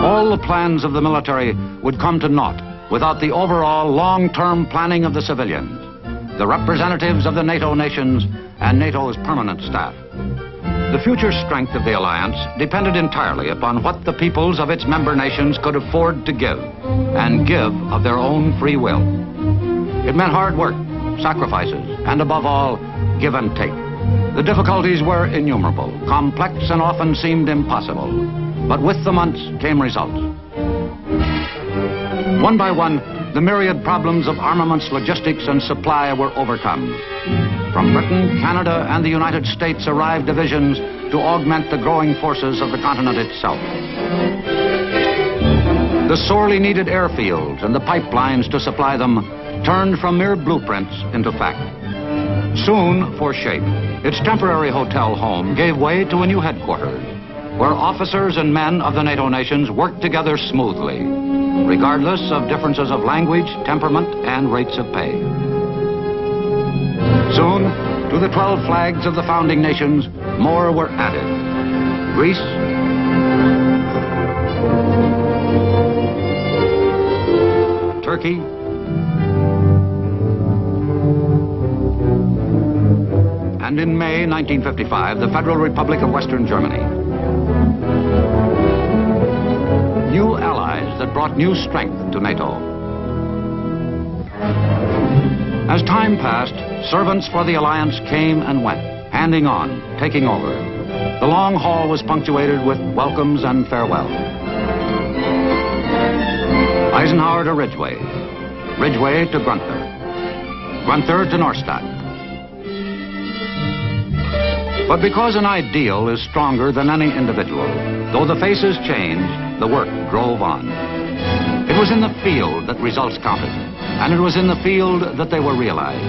All the plans of the military would come to naught without the overall long-term planning of the civilians, the representatives of the NATO nations, and NATO's permanent staff. The future strength of the alliance depended entirely upon what the peoples of its member nations could afford to give, and give of their own free will. It meant hard work, sacrifices, and above all, give and take. The difficulties were innumerable, complex, and often seemed impossible. But with the months came results. One by one, the myriad problems of armaments, logistics, and supply were overcome. From Britain, Canada, and the United States arrived divisions to augment the growing forces of the continent itself. The sorely needed airfields and the pipelines to supply them turned from mere blueprints into fact. Soon, for shape, its temporary hotel home gave way to a new headquarters, where officers and men of the NATO nations worked together smoothly, regardless of differences of language, temperament, and rates of pay. Soon, to the 12 flags of the founding nations, more were added. Greece, Turkey, and in May 1955, the Federal Republic of Western Germany. New allies that brought new strength to NATO. As time passed, servants for the alliance came and went, handing on, taking over. The long haul was punctuated with welcomes and farewells. Eisenhower to Ridgway, Ridgway to Grunther, Grunther to Norstadt. But because an ideal is stronger than any individual, though the faces changed, the work drove on. It was in the field that results counted, and it was in the field that they were realized.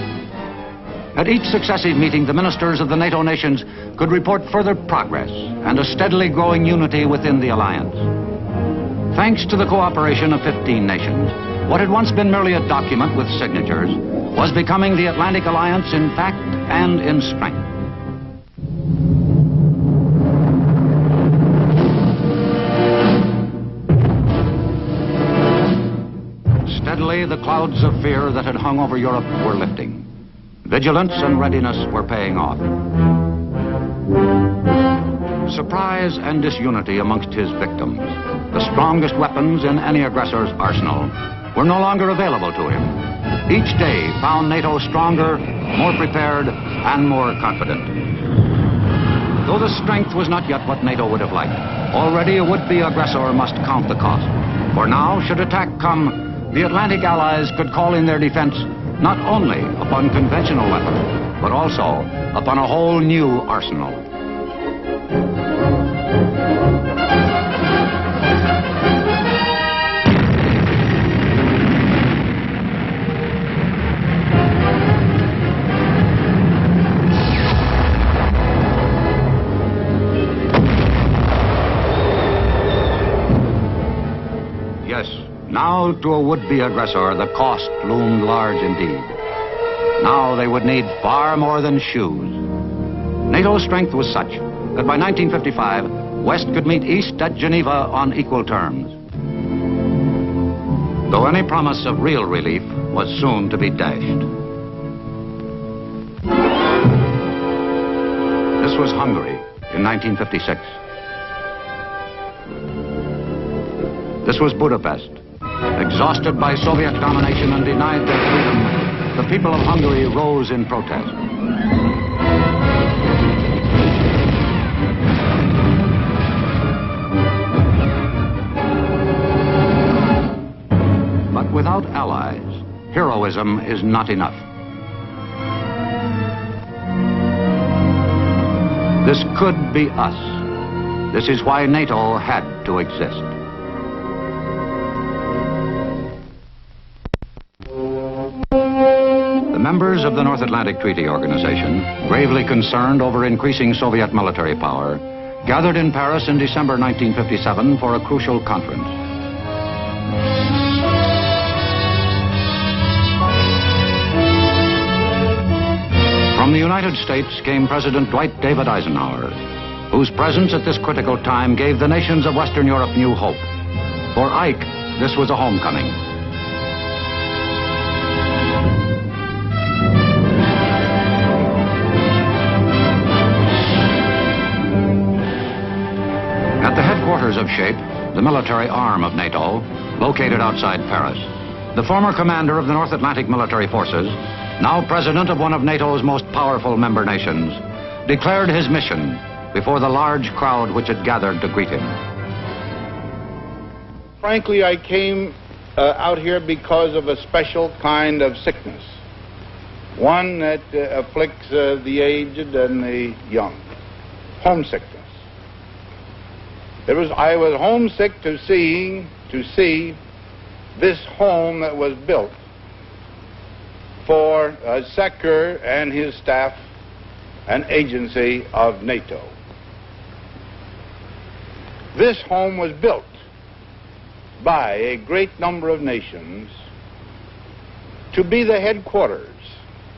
At each successive meeting, the ministers of the NATO nations could report further progress and a steadily growing unity within the alliance. Thanks to the cooperation of 15 nations, what had once been merely a document with signatures was becoming the Atlantic Alliance in fact and in strength. Steadily, the clouds of fear that had hung over Europe were lifting. Vigilance and readiness were paying off. Surprise and disunity amongst his victims, the strongest weapons in any aggressor's arsenal, were no longer available to him. Each day found NATO stronger, more prepared, and more confident. Though the strength was not yet what NATO would have liked, already a would-be aggressor must count the cost. For now, should attack come, the Atlantic allies could call in their defense not only upon conventional weapons, but also upon a whole new arsenal. Yes, now to a would-be aggressor, the cost loomed large indeed. Now they would need far more than shoes. NATO's strength was such that by 1955, West could meet East at Geneva on equal terms. Though any promise of real relief was soon to be dashed. This was Hungary in 1956. This was Budapest. Exhausted by Soviet domination and denied their freedom, the people of Hungary rose in protest. But without allies, heroism is not enough. This could be us. This is why NATO had to exist. Members of the North Atlantic Treaty Organization, gravely concerned over increasing Soviet military power, gathered in Paris in December 1957 for a crucial conference. From the United States came President Dwight David Eisenhower, whose presence at this critical time gave the nations of Western Europe new hope. For Ike, this was a homecoming. At the headquarters of SHAPE, the military arm of NATO, located outside Paris, the former commander of the North Atlantic Military Forces, now president of one of NATO's most powerful member nations, declared his mission before the large crowd which had gathered to greet him. frankly, I came out here because of a special kind of sickness, one that afflicts the aged and the young, homesickness. I was homesick to see this home that was built for Secker and his staff, an agency of NATO. This home was built by a great number of nations to be the headquarters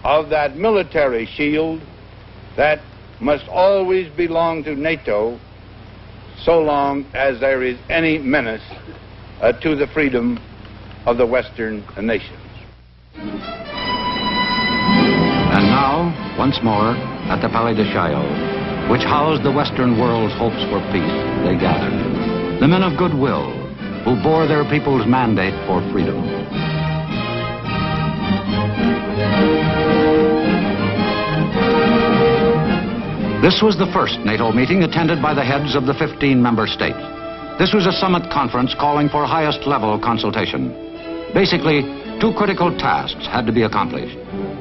of that military shield that must always belong to NATO so long as there is any menace to the freedom of the Western nations. And now, once more, at the Palais de Chaillot, which housed the Western world's hopes for peace, they gathered. The men of goodwill who bore their people's mandate for freedom. This was the first NATO meeting attended by the heads of the 15 member states. This was a summit conference calling for highest level consultation. Basically, two critical tasks had to be accomplished: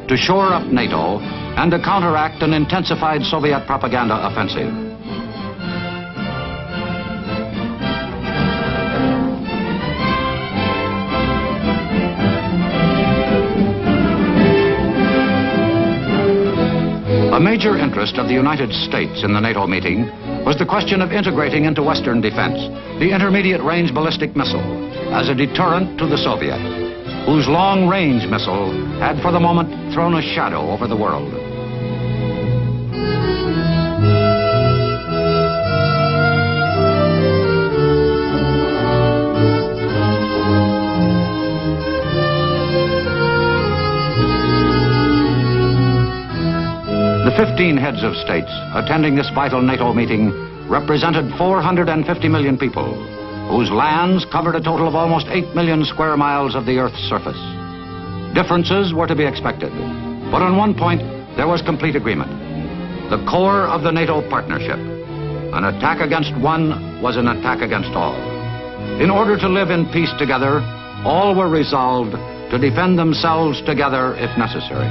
to shore up NATO and to counteract an intensified Soviet propaganda offensive. A major interest of the United States in the NATO meeting was the question of integrating into Western defense the intermediate-range ballistic missile as a deterrent to the Soviets, whose long-range missile had for the moment thrown a shadow over the world. The 15 heads of states attending this vital NATO meeting represented 450 million people, whose lands covered a total of almost 8 million square miles of the Earth's surface. Differences were to be expected, but on one point there was complete agreement: the core of the NATO partnership. An attack against one was an attack against all. In order to live in peace together, all were resolved to defend themselves together if necessary.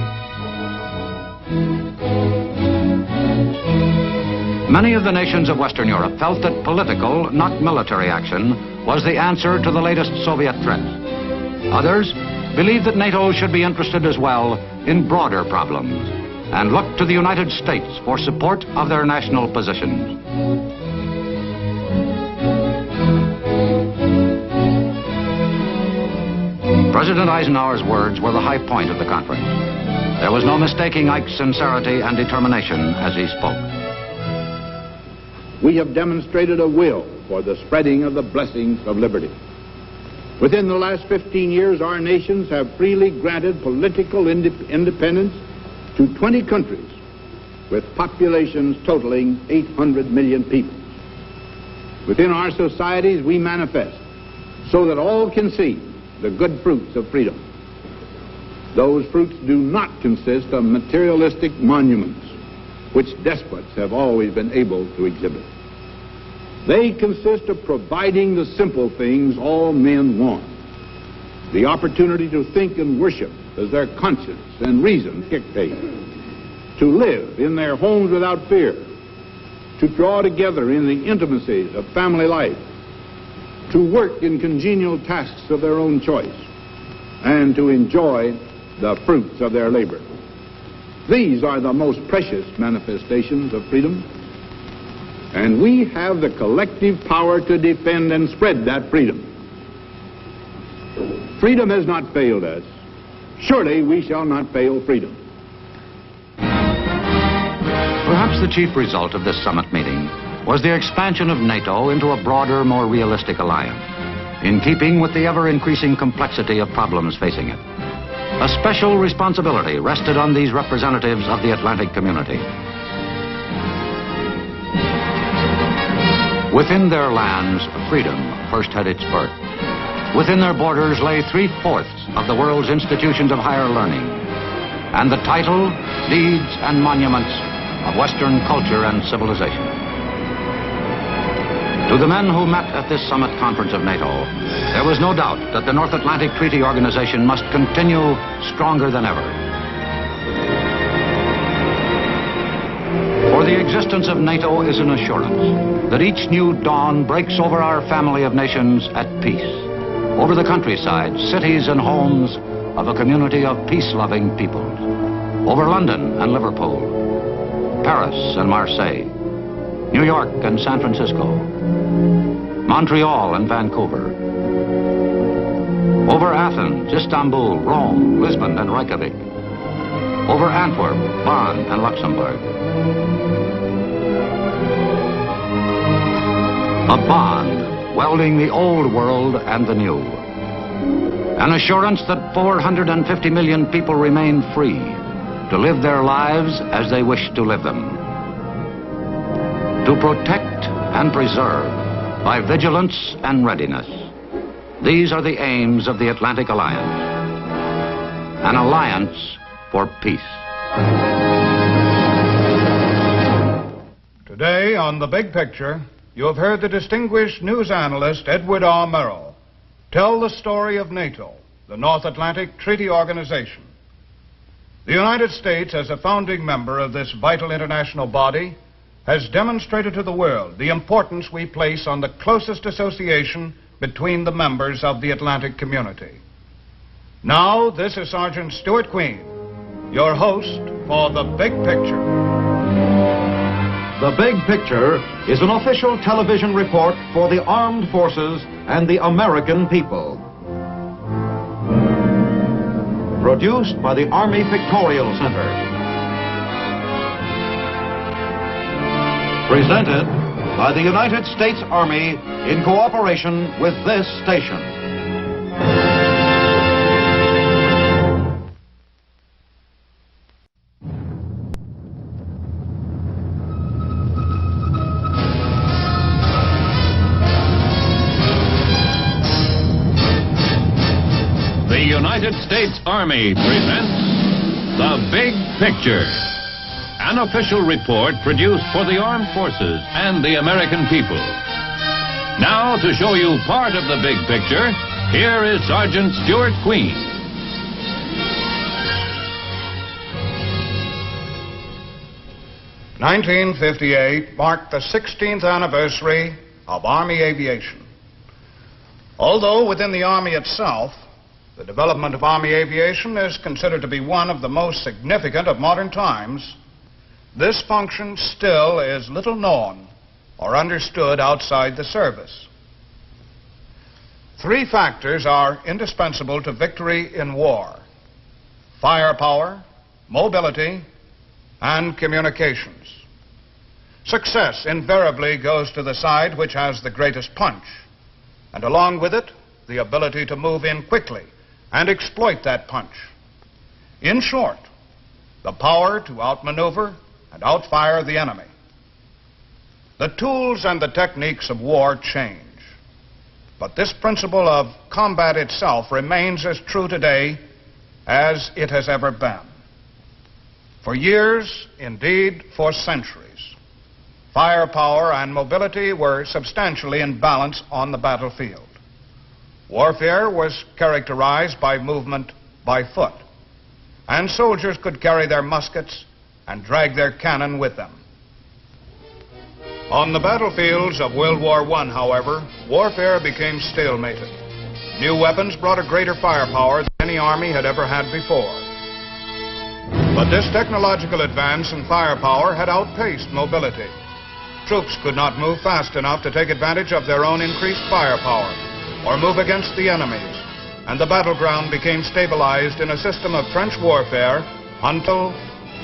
Many of the nations of Western Europe felt that political, not military action was the answer to the latest Soviet threat. Others believed that NATO should be interested as well in broader problems and looked to the United States for support of their national positions. President Eisenhower's words were the high point of the conference. There was no mistaking Ike's sincerity and determination as he spoke. We have demonstrated a will for the spreading of the blessings of liberty. Within the last 15 years, our nations have freely granted political independence to 20 countries with populations totaling 800 million people. Within our societies, we manifest so that all can see the good fruits of freedom. Those fruits do not consist of materialistic monuments, which despots have always been able to exhibit. They consist of providing the simple things all men want: the opportunity to think and worship as their conscience and reason dictate, to live in their homes without fear, to draw together in the intimacies of family life, to work in congenial tasks of their own choice, and to enjoy the fruits of their labor. These are the most precious manifestations of freedom, and we have the collective power to defend and spread that freedom. Freedom has not failed us. Surely we shall not fail freedom. Perhaps the chief result of this summit meeting was the expansion of NATO into a broader, more realistic alliance, in keeping with the ever-increasing complexity of problems facing it. A special responsibility rested on these representatives of the Atlantic community. Within their lands, freedom first had its birth. Within their borders lay 3/4 of the world's institutions of higher learning, and the title, deeds, and monuments of Western culture and civilization. To To the men who met at this summit conference of NATO, there was no doubt that the North Atlantic Treaty Organization must continue stronger than ever. For the existence of NATO is an assurance that each new dawn breaks over our family of nations at peace, over the countryside, cities and homes of a community of peace-loving peoples, over London and Liverpool, Paris and Marseille, New York and San Francisco, Montreal and Vancouver, over Athens, Istanbul, Rome, Lisbon and Reykjavik, over Antwerp, Bonn and Luxembourg. A bond welding the old world and the new. An assurance that 450 million people remain free to live their lives as they wish to live them. To protect and preserve by vigilance and readiness. These are the aims of the Atlantic Alliance. An alliance for peace. Today on The Big Picture, you have heard the distinguished news analyst Edward R. Murrow tell the story of NATO, the North Atlantic Treaty Organization. The United States, as a founding member of this vital international body, has demonstrated to the world the importance we place on the closest association between the members of the Atlantic community. Now, this is Sergeant Stuart Queen, your host for The Big Picture. The Big Picture is an official television report for the armed forces and the American people. Produced by the Army Pictorial Center. Presented by the United States Army in cooperation with this station. The United States Army presents The Big Picture. An official report produced for the armed forces and the American people. Now, to show you part of the big picture, here is Sergeant Stuart Queen. "1958 marked the 16th anniversary of Army aviation. Although within the Army itself, the development of Army aviation is considered to be one of the most significant of modern times, this function still is little known or understood outside the service. Three factors are indispensable to victory in war: firepower, mobility, and communications. Success invariably goes to the side which has the greatest punch, and along with it, the ability to move in quickly and exploit that punch. In short, the power to outmaneuver and outfire the enemy. The tools and the techniques of war change, but this principle of combat itself remains as true today as it has ever been. For years, indeed for centuries, firepower and mobility were substantially in balance on the battlefield. Warfare was characterized by movement by foot, and soldiers could carry their muskets and drag their cannon with them. On the battlefields of World War I, however, warfare became stalemated. New weapons brought a greater firepower than any army had ever had before. But this technological advance in firepower had outpaced mobility. Troops could not move fast enough to take advantage of their own increased firepower or move against the enemies, and the battleground became stabilized in a system of trench warfare until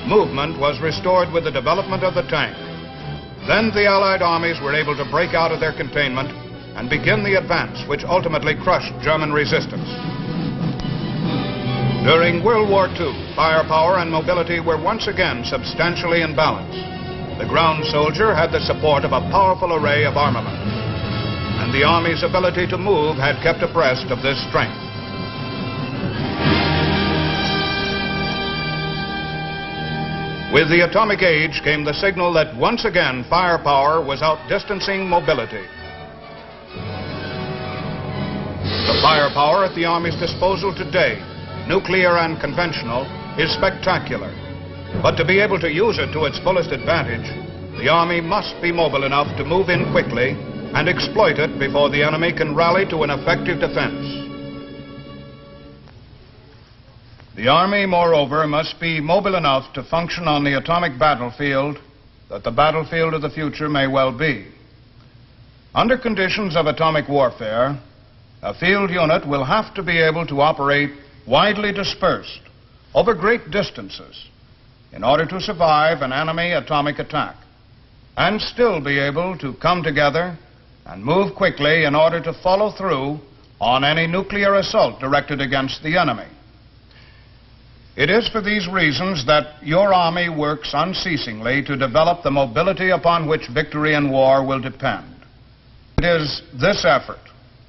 movement was restored with the development of the tank. Then the Allied armies were able to break out of their containment and begin the advance, which ultimately crushed German resistance. During World War II, firepower and mobility were once again substantially in balance. The ground soldier had the support of a powerful array of armament, and the Army's ability to move had kept abreast of this strength. With the atomic age came the signal that once again firepower was outdistancing mobility. The firepower at the Army's disposal today, nuclear and conventional, is spectacular. But to be able to use it to its fullest advantage, the Army must be mobile enough to move in quickly and exploit it before the enemy can rally to an effective defense. The Army, moreover, must be mobile enough to function on the atomic battlefield that the battlefield of the future may well be. Under conditions of atomic warfare, a field unit will have to be able to operate widely dispersed over great distances in order to survive an enemy atomic attack, and still be able to come together and move quickly in order to follow through on any nuclear assault directed against the enemy. It is for these reasons that your Army works unceasingly to develop the mobility upon which victory in war will depend. It is this effort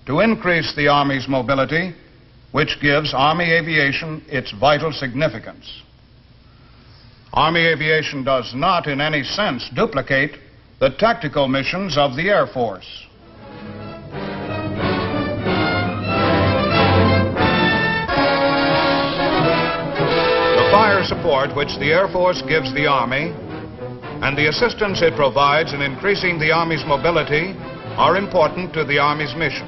to increase the Army's mobility which gives Army aviation its vital significance. Army aviation does not in any sense duplicate the tactical missions of the Air Force. The fire support which the Air Force gives the Army and the assistance it provides in increasing the Army's mobility are important to the Army's mission.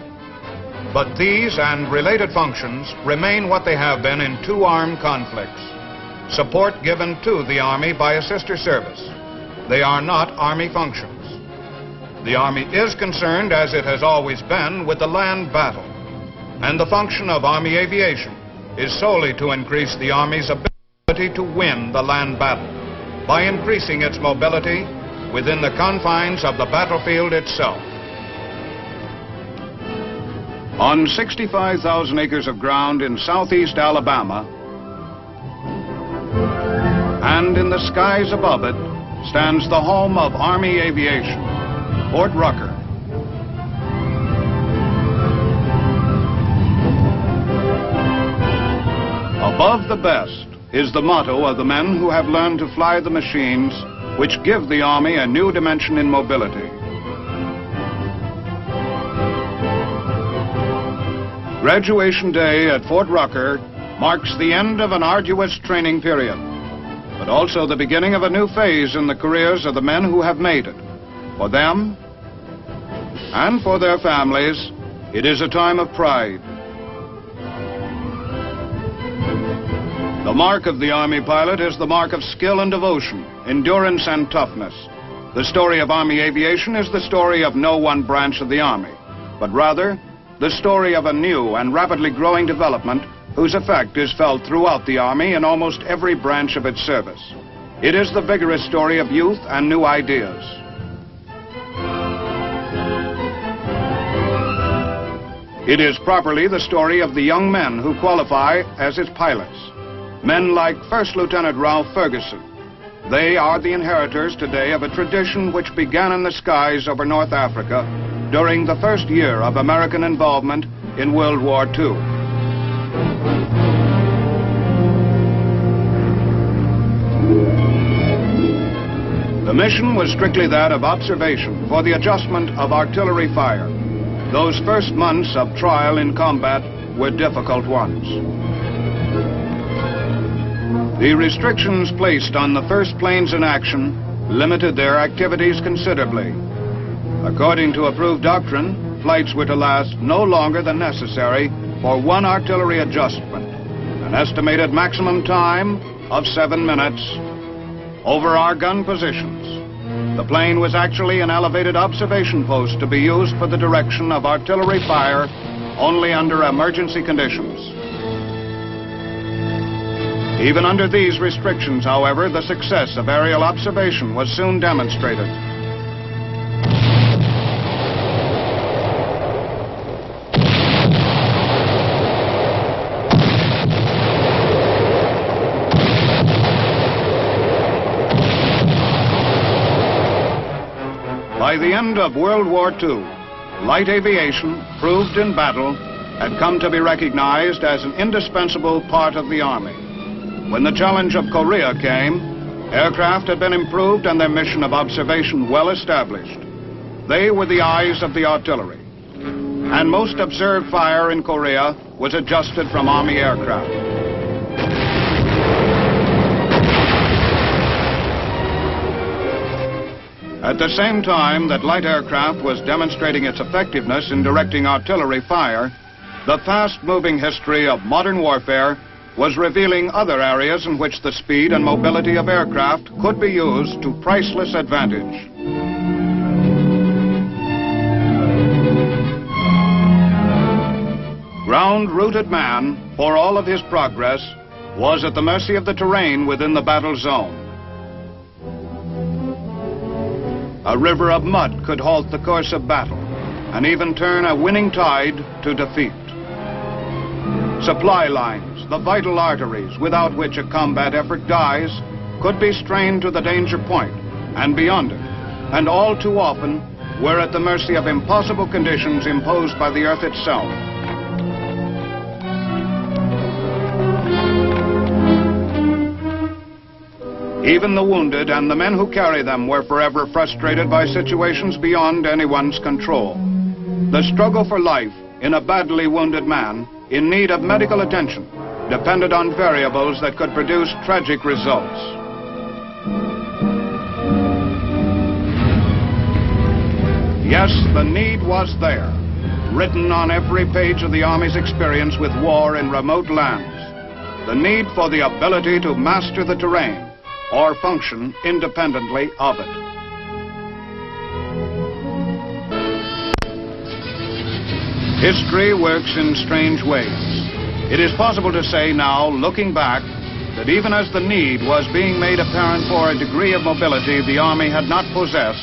But these and related functions remain what they have been in two armed conflicts. Support given to the Army by a sister service. They are not Army functions. The Army is concerned, as it has always been, with the land battle. And the function of Army aviation is solely to increase the Army's ability to win the land battle by increasing its mobility within the confines of the battlefield itself. On 65,000 acres of ground in southeast Alabama, and in the skies above it, stands the home of Army aviation, Fort Rucker. Above the best is the motto of the men who have learned to fly the machines which give the Army a new dimension in mobility. Graduation day at Fort Rucker marks the end of an arduous training period, but also the beginning of a new phase in the careers of the men who have made it. For them and for their families, it is a time of pride. The mark of the Army pilot is the mark of skill and devotion, endurance and toughness. The story of Army aviation is the story of no one branch of the Army, but rather the story of a new and rapidly growing development whose effect is felt throughout the Army in almost every branch of its service. It is the vigorous story of youth and new ideas. It is properly the story of the young men who qualify as its pilots. Men like First Lieutenant Ralph Ferguson. They are the inheritors today of a tradition which began in the skies over North Africa during the first year of American involvement in World War II. The mission was strictly that of observation for the adjustment of artillery fire. Those first months of trial in combat were difficult ones. The restrictions placed on the first planes in action limited their activities considerably. According to approved doctrine, flights were to last no longer than necessary for one artillery adjustment, an estimated maximum time of 7 minutes over our gun positions. The plane was actually an elevated observation post to be used for the direction of artillery fire only under emergency conditions. Even under these restrictions, however, the success of aerial observation was soon demonstrated. By the end of World War II, light aviation, proved in battle, had come to be recognized as an indispensable part of the Army. When the challenge of Korea came, aircraft had been improved and their mission of observation well established. They were the eyes of the artillery. and most observed fire in Korea was adjusted from Army aircraft. At the same time that light aircraft was demonstrating its effectiveness in directing artillery fire, the fast-moving history of modern warfare was revealing other areas in which the speed and mobility of aircraft could be used to priceless advantage. Ground-rooted man, for all of his progress, was at the mercy of the terrain within the battle zone. A river of mud could halt the course of battle and even turn a winning tide to defeat. Supply lines, the vital arteries without which a combat effort dies, could be strained to the danger point and beyond it, and all too often were at the mercy of impossible conditions imposed by the earth itself. Even the wounded and the men who carry them were forever frustrated by situations beyond anyone's control. The struggle for life in a badly wounded man in need of medical attention depended on variables that could produce tragic results. Yes, the need was there, written on every page of the Army's experience with war in remote lands. The need for the ability to master the terrain or function independently of it. History works in strange ways. It is possible to say now, looking back, that even as the need was being made apparent for a degree of mobility the Army had not possessed,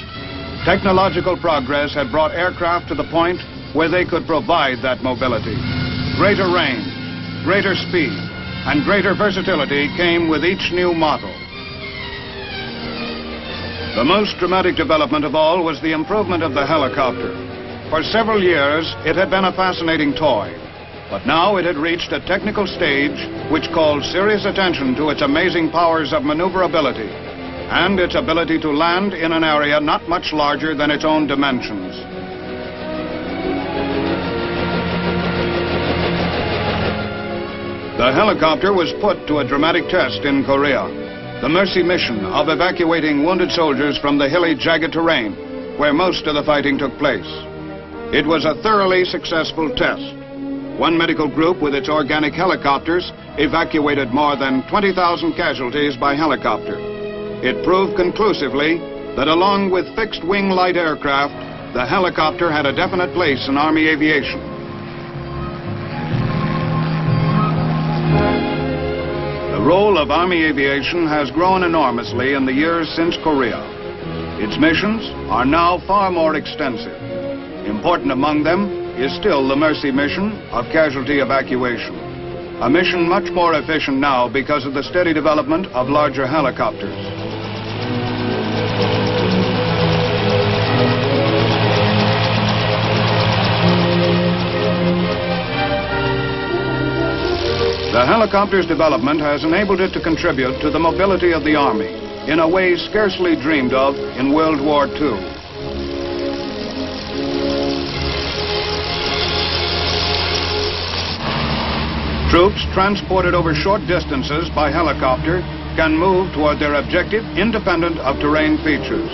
technological progress had brought aircraft to the point where they could provide that mobility. Greater range, greater speed, and greater versatility came with each new model. The most dramatic development of all was the improvement of the helicopter. For several years, it had been a fascinating toy, but now it had reached a technical stage which called serious attention to its amazing powers of maneuverability and its ability to land in an area not much larger than its own dimensions. The helicopter was put to a dramatic test in Korea. The Mercy mission of evacuating wounded soldiers from the hilly, jagged terrain where most of the fighting took place. It was a thoroughly successful test. One medical group with its organic helicopters evacuated more than 20,000 casualties by helicopter. It proved conclusively that along with fixed-wing light aircraft, the helicopter had a definite place in Army aviation. The role of Army aviation has grown enormously in the years since Korea. Its missions are now far more extensive. Important among them is still the Mercy mission of casualty evacuation, a mission much more efficient now because of the steady development of larger helicopters. The helicopter's development has enabled it to contribute to the mobility of the Army in a way scarcely dreamed of in World War II. Troops transported over short distances by helicopter can move toward their objective independent of terrain features.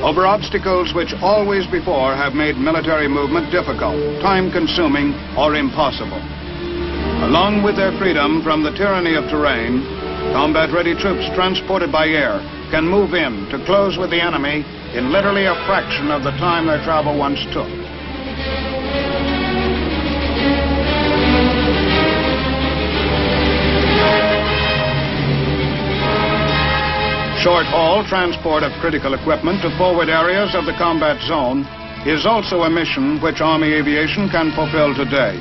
Over obstacles which always before have made military movement difficult, time-consuming, or impossible. Along with their freedom from the tyranny of terrain, combat-ready troops transported by air can move in to close with the enemy in literally a fraction of the time their travel once took. Short-haul transport of critical equipment to forward areas of the combat zone is also a mission which Army aviation can fulfill today,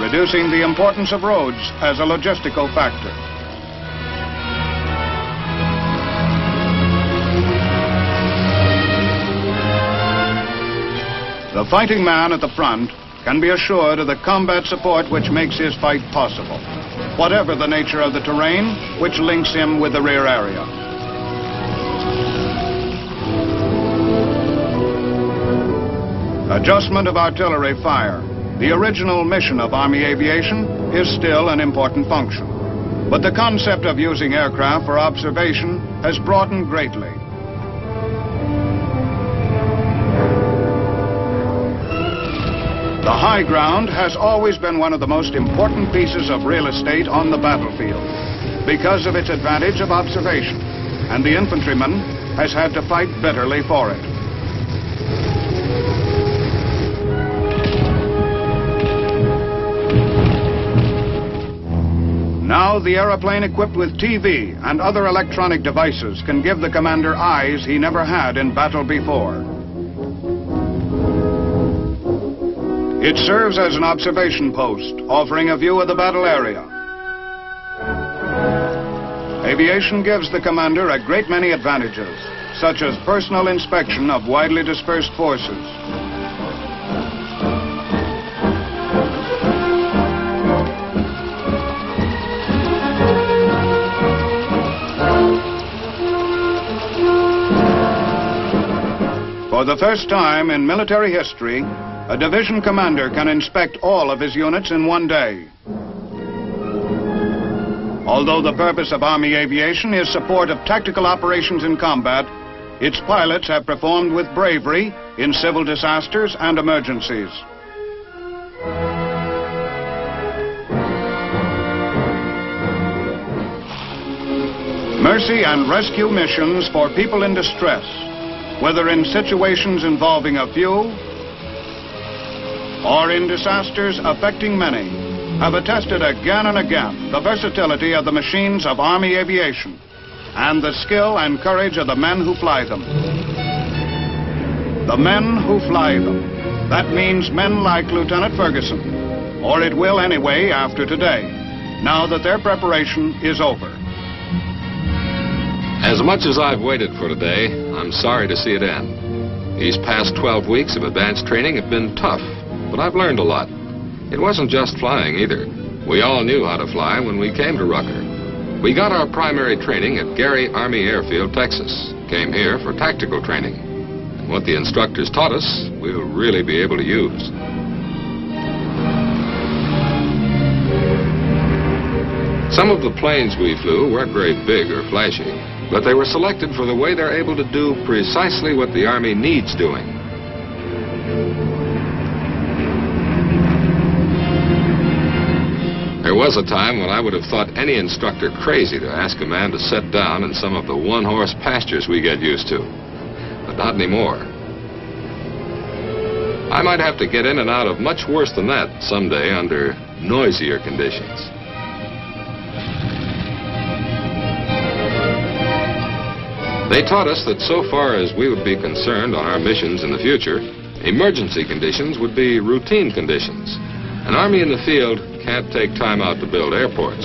reducing the importance of roads as a logistical factor. The fighting man at the front can be assured of the combat support which makes his fight possible, whatever the nature of the terrain which links him with the rear area. Adjustment of artillery fire, the original mission of Army aviation, is still an important function. But the concept of using aircraft for observation has broadened greatly. The high ground has always been one of the most important pieces of real estate on the battlefield because of its advantage of observation, and the infantryman has had to fight bitterly for it. Now the airplane equipped with TV and other electronic devices can give the commander eyes he never had in battle before. It serves as an observation post, offering a view of the battle area. Aviation gives the commander a great many advantages, such as personal inspection of widely dispersed forces. For the first time in military history, a division commander can inspect all of his units in one day. Although the purpose of Army aviation is support of tactical operations in combat, its pilots have performed with bravery in civil disasters and emergencies. Mercy and rescue missions for people in distress, whether in situations involving a few or in disasters affecting many, have attested again and again the versatility of the machines of Army aviation and the skill and courage of the men who fly them. The men who fly them. That means men like Lieutenant Ferguson, or it will anyway after today, now that their preparation is over. As much as I've waited for today, I'm sorry to see it end. These past 12 weeks of advanced training have been tough, but I've learned a lot. It wasn't just flying either. We all knew how to fly when we came to Rucker. We got our primary training at Gary Army Airfield, Texas. Came here for tactical training. And what the instructors taught us, we'll really be able to use. Some of the planes we flew weren't very big or flashy, but they were selected for the way they're able to do precisely what the Army needs doing. There was a time when I would have thought any instructor crazy to ask a man to set down in some of the one-horse pastures we get used to, but not anymore. I might have to get in and out of much worse than that someday under noisier conditions. They taught us that so far as we would be concerned on our missions in the future, emergency conditions would be routine conditions. An Army in the field can't take time out to build airports.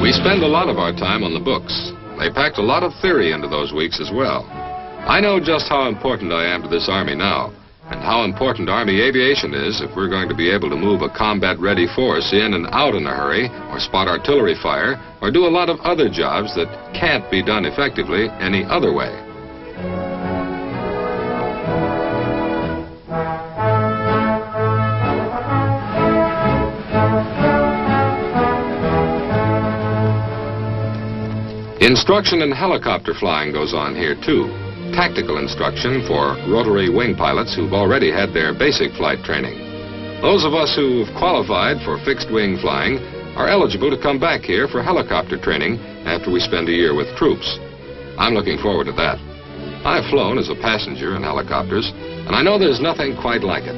We spend a lot of our time on the books. They packed a lot of theory into those weeks as well. I know just how important I am to this Army now, and how important Army aviation is if we're going to be able to move a combat-ready force in and out in a hurry, or spot artillery fire, or do a lot of other jobs that can't be done effectively any other way. Instruction in helicopter flying goes on here, too. Tactical instruction for rotary wing pilots who've already had their basic flight training. Those of us who've qualified for fixed-wing flying are eligible to come back here for helicopter training after we spend a year with troops. I'm looking forward to that. I've flown as a passenger in helicopters, and I know there's nothing quite like it.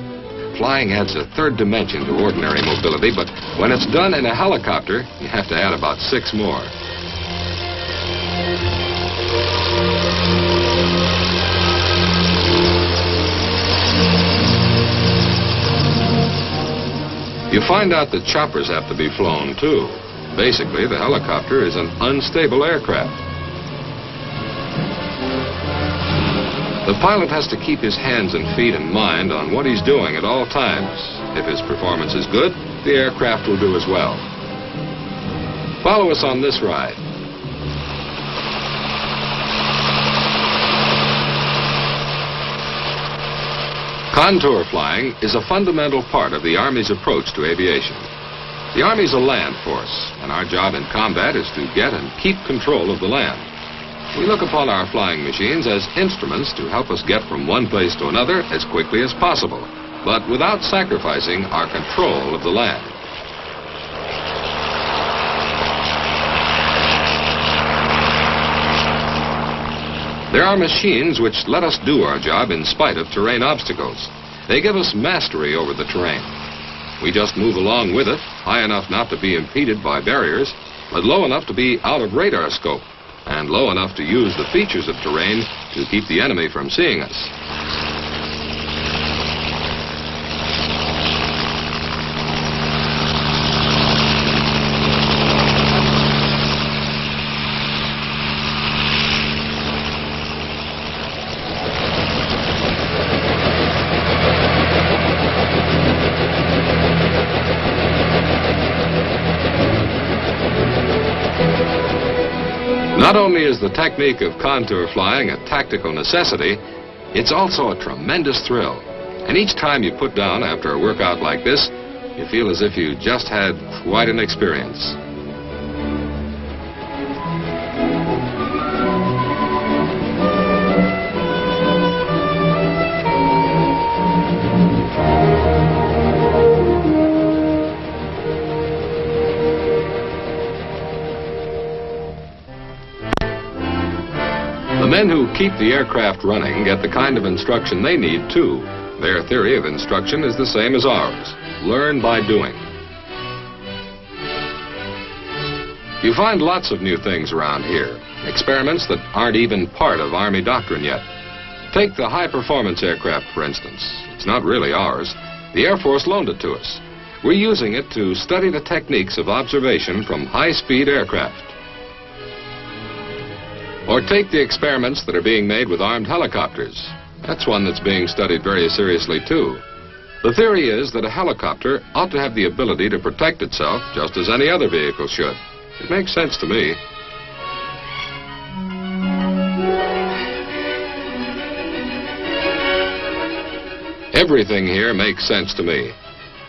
Flying adds a third dimension to ordinary mobility, but when it's done in a helicopter, you have to add about 6 more. You find out that choppers have to be flown, too. Basically, the helicopter is an unstable aircraft. The pilot has to keep his hands and feet and mind on what he's doing at all times. If his performance is good, the aircraft will do as well. Follow us on this ride. Contour flying is a fundamental part of the Army's approach to aviation. The Army's a land force, and our job in combat is to get and keep control of the land. We look upon our flying machines as instruments to help us get from one place to another as quickly as possible, but without sacrificing our control of the land. There are machines which let us do our job in spite of terrain obstacles. They give us mastery over the terrain. We just move along with it, high enough not to be impeded by barriers, but low enough to be out of radar scope, and low enough to use the features of terrain to keep the enemy from seeing us. Not only is the technique of contour flying a tactical necessity, it's also a tremendous thrill. And each time you put down after a workout like this, you feel as if you just had quite an experience. The men who keep the aircraft running get the kind of instruction they need, too. Their theory of instruction is the same as ours. Learn by doing. You find lots of new things around here. Experiments that aren't even part of Army doctrine yet. Take the high-performance aircraft, for instance. It's not really ours. The Air Force loaned it to us. We're using it to study the techniques of observation from high-speed aircraft. Or take the experiments that are being made with armed helicopters. That's one that's being studied very seriously, too. The theory is that a helicopter ought to have the ability to protect itself just as any other vehicle should. It makes sense to me. Everything here makes sense to me.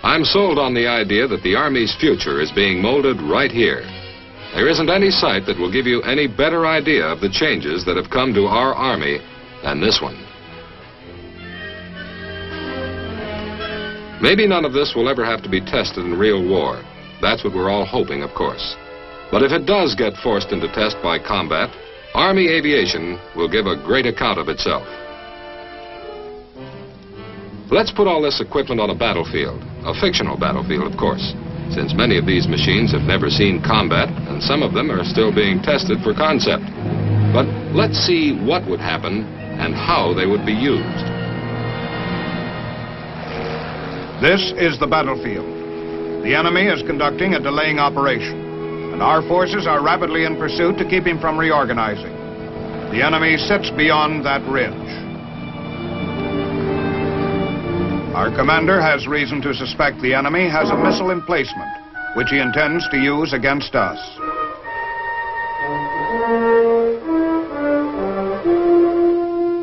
I'm sold on the idea that the Army's future is being molded right here. There isn't any site that will give you any better idea of the changes that have come to our Army than this one. Maybe none of this will ever have to be tested in real war. That's what we're all hoping, of course. But if it does get forced into test by combat, Army aviation will give a great account of itself. Let's put all this equipment on a battlefield, a fictional battlefield, of course, since many of these machines have never seen combat, and some of them are still being tested for concept. But let's see what would happen and how they would be used. This is the battlefield. The enemy is conducting a delaying operation, and our forces are rapidly in pursuit to keep him from reorganizing. The enemy sits beyond that ridge. Our commander has reason to suspect the enemy has a missile emplacement, which he intends to use against us.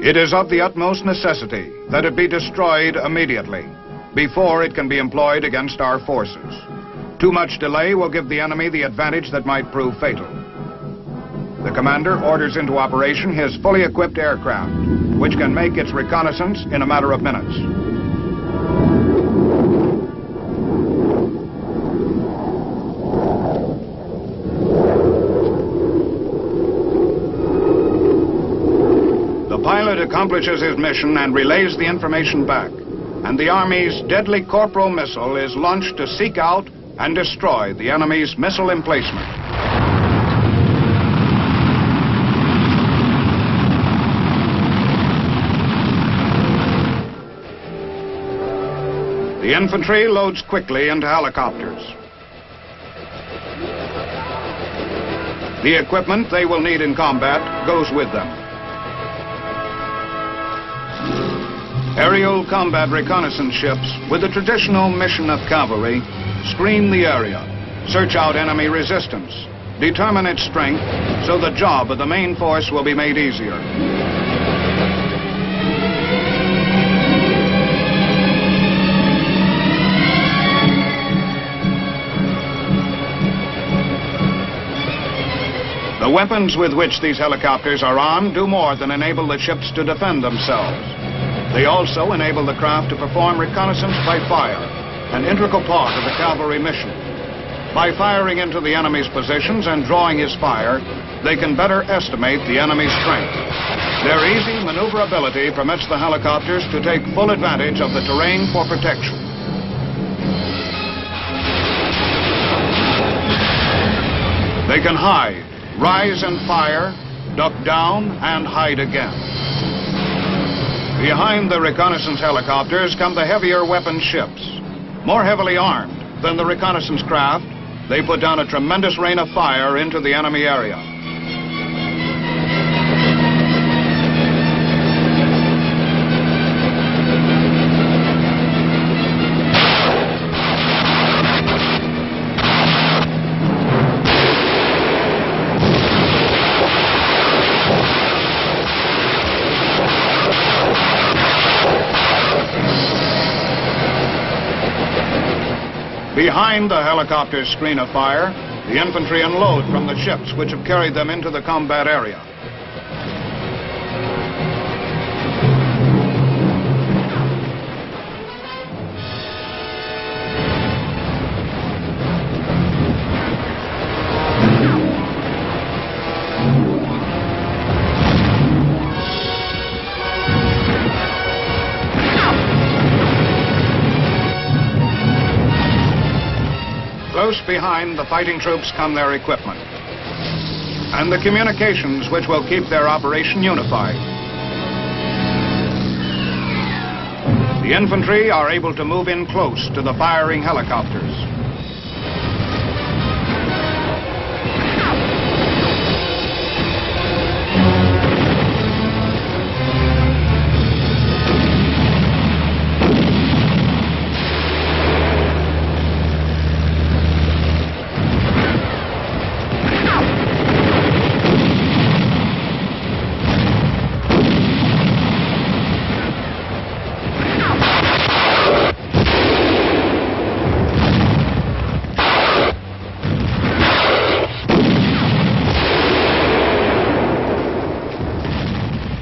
It is of the utmost necessity that it be destroyed immediately, before it can be employed against our forces. Too much delay will give the enemy the advantage that might prove fatal. The commander orders into operation his fully equipped aircraft, which can make its reconnaissance in a matter of minutes. The pilot accomplishes his mission and relays the information back, and the Army's deadly Corporal missile is launched to seek out and destroy the enemy's missile emplacement. The infantry loads quickly into helicopters. The equipment they will need in combat goes with them. Aerial combat reconnaissance ships, with the traditional mission of cavalry, screen the area, search out enemy resistance, determine its strength, so the job of the main force will be made easier. The weapons with which these helicopters are armed do more than enable the ships to defend themselves. They also enable the craft to perform reconnaissance by fire, an integral part of the cavalry mission. By firing into the enemy's positions and drawing his fire, they can better estimate the enemy's strength. Their easy maneuverability permits the helicopters to take full advantage of the terrain for protection. They can hide, rise and fire, duck down, and hide again. Behind the reconnaissance helicopters come the heavier weapon ships. More heavily armed than the reconnaissance craft, they put down a tremendous rain of fire into the enemy area. Behind the helicopter's screen of fire, the infantry unload from the ships which have carried them into the combat area. Close behind the fighting troops come their equipment and the communications which will keep their operation unified. The infantry are able to move in close to the firing helicopters.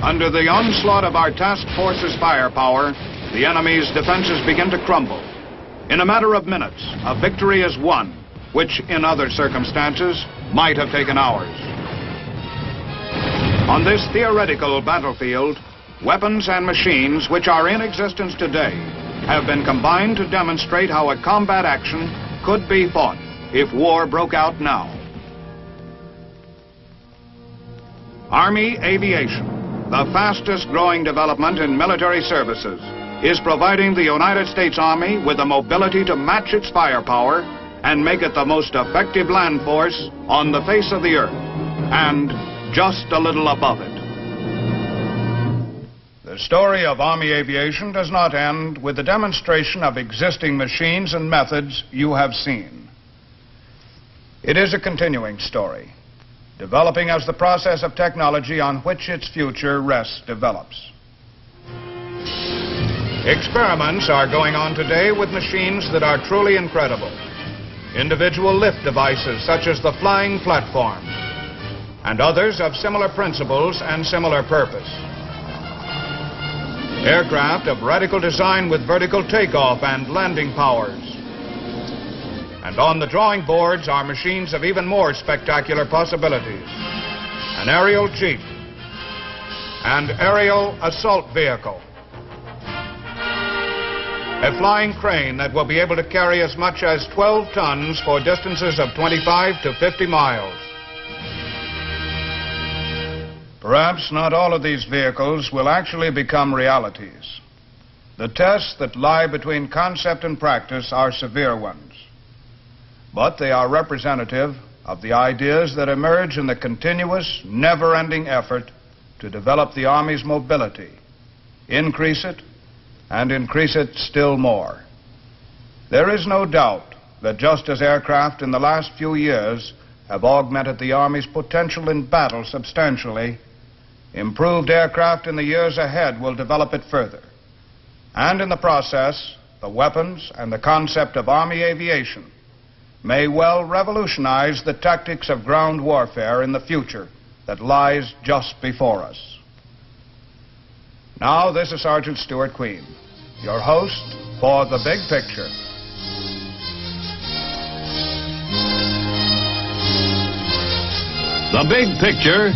Under the onslaught of our task force's firepower, the enemy's defenses begin to crumble. In a matter of minutes, a victory is won, which in other circumstances might have taken hours. On this theoretical battlefield, weapons and machines which are in existence today have been combined to demonstrate how a combat action could be fought if war broke out now. Army aviation, the fastest growing development in military services, is providing the United States Army with the mobility to match its firepower and make it the most effective land force on the face of the earth, and just a little above it. The story of Army aviation does not end with the demonstration of existing machines and methods you have seen. It is a continuing story, developing as the process of technology on which its future rests develops. Experiments are going on today with machines that are truly incredible. Individual lift devices such as the flying platform, and others of similar principles and similar purpose. Aircraft of radical design with vertical takeoff and landing powers. And on the drawing boards are machines of even more spectacular possibilities. An aerial jeep and aerial assault vehicle. A flying crane that will be able to carry as much as 12 tons for distances of 25 to 50 miles. Perhaps not all of these vehicles will actually become realities. The tests that lie between concept and practice are severe ones. But they are representative of the ideas that emerge in the continuous, never-ending effort to develop the Army's mobility, increase it, and increase it still more. There is no doubt that just as aircraft in the last few years have augmented the Army's potential in battle substantially, improved aircraft in the years ahead will develop it further. And in the process, the weapons and the concept of Army aviation may well revolutionize the tactics of ground warfare in the future that lies just before us. Now, this is Sergeant Stuart Queen, your host for The Big Picture. The Big Picture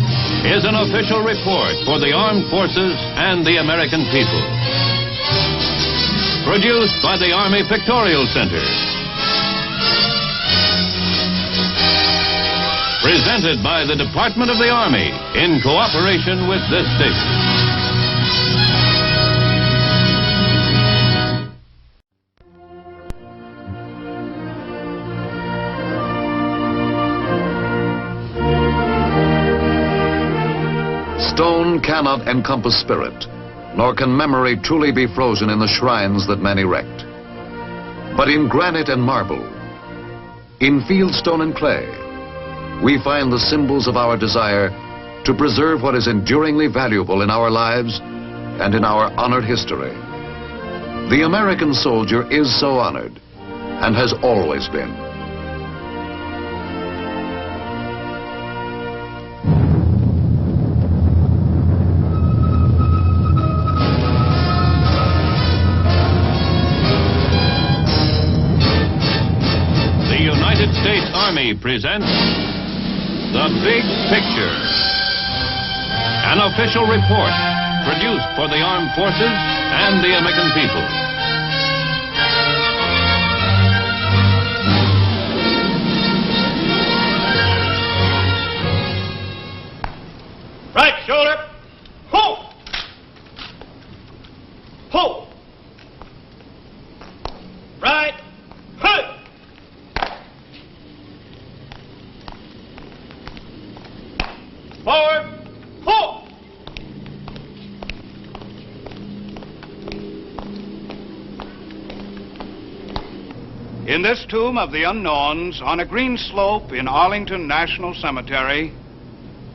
is an official report for the armed forces and the American people. Produced by the Army Pictorial Center. Presented by the Department of the Army in cooperation with this station. Stone cannot encompass spirit, nor can memory truly be frozen in the shrines that men erect. But in granite and marble, in fieldstone and clay, we find the symbols of our desire to preserve what is enduringly valuable in our lives and in our honored history. The American soldier is so honored and has always been. States Army presents The Big Picture, an official report produced for the armed forces and the American people. Right shoulder, ho! Ho! Right, hood! Forward, halt! In this tomb of the unknowns, on a green slope in Arlington National Cemetery,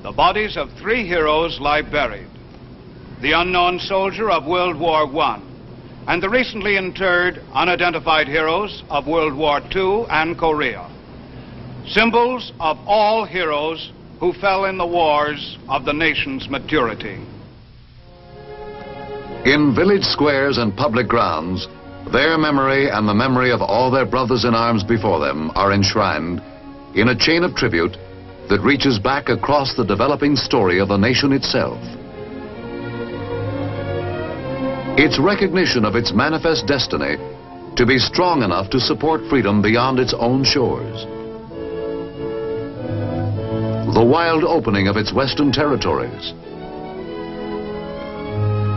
the bodies of 3 heroes lie buried. The unknown soldier of World War I, and the recently interred unidentified heroes of World War II and Korea. Symbols of all heroes who fell in the wars of the nation's maturity. In village squares and public grounds, their memory and the memory of all their brothers in arms before them are enshrined in a chain of tribute that reaches back across the developing story of the nation itself. Its recognition of its manifest destiny to be strong enough to support freedom beyond its own shores. The wild opening of its western territories.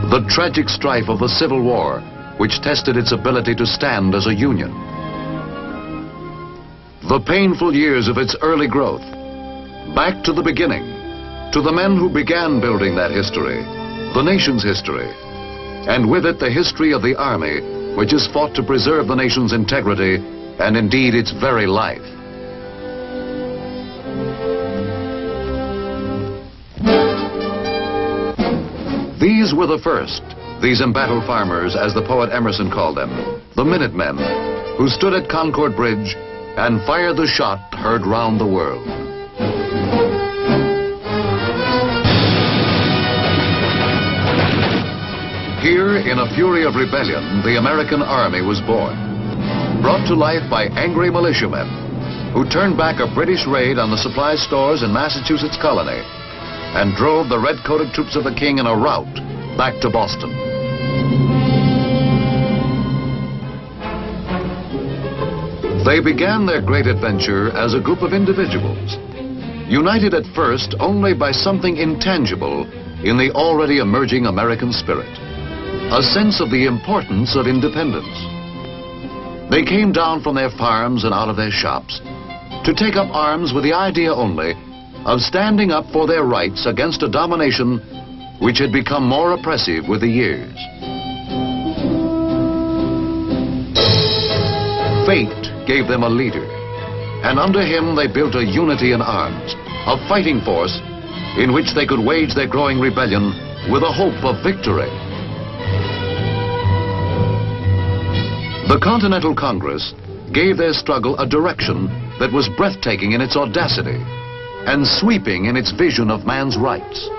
The tragic strife of the Civil War, which tested its ability to stand as a union. The painful years of its early growth, back to the beginning, to the men who began building that history, the nation's history, and with it the history of the Army, which has fought to preserve the nation's integrity and indeed its very life. These were the first, these embattled farmers, as the poet Emerson called them, the Minutemen, who stood at Concord Bridge and fired the shot heard round the world. Here, in a fury of rebellion, the American Army was born, brought to life by angry militiamen who turned back a British raid on the supply stores in Massachusetts colony and drove the red-coated troops of the King in a rout back to Boston. They began their great adventure as a group of individuals, united at first only by something intangible in the already emerging American spirit, a sense of the importance of independence. They came down from their farms and out of their shops to take up arms with the idea only of standing up for their rights against a domination which had become more oppressive with the years. Fate gave them a leader, and under him they built a unity in arms, a fighting force in which they could wage their growing rebellion with a hope of victory. The Continental Congress gave their struggle a direction that was breathtaking in its audacity and sweeping in its vision of man's rights.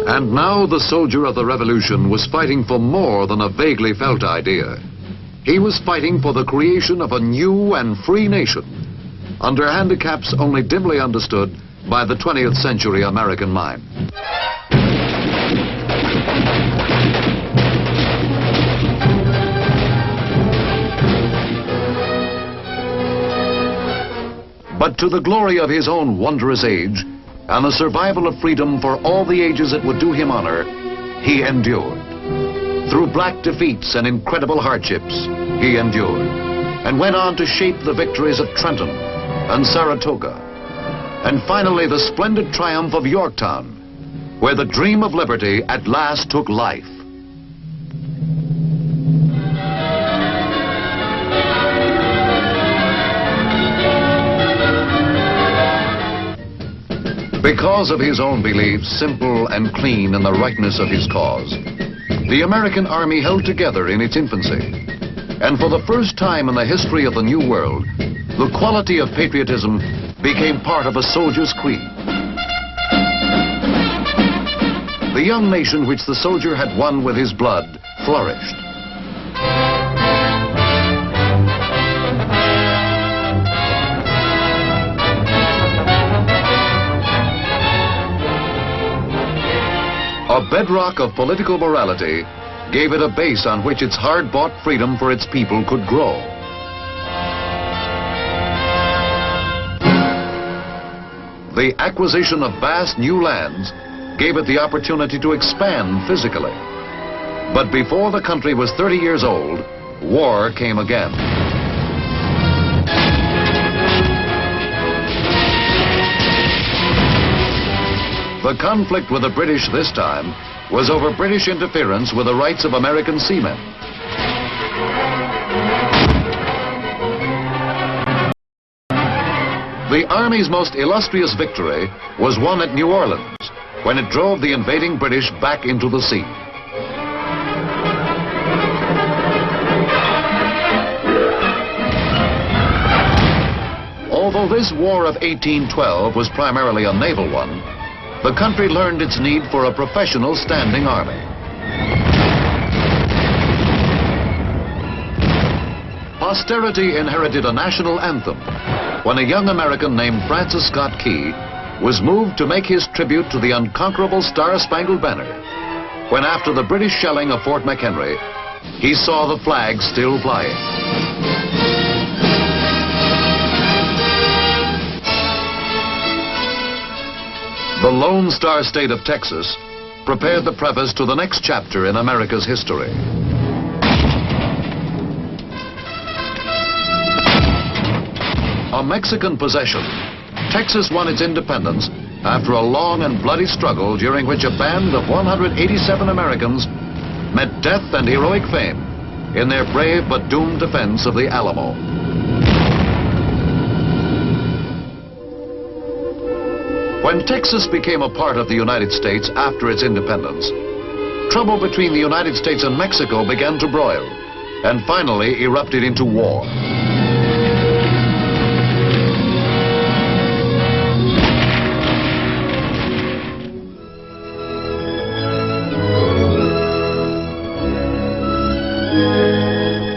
And now the soldier of the revolution was fighting for more than a vaguely felt idea. He was fighting for the creation of a new and free nation under handicaps only dimly understood by the 20th century American mind. But to the glory of his own wondrous age and the survival of freedom for all the ages that would do him honor, he endured. Through black defeats and incredible hardships, he endured and went on to shape the victories of Trenton and Saratoga, and finally the splendid triumph of Yorktown, where the dream of liberty at last took life. Because of his own beliefs, simple and clean in the rightness of his cause, the American Army held together in its infancy. And for the first time in the history of the New World, the quality of patriotism became part of a soldier's creed. The young nation which the soldier had won with his blood flourished. A bedrock of political morality gave it a base on which its hard-bought freedom for its people could grow. The acquisition of vast new lands gave it the opportunity to expand physically. But before the country was 30 years old, war came again. The conflict with the British this time was over British interference with the rights of American seamen. The Army's most illustrious victory was won at New Orleans, when it drove the invading British back into the sea. Although this War of 1812 was primarily a naval one, the country learned its need for a professional standing army. Posterity inherited a national anthem when a young American named Francis Scott Key was moved to make his tribute to the unconquerable Star-Spangled Banner, when after the British shelling of Fort McHenry, he saw the flag still flying. The Lone Star State of Texas prepared the preface to the next chapter in America's history. A Mexican possession, Texas won its independence after a long and bloody struggle during which a band of 187 Americans met death and heroic fame in their brave but doomed defense of the Alamo. When Texas became a part of the United States after its independence, trouble between the United States and Mexico began to broil and finally erupted into war.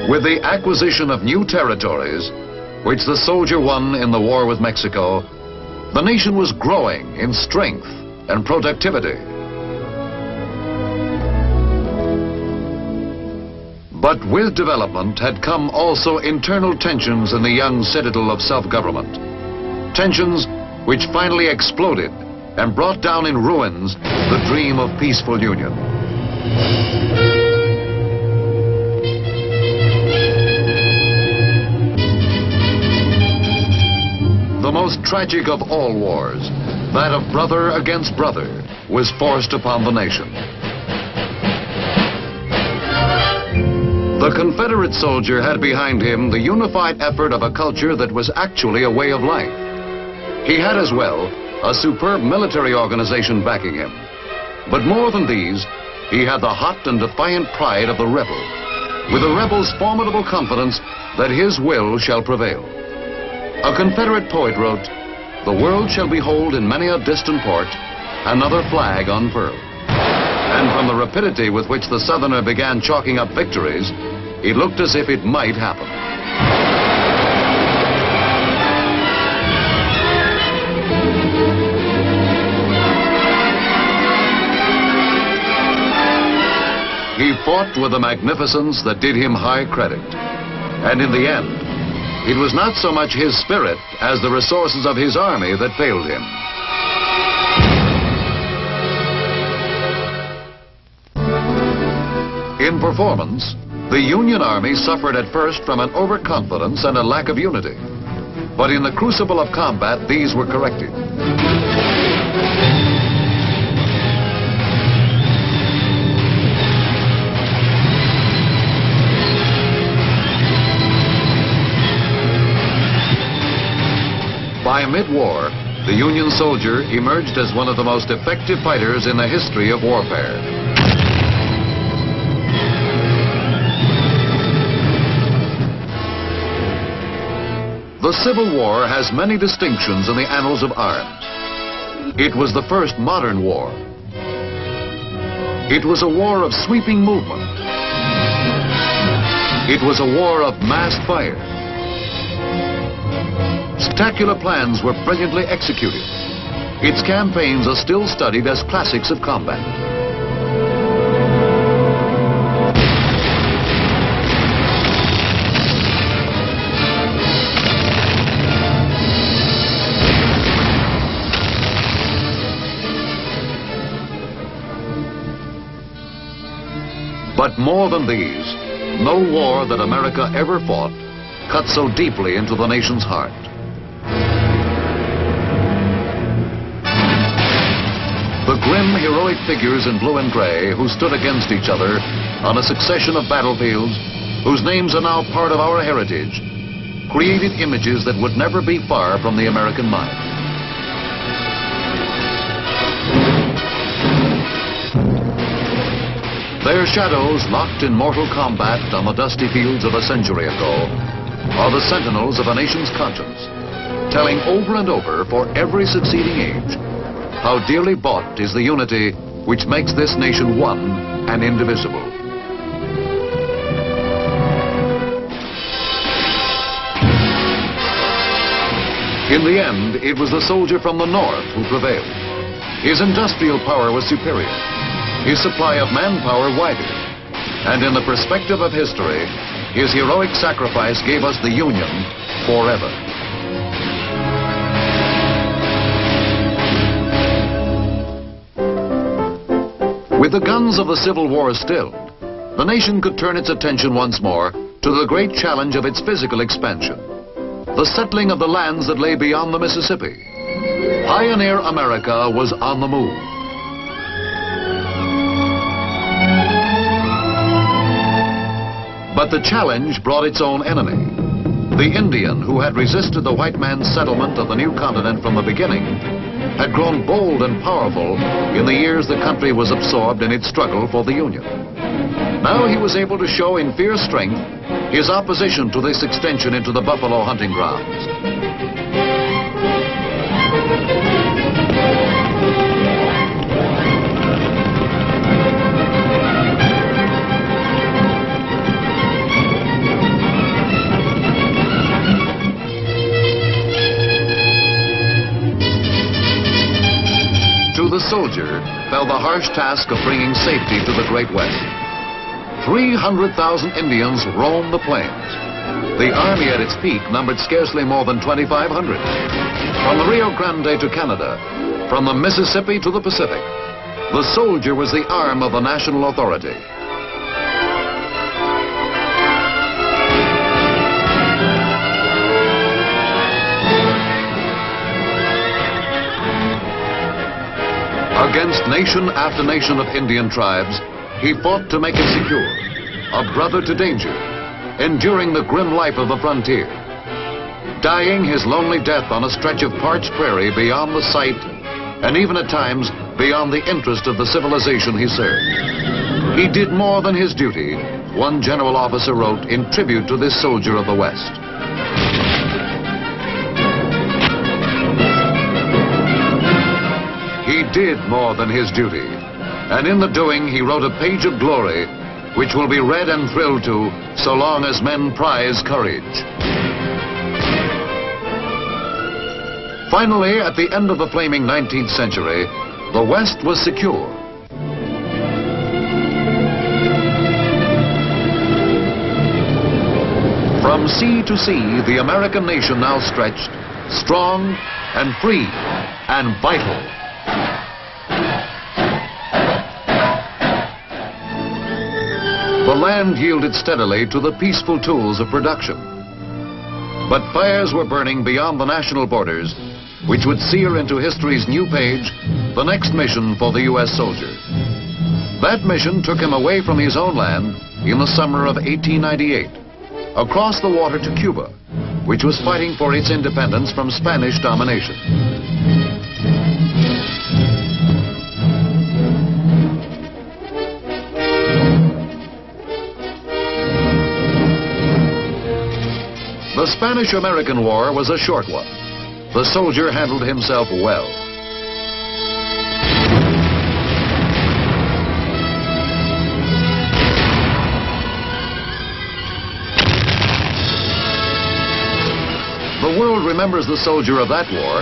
With the acquisition of new territories, which the soldier won in the war with Mexico, the nation was growing in strength and productivity. But with development had come also internal tensions in the young citadel of self-government. Tensions which finally exploded and brought down in ruins the dream of peaceful union. The most tragic of all wars, that of brother against brother, was forced upon the nation. The Confederate soldier had behind him the unified effort of a culture that was actually a way of life. He had as well a superb military organization backing him. But more than these, he had the hot and defiant pride of the rebel, with the rebel's formidable confidence that his will shall prevail. A Confederate poet wrote, "The world shall behold in many a distant port another flag unfurled." And from the rapidity with which the Southerner began chalking up victories, it looked as if it might happen. He fought with a magnificence that did him high credit. And in the end, it was not so much his spirit as the resources of his army that failed him. In performance, the Union Army suffered at first from an overconfidence and a lack of unity. But in the crucible of combat, these were corrected. By mid-war, the Union soldier emerged as one of the most effective fighters in the history of warfare. The Civil War has many distinctions in the annals of arms. It was the first modern war. It was a war of sweeping movement. It was a war of massed fire. Spectacular plans were brilliantly executed. Its campaigns are still studied as classics of combat. But more than these, no war that America ever fought cut so deeply into the nation's heart. The grim, heroic figures in blue and gray who stood against each other on a succession of battlefields, whose names are now part of our heritage, created images that would never be far from the American mind. Their shadows, locked in mortal combat on the dusty fields of a century ago, are the sentinels of a nation's conscience, telling over and over for every succeeding age how dearly bought is the unity which makes this nation one and indivisible. In the end, it was the soldier from the North who prevailed. His industrial power was superior, his supply of manpower wider, and in the perspective of history, his heroic sacrifice gave us the Union forever. With the guns of the Civil War stilled, the nation could turn its attention once more to the great challenge of its physical expansion, the settling of the lands that lay beyond the Mississippi. Pioneer America was on the move. But the challenge brought its own enemy. The Indian, who had resisted the white man's settlement of the new continent from the beginning, had grown bold and powerful in the years the country was absorbed in its struggle for the Union. Now he was able to show in fierce strength his opposition to this extension into the buffalo hunting grounds. To the soldier fell the harsh task of bringing safety to the Great West. 300,000 Indians roamed the plains. The army at its peak numbered scarcely more than 2,500. From the Rio Grande to Canada, from the Mississippi to the Pacific, the soldier was the arm of the national authority. Against nation after nation of Indian tribes, he fought to make it secure, a brother to danger, enduring the grim life of the frontier, dying his lonely death on a stretch of parched prairie beyond the sight, and even at times beyond the interest of the civilization he served. He did more than his duty, one general officer wrote in tribute to this soldier of the West. did more than his duty. And in the doing, he wrote a page of glory, which will be read and thrilled to so long as men prize courage. Finally, at the end of the flaming 19th century, the West was secure. From sea to sea, the American nation now stretched, strong and free and vital. The land yielded steadily to the peaceful tools of production. But fires were burning beyond the national borders, which would sear into history's new page the next mission for the U.S. soldier. That mission took him away from his own land in the summer of 1898, across the water to Cuba, which was fighting for its independence from Spanish domination. The Spanish-American War was a short one. The soldier handled himself well. The world remembers the soldier of that war,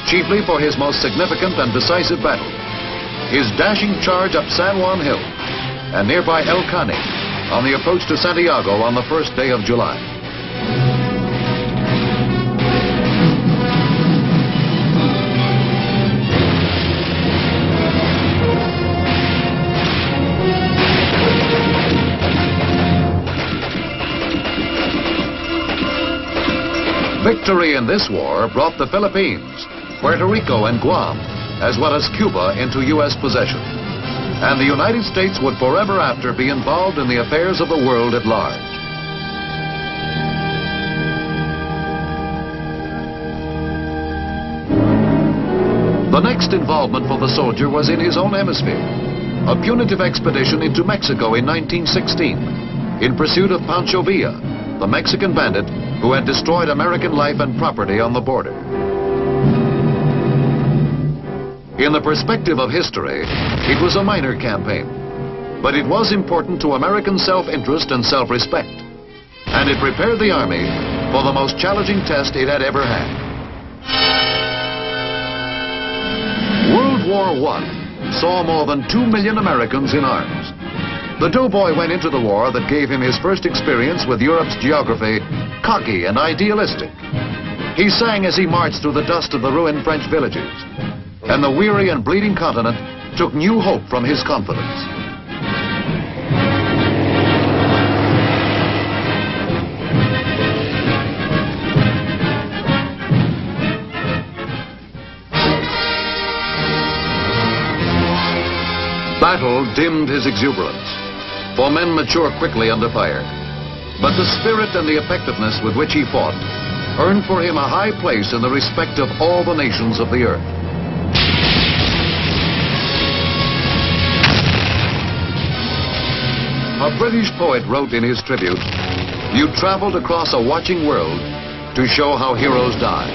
chiefly for his most significant and decisive battle, his dashing charge up San Juan Hill and nearby El Caney on the approach to Santiago on the first day of July. Victory in this war brought the Philippines, Puerto Rico, and Guam, as well as Cuba, into U.S. possession. And the United States would forever after be involved in the affairs of the world at large. The next involvement for the soldier was in his own hemisphere, a punitive expedition into Mexico in 1916, in pursuit of Pancho Villa, the Mexican bandit who had destroyed American life and property on the border. In the perspective of history, it was a minor campaign, but it was important to American self-interest and self-respect, and it prepared the Army for the most challenging test it had ever had. World War I saw more than 2 million Americans in arms. The doughboy went into the war that gave him his first experience with Europe's geography, cocky and idealistic. He sang as he marched through the dust of the ruined French villages, and the weary and bleeding continent took new hope from his confidence. Battle dimmed his exuberance, for men mature quickly under fire. But the spirit and the effectiveness with which he fought earned for him a high place in the respect of all the nations of the earth. A British poet wrote in his tribute, "You traveled across a watching world to show how heroes die."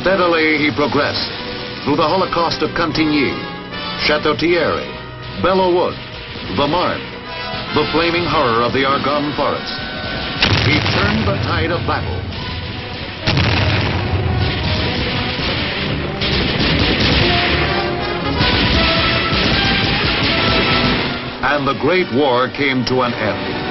Steadily he progressed through the Holocaust of Cantigny, Chateau Thierry, Belleau Wood, the Marne, the flaming horror of the Argonne Forest. He turned the tide of battle. And the Great War came to an end.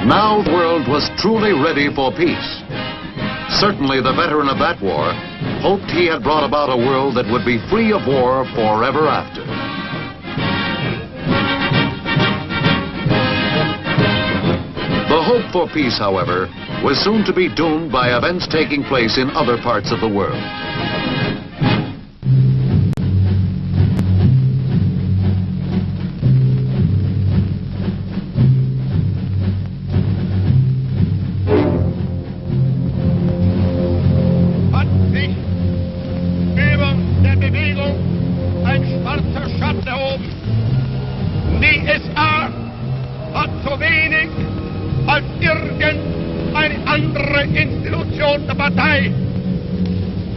Now the world was truly ready for peace. Certainly the veteran of that war hoped he had brought about a world that would be free of war forever after. The hope for peace, however, was soon to be doomed by events taking place in other parts of the world. Hat sich über der Bewegung ein schwarzer Schatten erhoben. Die SA hat so wenig als irgendeine andere Institution der Partei,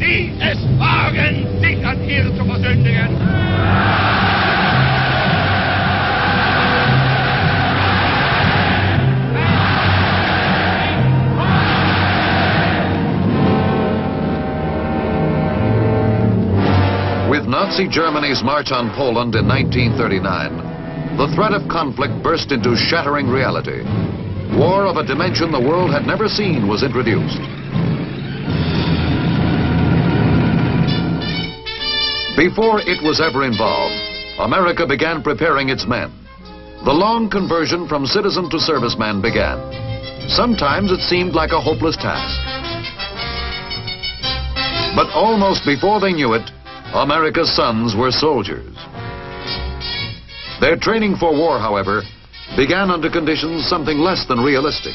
die es wagen, sich an ihr zu versündigen. With Nazi Germany's march on Poland in 1939, the threat of conflict burst into shattering reality. War of a dimension the world had never seen was introduced. Before it was ever involved, America began preparing its men. The long conversion from citizen to serviceman began. Sometimes it seemed like a hopeless task. But almost before they knew it, America's sons were soldiers. Their training for war, however, began under conditions something less than realistic.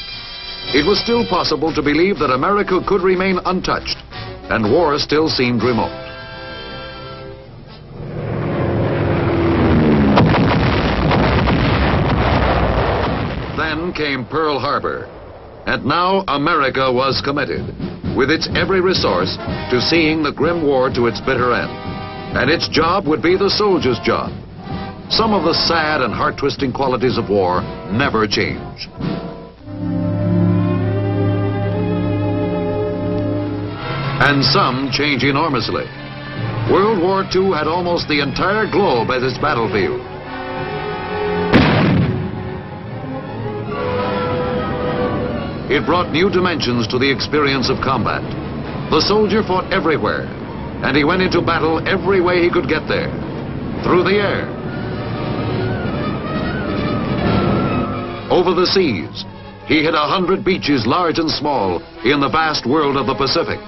It was still possible to believe that America could remain untouched, and war still seemed remote. Then came Pearl Harbor, and now America was committed, with its every resource, to seeing the grim war to its bitter end. And its job would be the soldier's job. Some of the sad and heart-twisting qualities of war never change. And some change enormously. World War II had almost the entire globe as its battlefield. It brought new dimensions to the experience of combat. The soldier fought everywhere, and he went into battle every way he could get there. Through the air, over the seas, he hit 100 beaches large and small in the vast world of the Pacific.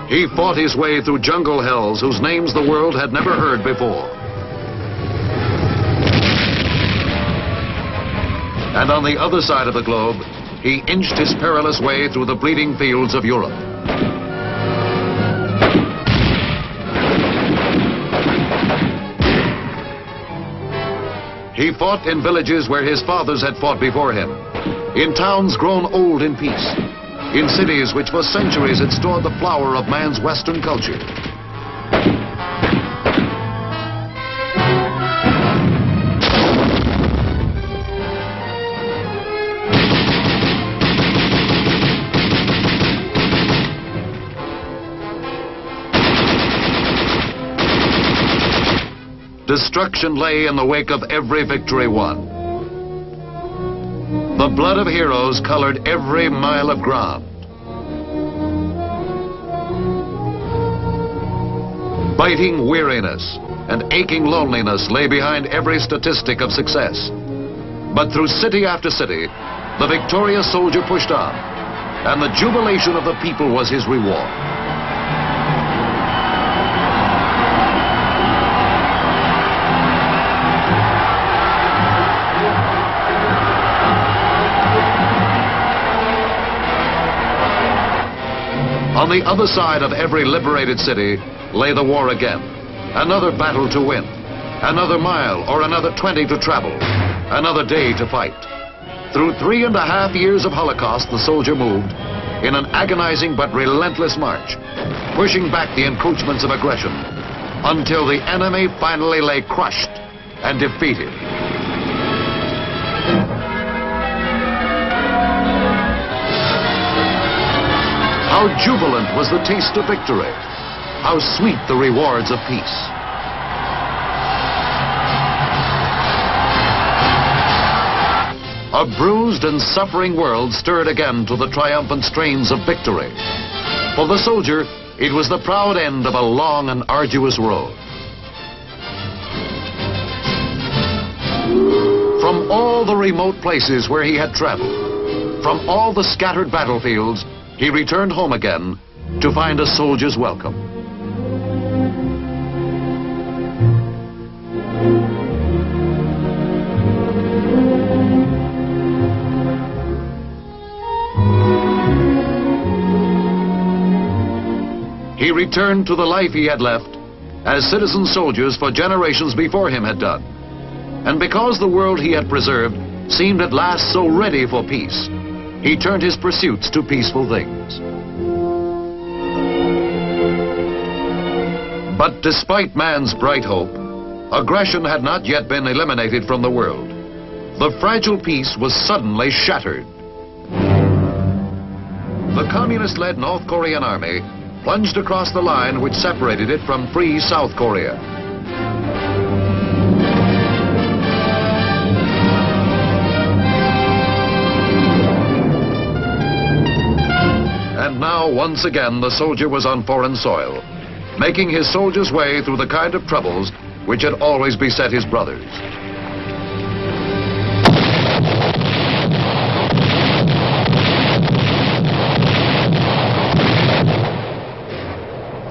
He fought his way through jungle hells whose names the world had never heard before. And on the other side of the globe, he inched his perilous way through the bleeding fields of Europe. He fought in villages where his fathers had fought before him, in towns grown old in peace, in cities which for centuries had stored the flower of man's Western culture. Destruction lay in the wake of every victory won. The blood of heroes colored every mile of ground. Biting weariness and aching loneliness lay behind every statistic of success. But through city after city, the victorious soldier pushed on, and the jubilation of the people was his reward. On the other side of every liberated city lay the war again. Another battle to win. Another mile or another 20 to travel. Another day to fight. Through 3.5 years of Holocaust, the soldier moved in an agonizing but relentless march, pushing back the encroachments of aggression until the enemy finally lay crushed and defeated. How jubilant was the taste of victory. How sweet the rewards of peace. A bruised and suffering world stirred again to the triumphant strains of victory. For the soldier, It was the proud end of a long and arduous road. From all the remote places where he had traveled, from all the scattered battlefields, he returned home again to find a soldier's welcome. He returned to the life he had left as citizen soldiers for generations before him had done. And because the world he had preserved seemed at last so ready for peace, he turned his pursuits to peaceful things. But despite man's bright hope, aggression had not yet been eliminated from the world. The fragile peace was suddenly shattered. The communist-led North Korean army plunged across the line which separated it from free South Korea. And now, once again, the soldier was on foreign soil, making his soldier's way through the kind of troubles which had always beset his brothers.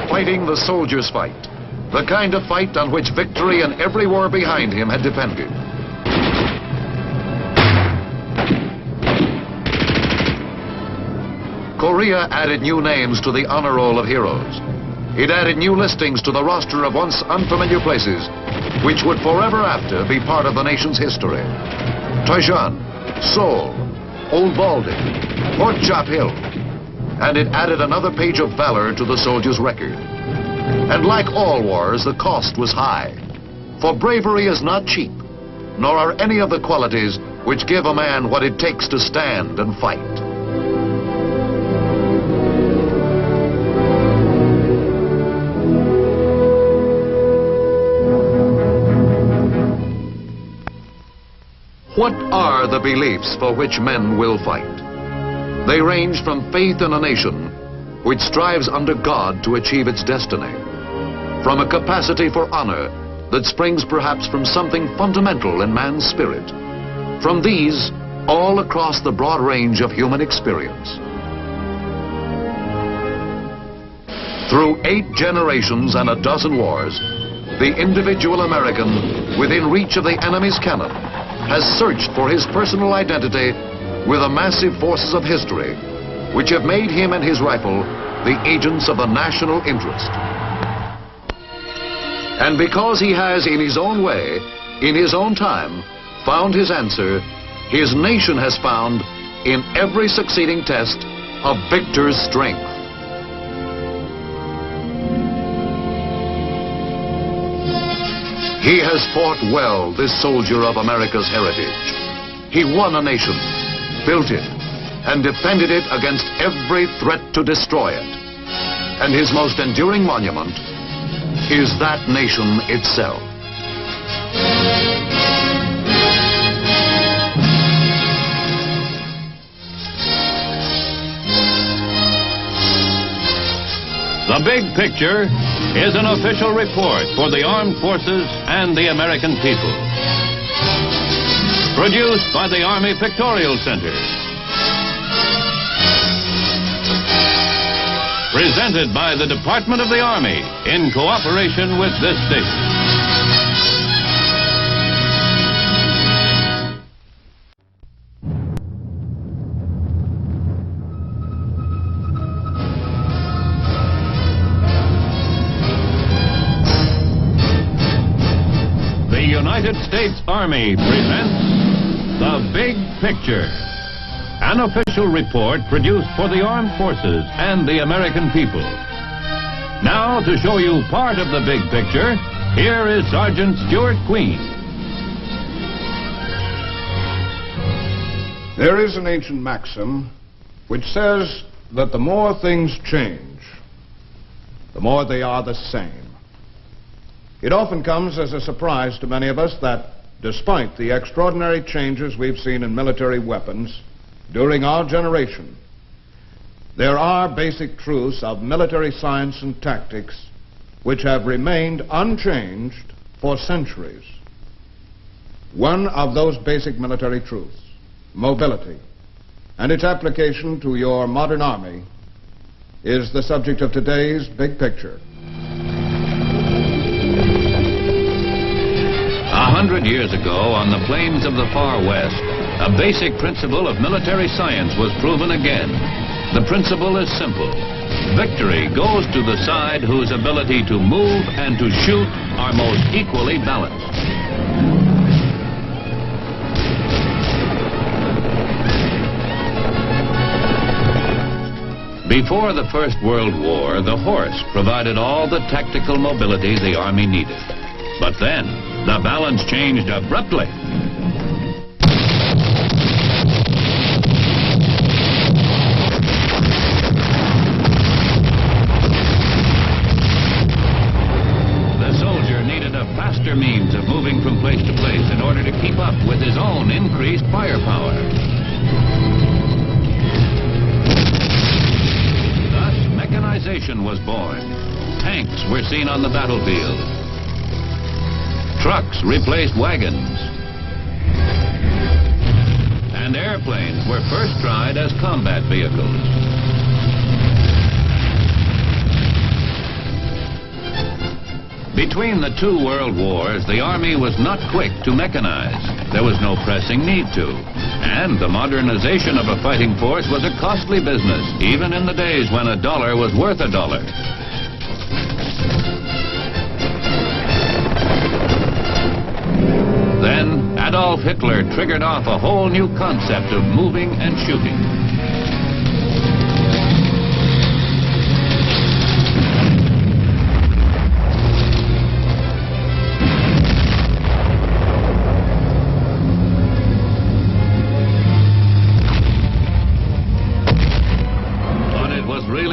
Fighting the soldier's fight, the kind of fight on which victory in every war behind him had depended. Korea added new names to the honor roll of heroes. It added new listings to the roster of once unfamiliar places, which would forever after be part of the nation's history. Daejeon, Seoul, Old Baldy, Fort Chop Hill. And it added another page of valor to the soldier's record. And like all wars, the cost was high. For bravery is not cheap, nor are any of the qualities which give a man what it takes to stand and fight. What are the beliefs for which men will fight? They range from faith in a nation which strives under God to achieve its destiny, from a capacity for honor that springs perhaps from something fundamental in man's spirit, from these all across the broad range of human experience. Through 8 generations and a dozen wars, the individual American within reach of the enemy's cannon has searched for his personal identity with the massive forces of history, which have made him and his rifle the agents of the national interest. And because he has, in his own way, in his own time, found his answer, his nation has found, in every succeeding test, a victor's strength. He has fought well, this soldier of America's heritage. He won a nation, built it, and defended it against every threat to destroy it. And his most enduring monument is that nation itself. The Big Picture is an official report for the armed forces and the American people. Produced by the Army Pictorial Center. Presented by the Department of the Army in cooperation with this station. The United States Army presents The Big Picture, an official report produced for the armed forces and the American people. Now, to show you part of the big picture, here is Sergeant Stuart Queen. There is an ancient maxim which says that the more things change, the more they are the same. It often comes as a surprise to many of us that, despite the extraordinary changes we've seen in military weapons during our generation, There are basic truths of military science and tactics which have remained unchanged for centuries. One of those basic military truths, mobility, and its application to your modern army, is the subject of today's Big Picture. 100 years ago, on the plains of the far west, a basic principle of military science was proven again. The principle is simple. Victory goes to the side whose ability to move and to shoot are most equally balanced. Before the First World War, the horse provided all the tactical mobility the Army needed. But then, the balance changed abruptly. Faster means of moving from place to place in order to keep up with his own increased firepower. Thus, mechanization was born. Tanks were seen on the battlefield. Trucks replaced wagons. And airplanes were first tried as combat vehicles. Between the two world wars, the Army was not quick to mechanize. There was no pressing need to. And the modernization of a fighting force was a costly business, even in the days when a dollar was worth a dollar. Then, Adolf Hitler triggered off a whole new concept of moving and shooting.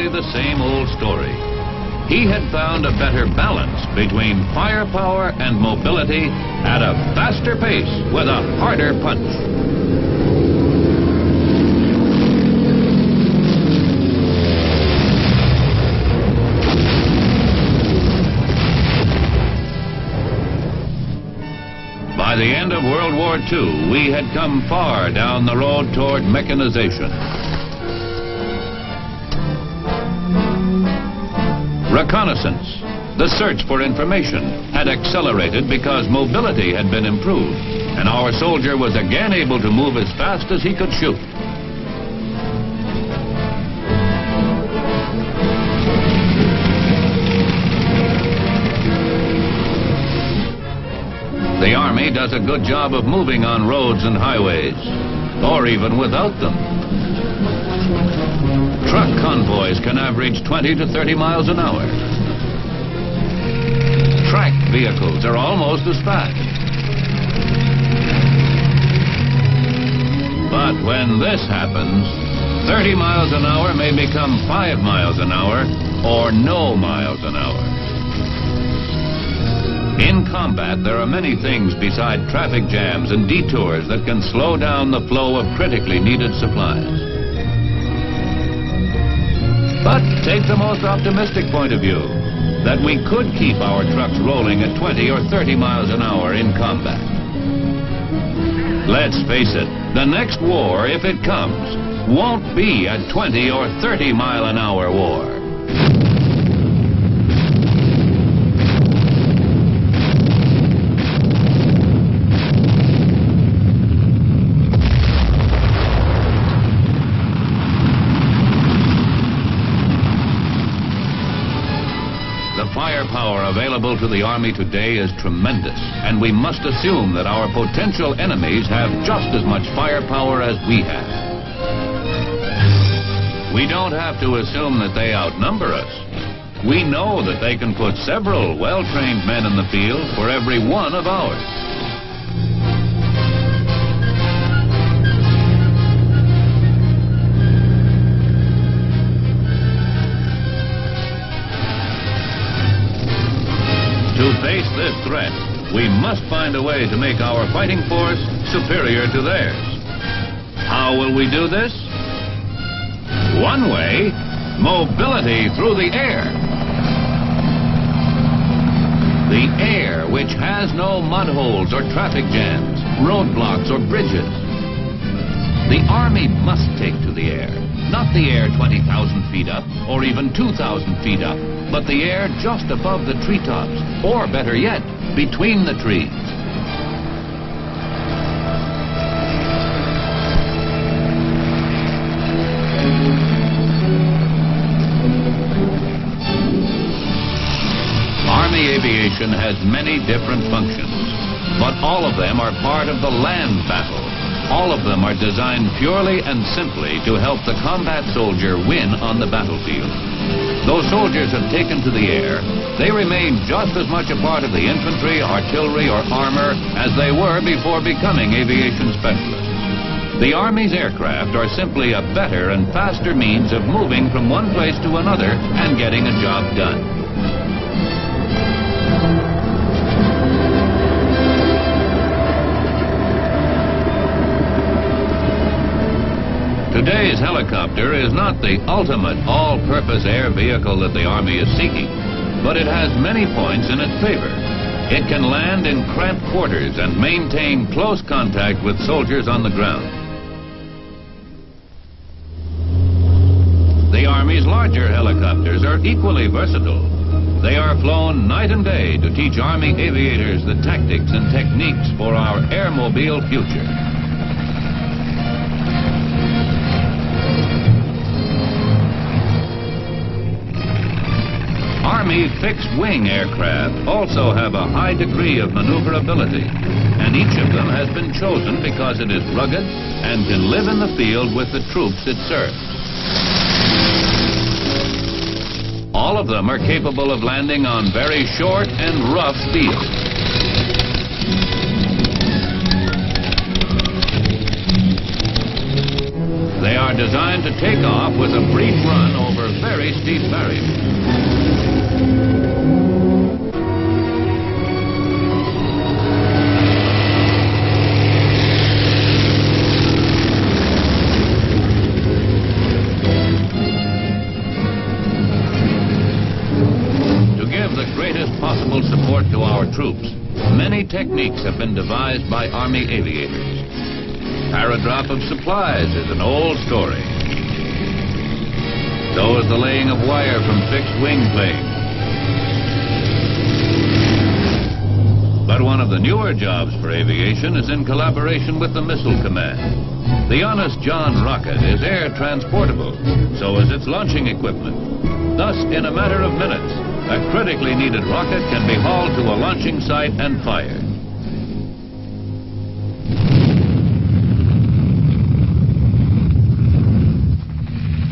The same old story. He had found a better balance between firepower and mobility at a faster pace with a harder punch. By the end of World War II, we had come far down the road toward mechanization. Reconnaissance, the search for information, had accelerated because mobility had been improved, and our soldier was again able to move as fast as he could shoot. The Army does a good job of moving on roads and highways, or even without them. Truck convoys can average 20 to 30 miles an hour. Tracked vehicles are almost as fast. But when this happens, 30 miles an hour may become 5 miles an hour or no miles an hour. In combat, there are many things beside traffic jams and detours that can slow down the flow of critically needed supplies. But take the most optimistic point of view, that we could keep our trucks rolling at 20 or 30 miles an hour in combat. Let's face it, the next war, if it comes, won't be a 20 or 30 mile an hour war. Firepower available to the Army today is tremendous, and we must assume that our potential enemies have just as much firepower as we have. We don't have to assume that they outnumber us. We know that they can put several well-trained men in the field for every one of ours. To face this threat, we must find a way to make our fighting force superior to theirs. How will we do this? One way, mobility through the air. The air which has no mud holes or traffic jams, roadblocks or bridges. The Army must take to the air. Not the air 20,000 feet up or even 2,000 feet up, but the air just above the treetops, or better yet, between the trees. Army aviation has many different functions, but all of them are part of the land battle. All of them are designed purely and simply to help the combat soldier win on the battlefield. Though soldiers have taken to the air, they remain just as much a part of the infantry, artillery, or armor as they were before becoming aviation specialists. The Army's aircraft are simply a better and faster means of moving from one place to another and getting a job done. Today's helicopter is not the ultimate all-purpose air vehicle that the Army is seeking, but it has many points in its favor. It can land in cramped quarters and maintain close contact with soldiers on the ground. The Army's larger helicopters are equally versatile. They are flown night and day to teach Army aviators the tactics and techniques for our airmobile future. Army fixed-wing aircraft also have a high degree of maneuverability, and each of them has been chosen because it is rugged and can live in the field with the troops it serves. All of them are capable of landing on very short and rough fields. They are designed to take off with a brief run over very steep barriers. Possible support to our troops, many techniques have been devised by Army aviators. Paradrop of supplies is an old story. So is the laying of wire from fixed wing planes. But one of the newer jobs for aviation is in collaboration with the Missile Command. The Honest John rocket is air transportable, so is its launching equipment. Thus, in a matter of minutes, a critically needed rocket can be hauled to a launching site and fired.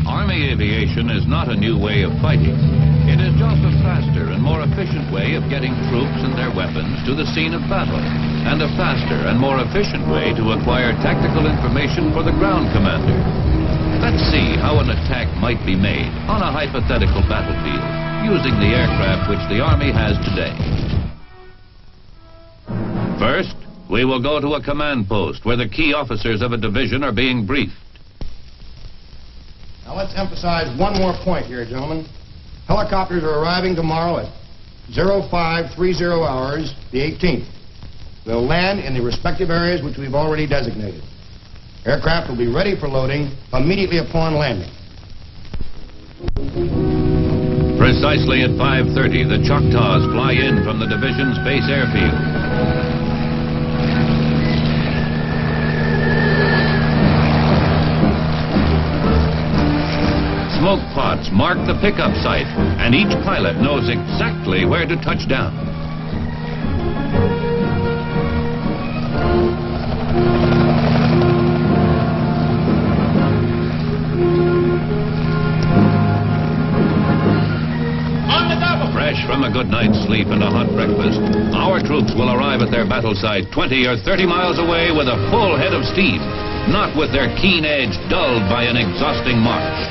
Army aviation is not a new way of fighting. It is just a faster and more efficient way of getting troops and their weapons to the scene of battle, and a faster and more efficient way to acquire tactical information for the ground commander. Let's see how an attack might be made on a hypothetical battlefield, using the aircraft which the Army has today. First, we will go to a command post where the key officers of a division are being briefed. Now let's emphasize one more point here, gentlemen. Helicopters are arriving tomorrow at 0530 hours, the 18th. They'll land in the respective areas which we've already designated. Aircraft will be ready for loading immediately upon landing. Precisely at 5:30, the Choctaws fly in from the division's base airfield. Smoke pots mark the pickup site, and each pilot knows exactly where to touch down. Fresh from a good night's sleep and a hot breakfast, our troops will arrive at their battle site 20 or 30 miles away with a full head of steam, not with their keen edge dulled by an exhausting march.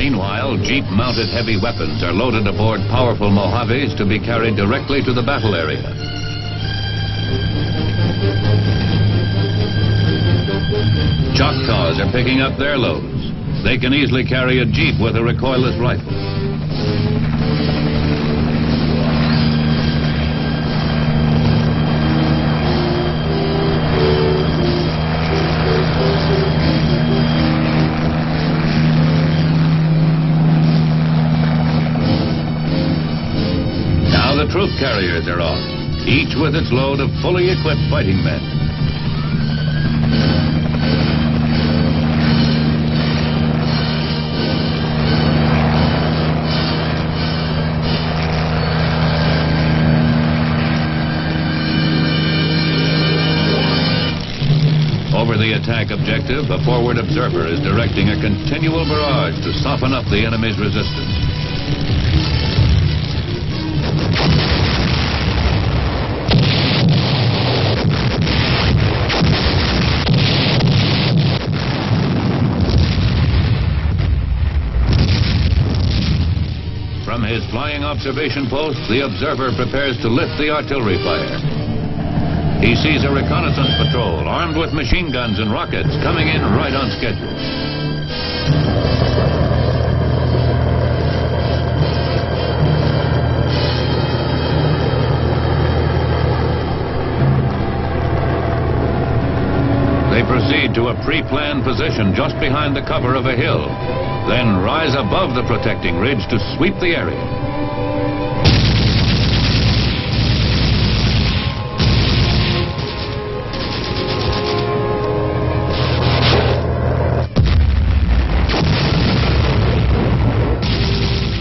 Meanwhile, jeep-mounted heavy weapons are loaded aboard powerful Mojaves to be carried directly to the battle area. Choctaws are picking up their loads. They can easily carry a jeep with a recoilless rifle. The troop carriers are off, each with its load of fully equipped fighting men. Over the attack objective, a forward observer is directing a continual barrage to soften up the enemy's resistance. From his flying observation post, the observer prepares to lift the artillery fire. He sees a reconnaissance patrol armed with machine guns and rockets coming in right on schedule. They proceed to a pre-planned position just behind the cover of a hill, then rise above the protecting ridge to sweep the area.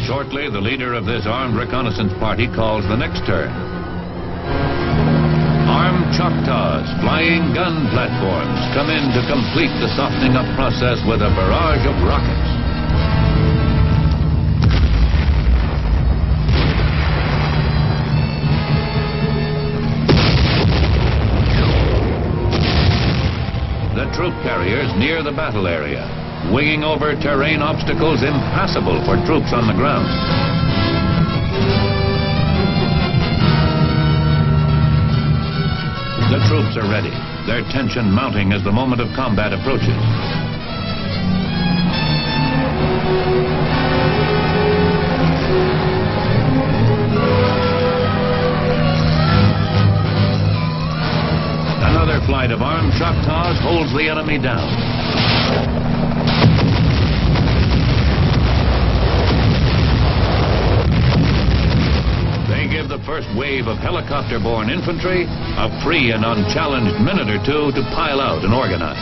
Shortly, the leader of this armed reconnaissance party calls the next turn. Armed Choctaws, flying gun platforms, come in to complete the softening up process with a barrage of rockets. The troop carriers near the battle area, winging over terrain obstacles impassable for troops on the ground. The troops are ready, their tension mounting as the moment of combat approaches. Another flight of armed Choctaws holds the enemy down. They give the first wave of helicopter-borne infantry a free and unchallenged minute or two to pile out and organize.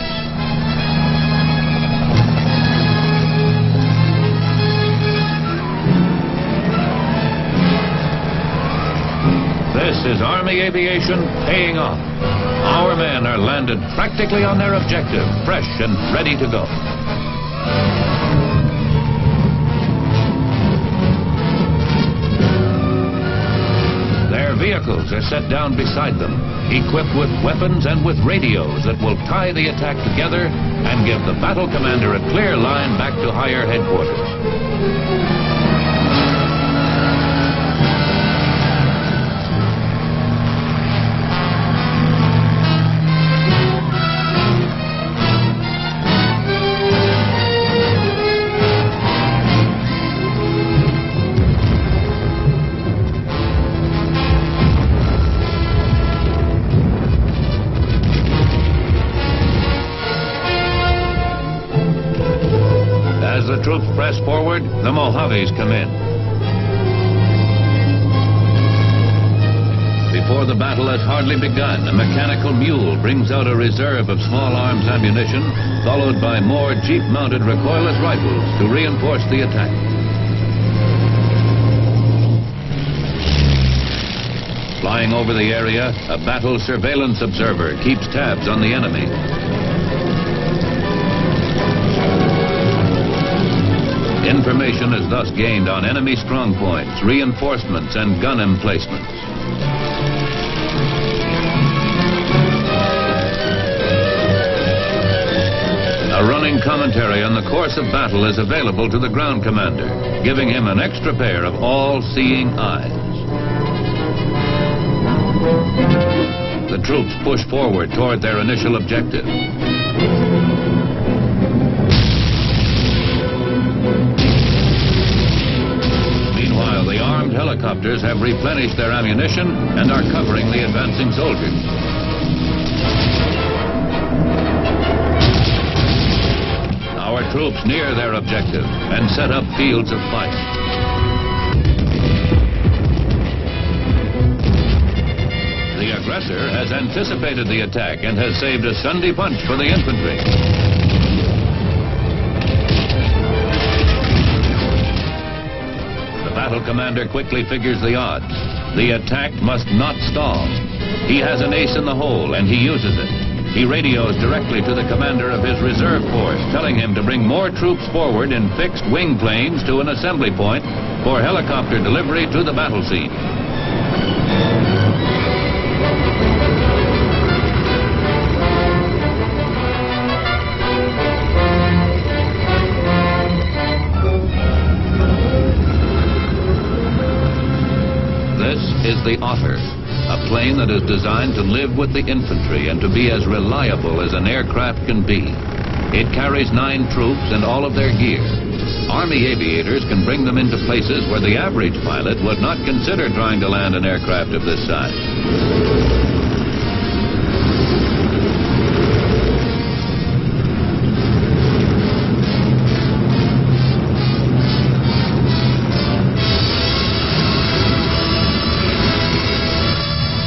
This is Army aviation paying off. Our men are landed practically on their objective, fresh and ready to go. Their vehicles are set down beside them, equipped with weapons and with radios that will tie the attack together and give the battle commander a clear line back to higher headquarters. As the troops press forward, the Mojaves come in. Before the battle has hardly begun, a mechanical mule brings out a reserve of small arms ammunition, followed by more jeep-mounted recoilless rifles to reinforce the attack. Flying over the area, a battle surveillance observer keeps tabs on the enemy. Information is thus gained on enemy strong points, reinforcements, and gun emplacements. A A running commentary on the course of battle is available to the ground commander, giving him an extra pair of all-seeing eyes. The troops push forward toward their initial objective. Meanwhile, the armed helicopters have replenished their ammunition and are covering the advancing soldiers. Our troops near their objective and set up fields of fight. The aggressor has anticipated the attack and has saved a Sunday punch for the infantry. The battle commander quickly figures the odds. The attack must not stall. He has an ace in the hole, and he uses it. He radios directly to the commander of his reserve force, telling him to bring more troops forward in fixed wing planes to an assembly point for helicopter delivery to the battle scene. This is the Otter, a plane that is designed to live with the infantry and to be as reliable as an aircraft can be. It carries 9 troops and all of their gear. Army aviators can bring them into places where the average pilot would not consider trying to land an aircraft of this size.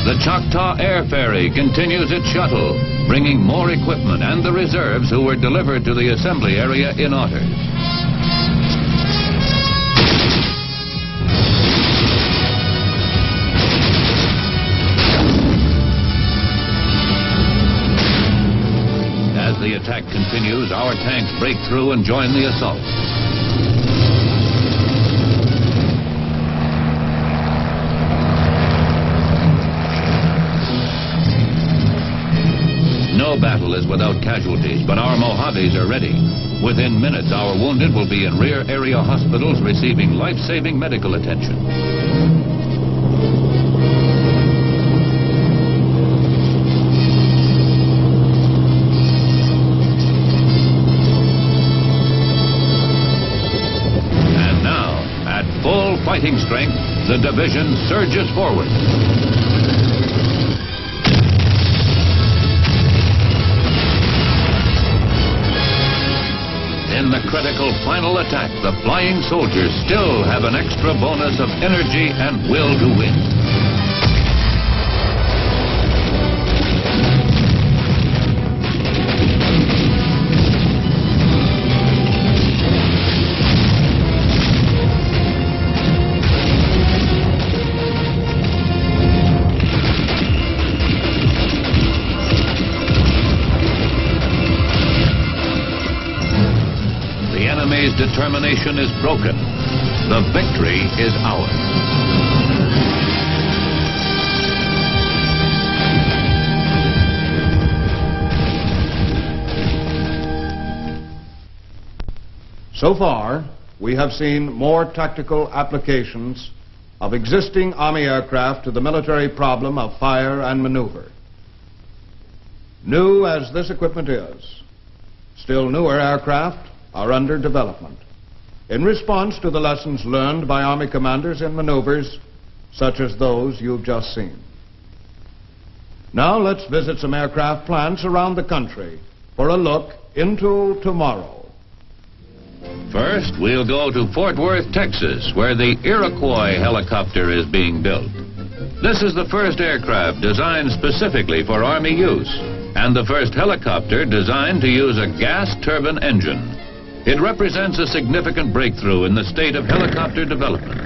The Choctaw Air Ferry continues its shuttle, bringing more equipment and the reserves who were delivered to the assembly area in Otter. As the attack continues, our tanks break through and join the assault. No battle is without casualties, but our Mojaves are ready. Within minutes, our wounded will be in rear area hospitals receiving life-saving medical attention. And now, at full fighting strength, the division surges forward. In the critical final attack, the flying soldiers still have an extra bonus of energy and will to win. Determination is broken. The victory is ours. So far, we have seen more tactical applications of existing Army aircraft to the military problem of fire and maneuver. New as this equipment is, still newer aircraft are under development in response to the lessons learned by Army commanders in maneuvers such as those you've just seen. Now let's visit some aircraft plants around the country for a look into tomorrow. First, we'll go to Fort Worth, Texas, where the Iroquois helicopter is being built. This is the first aircraft designed specifically for Army use, and the first helicopter designed to use a gas turbine engine. It represents a significant breakthrough in the state of helicopter development.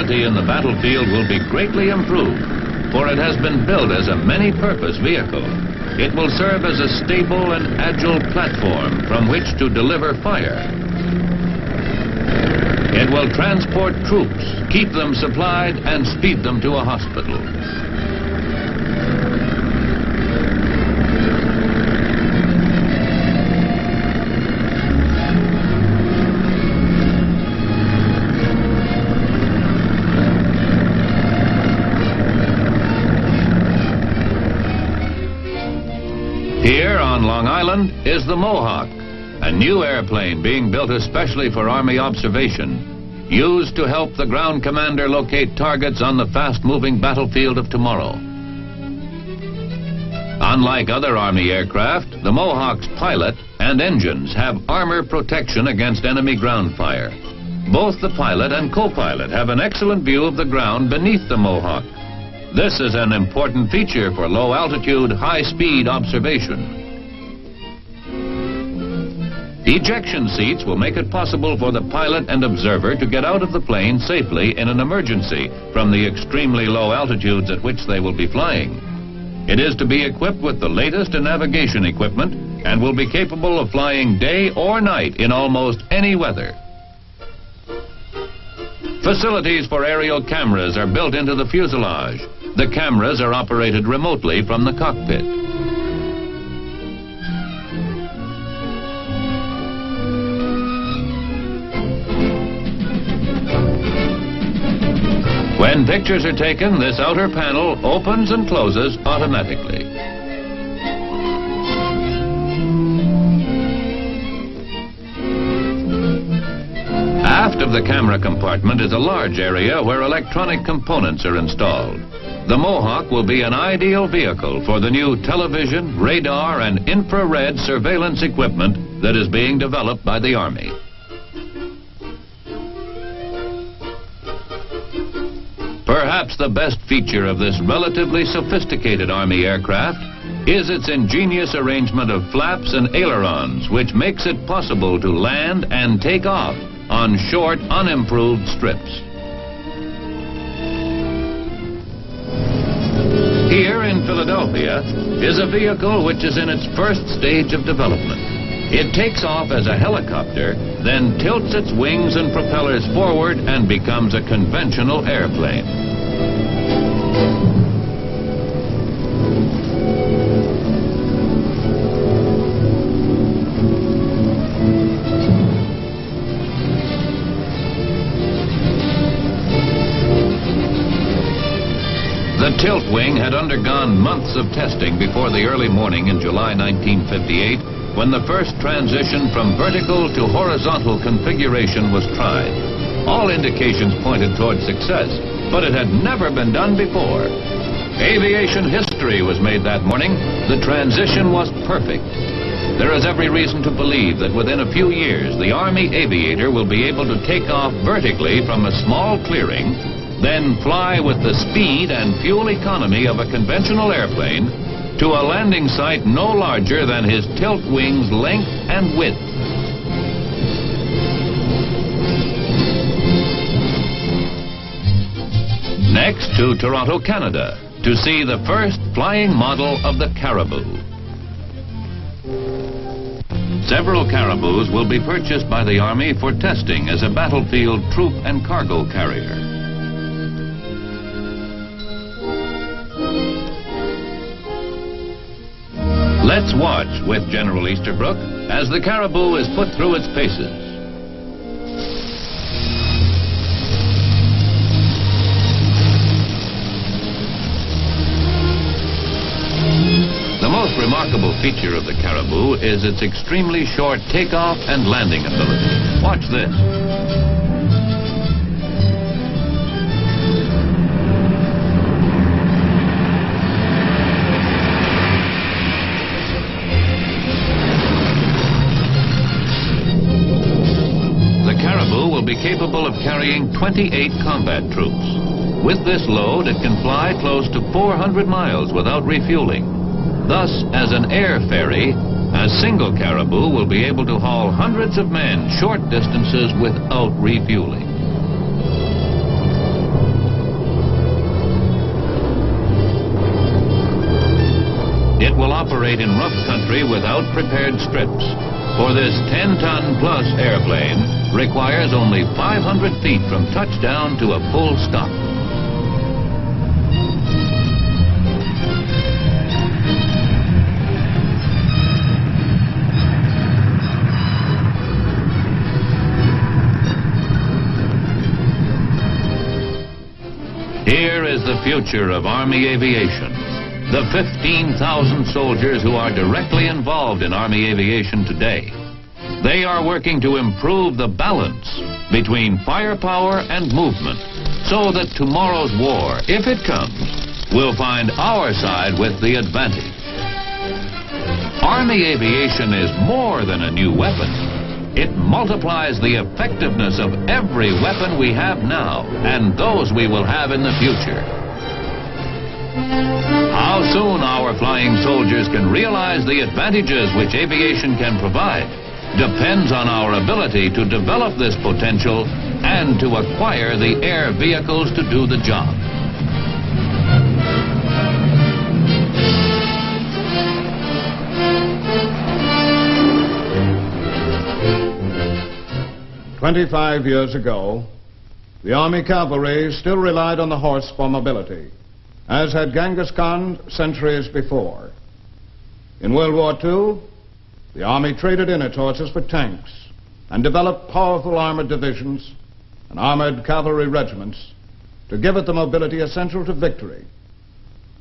capability in the battlefield will be greatly improved, for it has been built as a many-purpose vehicle. It will serve as a stable and agile platform from which to deliver fire. It will transport troops, keep them supplied, and speed them to a hospital. Here on Long Island is the Mohawk, a new airplane being built especially for Army observation, used to help the ground commander locate targets on the fast-moving battlefield of tomorrow. Unlike other Army aircraft, the Mohawk's pilot and engines have armor protection against enemy ground fire. Both the pilot and co-pilot have an excellent view of the ground beneath the Mohawk. This is an important feature for low-altitude, high-speed observation. Ejection seats will make it possible for the pilot and observer to get out of the plane safely in an emergency from the extremely low altitudes at which they will be flying. It is to be equipped with the latest in navigation equipment and will be capable of flying day or night in almost any weather. Facilities for aerial cameras are built into the fuselage. The cameras are operated remotely from the cockpit. When pictures are taken, this outer panel opens and closes automatically. Aft of the camera compartment is a large area where electronic components are installed. The Mohawk will be an ideal vehicle for the new television, radar, and infrared surveillance equipment that is being developed by the Army. Perhaps the best feature of this relatively sophisticated Army aircraft is its ingenious arrangement of flaps and ailerons, which makes it possible to land and take off on short, unimproved strips. Here in Philadelphia is a vehicle which is in its first stage of development. It takes off as a helicopter, then tilts its wings and propellers forward and becomes a conventional airplane. The tilt wing had undergone months of testing before the early morning in July 1958, when the first transition from vertical to horizontal configuration was tried. All indications pointed toward success, but it had never been done before. Aviation history was made that morning. The transition was perfect. There is every reason to believe that within a few years, the Army aviator will be able to take off vertically from a small clearing, then fly with the speed and fuel economy of a conventional airplane to a landing site no larger than his tilt wing's length and width. Next to Toronto, Canada, to see the first flying model of the Caribou. Several Caribous will be purchased by the Army for testing as a battlefield troop and cargo carrier. Let's watch with General Easterbrook as the Caribou is put through its paces. The most remarkable feature of the Caribou is its extremely short takeoff and landing ability. Watch this. Will be capable of carrying 28 combat troops. With this load, it can fly close to 400 miles without refueling. Thus, as an air ferry, a single Caribou will be able to haul hundreds of men short distances without refueling. operate in rough country without prepared strips, for this 10-ton plus airplane requires only 500 feet from touchdown to a full stop. Here is the future of Army aviation. The 15,000 soldiers who are directly involved in Army aviation today. They are working to improve the balance between firepower and movement so that tomorrow's war, if it comes, will find our side with the advantage. Army aviation is more than a new weapon. It multiplies the effectiveness of every weapon we have now and those we will have in the future. How soon our flying soldiers can realize the advantages which aviation can provide depends on our ability to develop this potential and to acquire the air vehicles to do the job. "25 years ago, the Army cavalry still relied on the horse for mobility, as had Genghis Khan centuries before. In World War II, the Army traded in its horses for tanks and developed powerful armored divisions and armored cavalry regiments to give it the mobility essential to victory.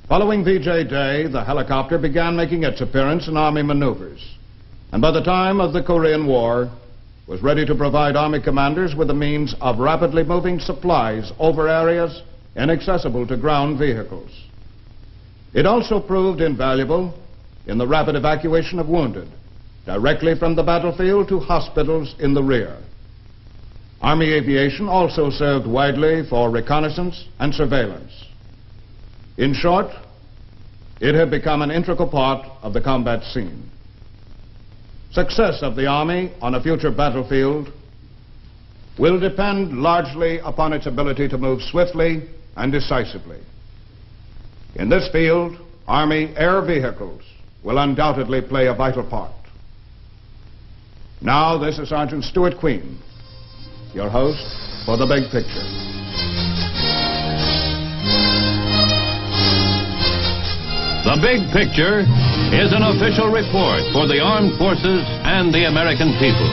Following VJ Day, the helicopter began making its appearance in Army maneuvers, and by the time of the Korean War, was ready to provide Army commanders with the means of rapidly moving supplies over areas inaccessible to ground vehicles. It also proved invaluable in the rapid evacuation of wounded, directly from the battlefield to hospitals in the rear. Army aviation also served widely for reconnaissance and surveillance. In short, it had become an integral part of the combat scene. Success of the Army on a future battlefield will depend largely upon its ability to move swiftly and decisively. In this field, Army air vehicles will undoubtedly play a vital part. Now, this is Sergeant Stuart Queen, your host for The Big Picture. The Big Picture is an official report for the armed forces and the American people.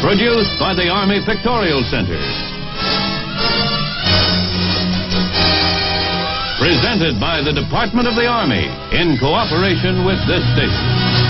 Produced by the Army Pictorial Center. Presented by the Department of the Army in cooperation with this station.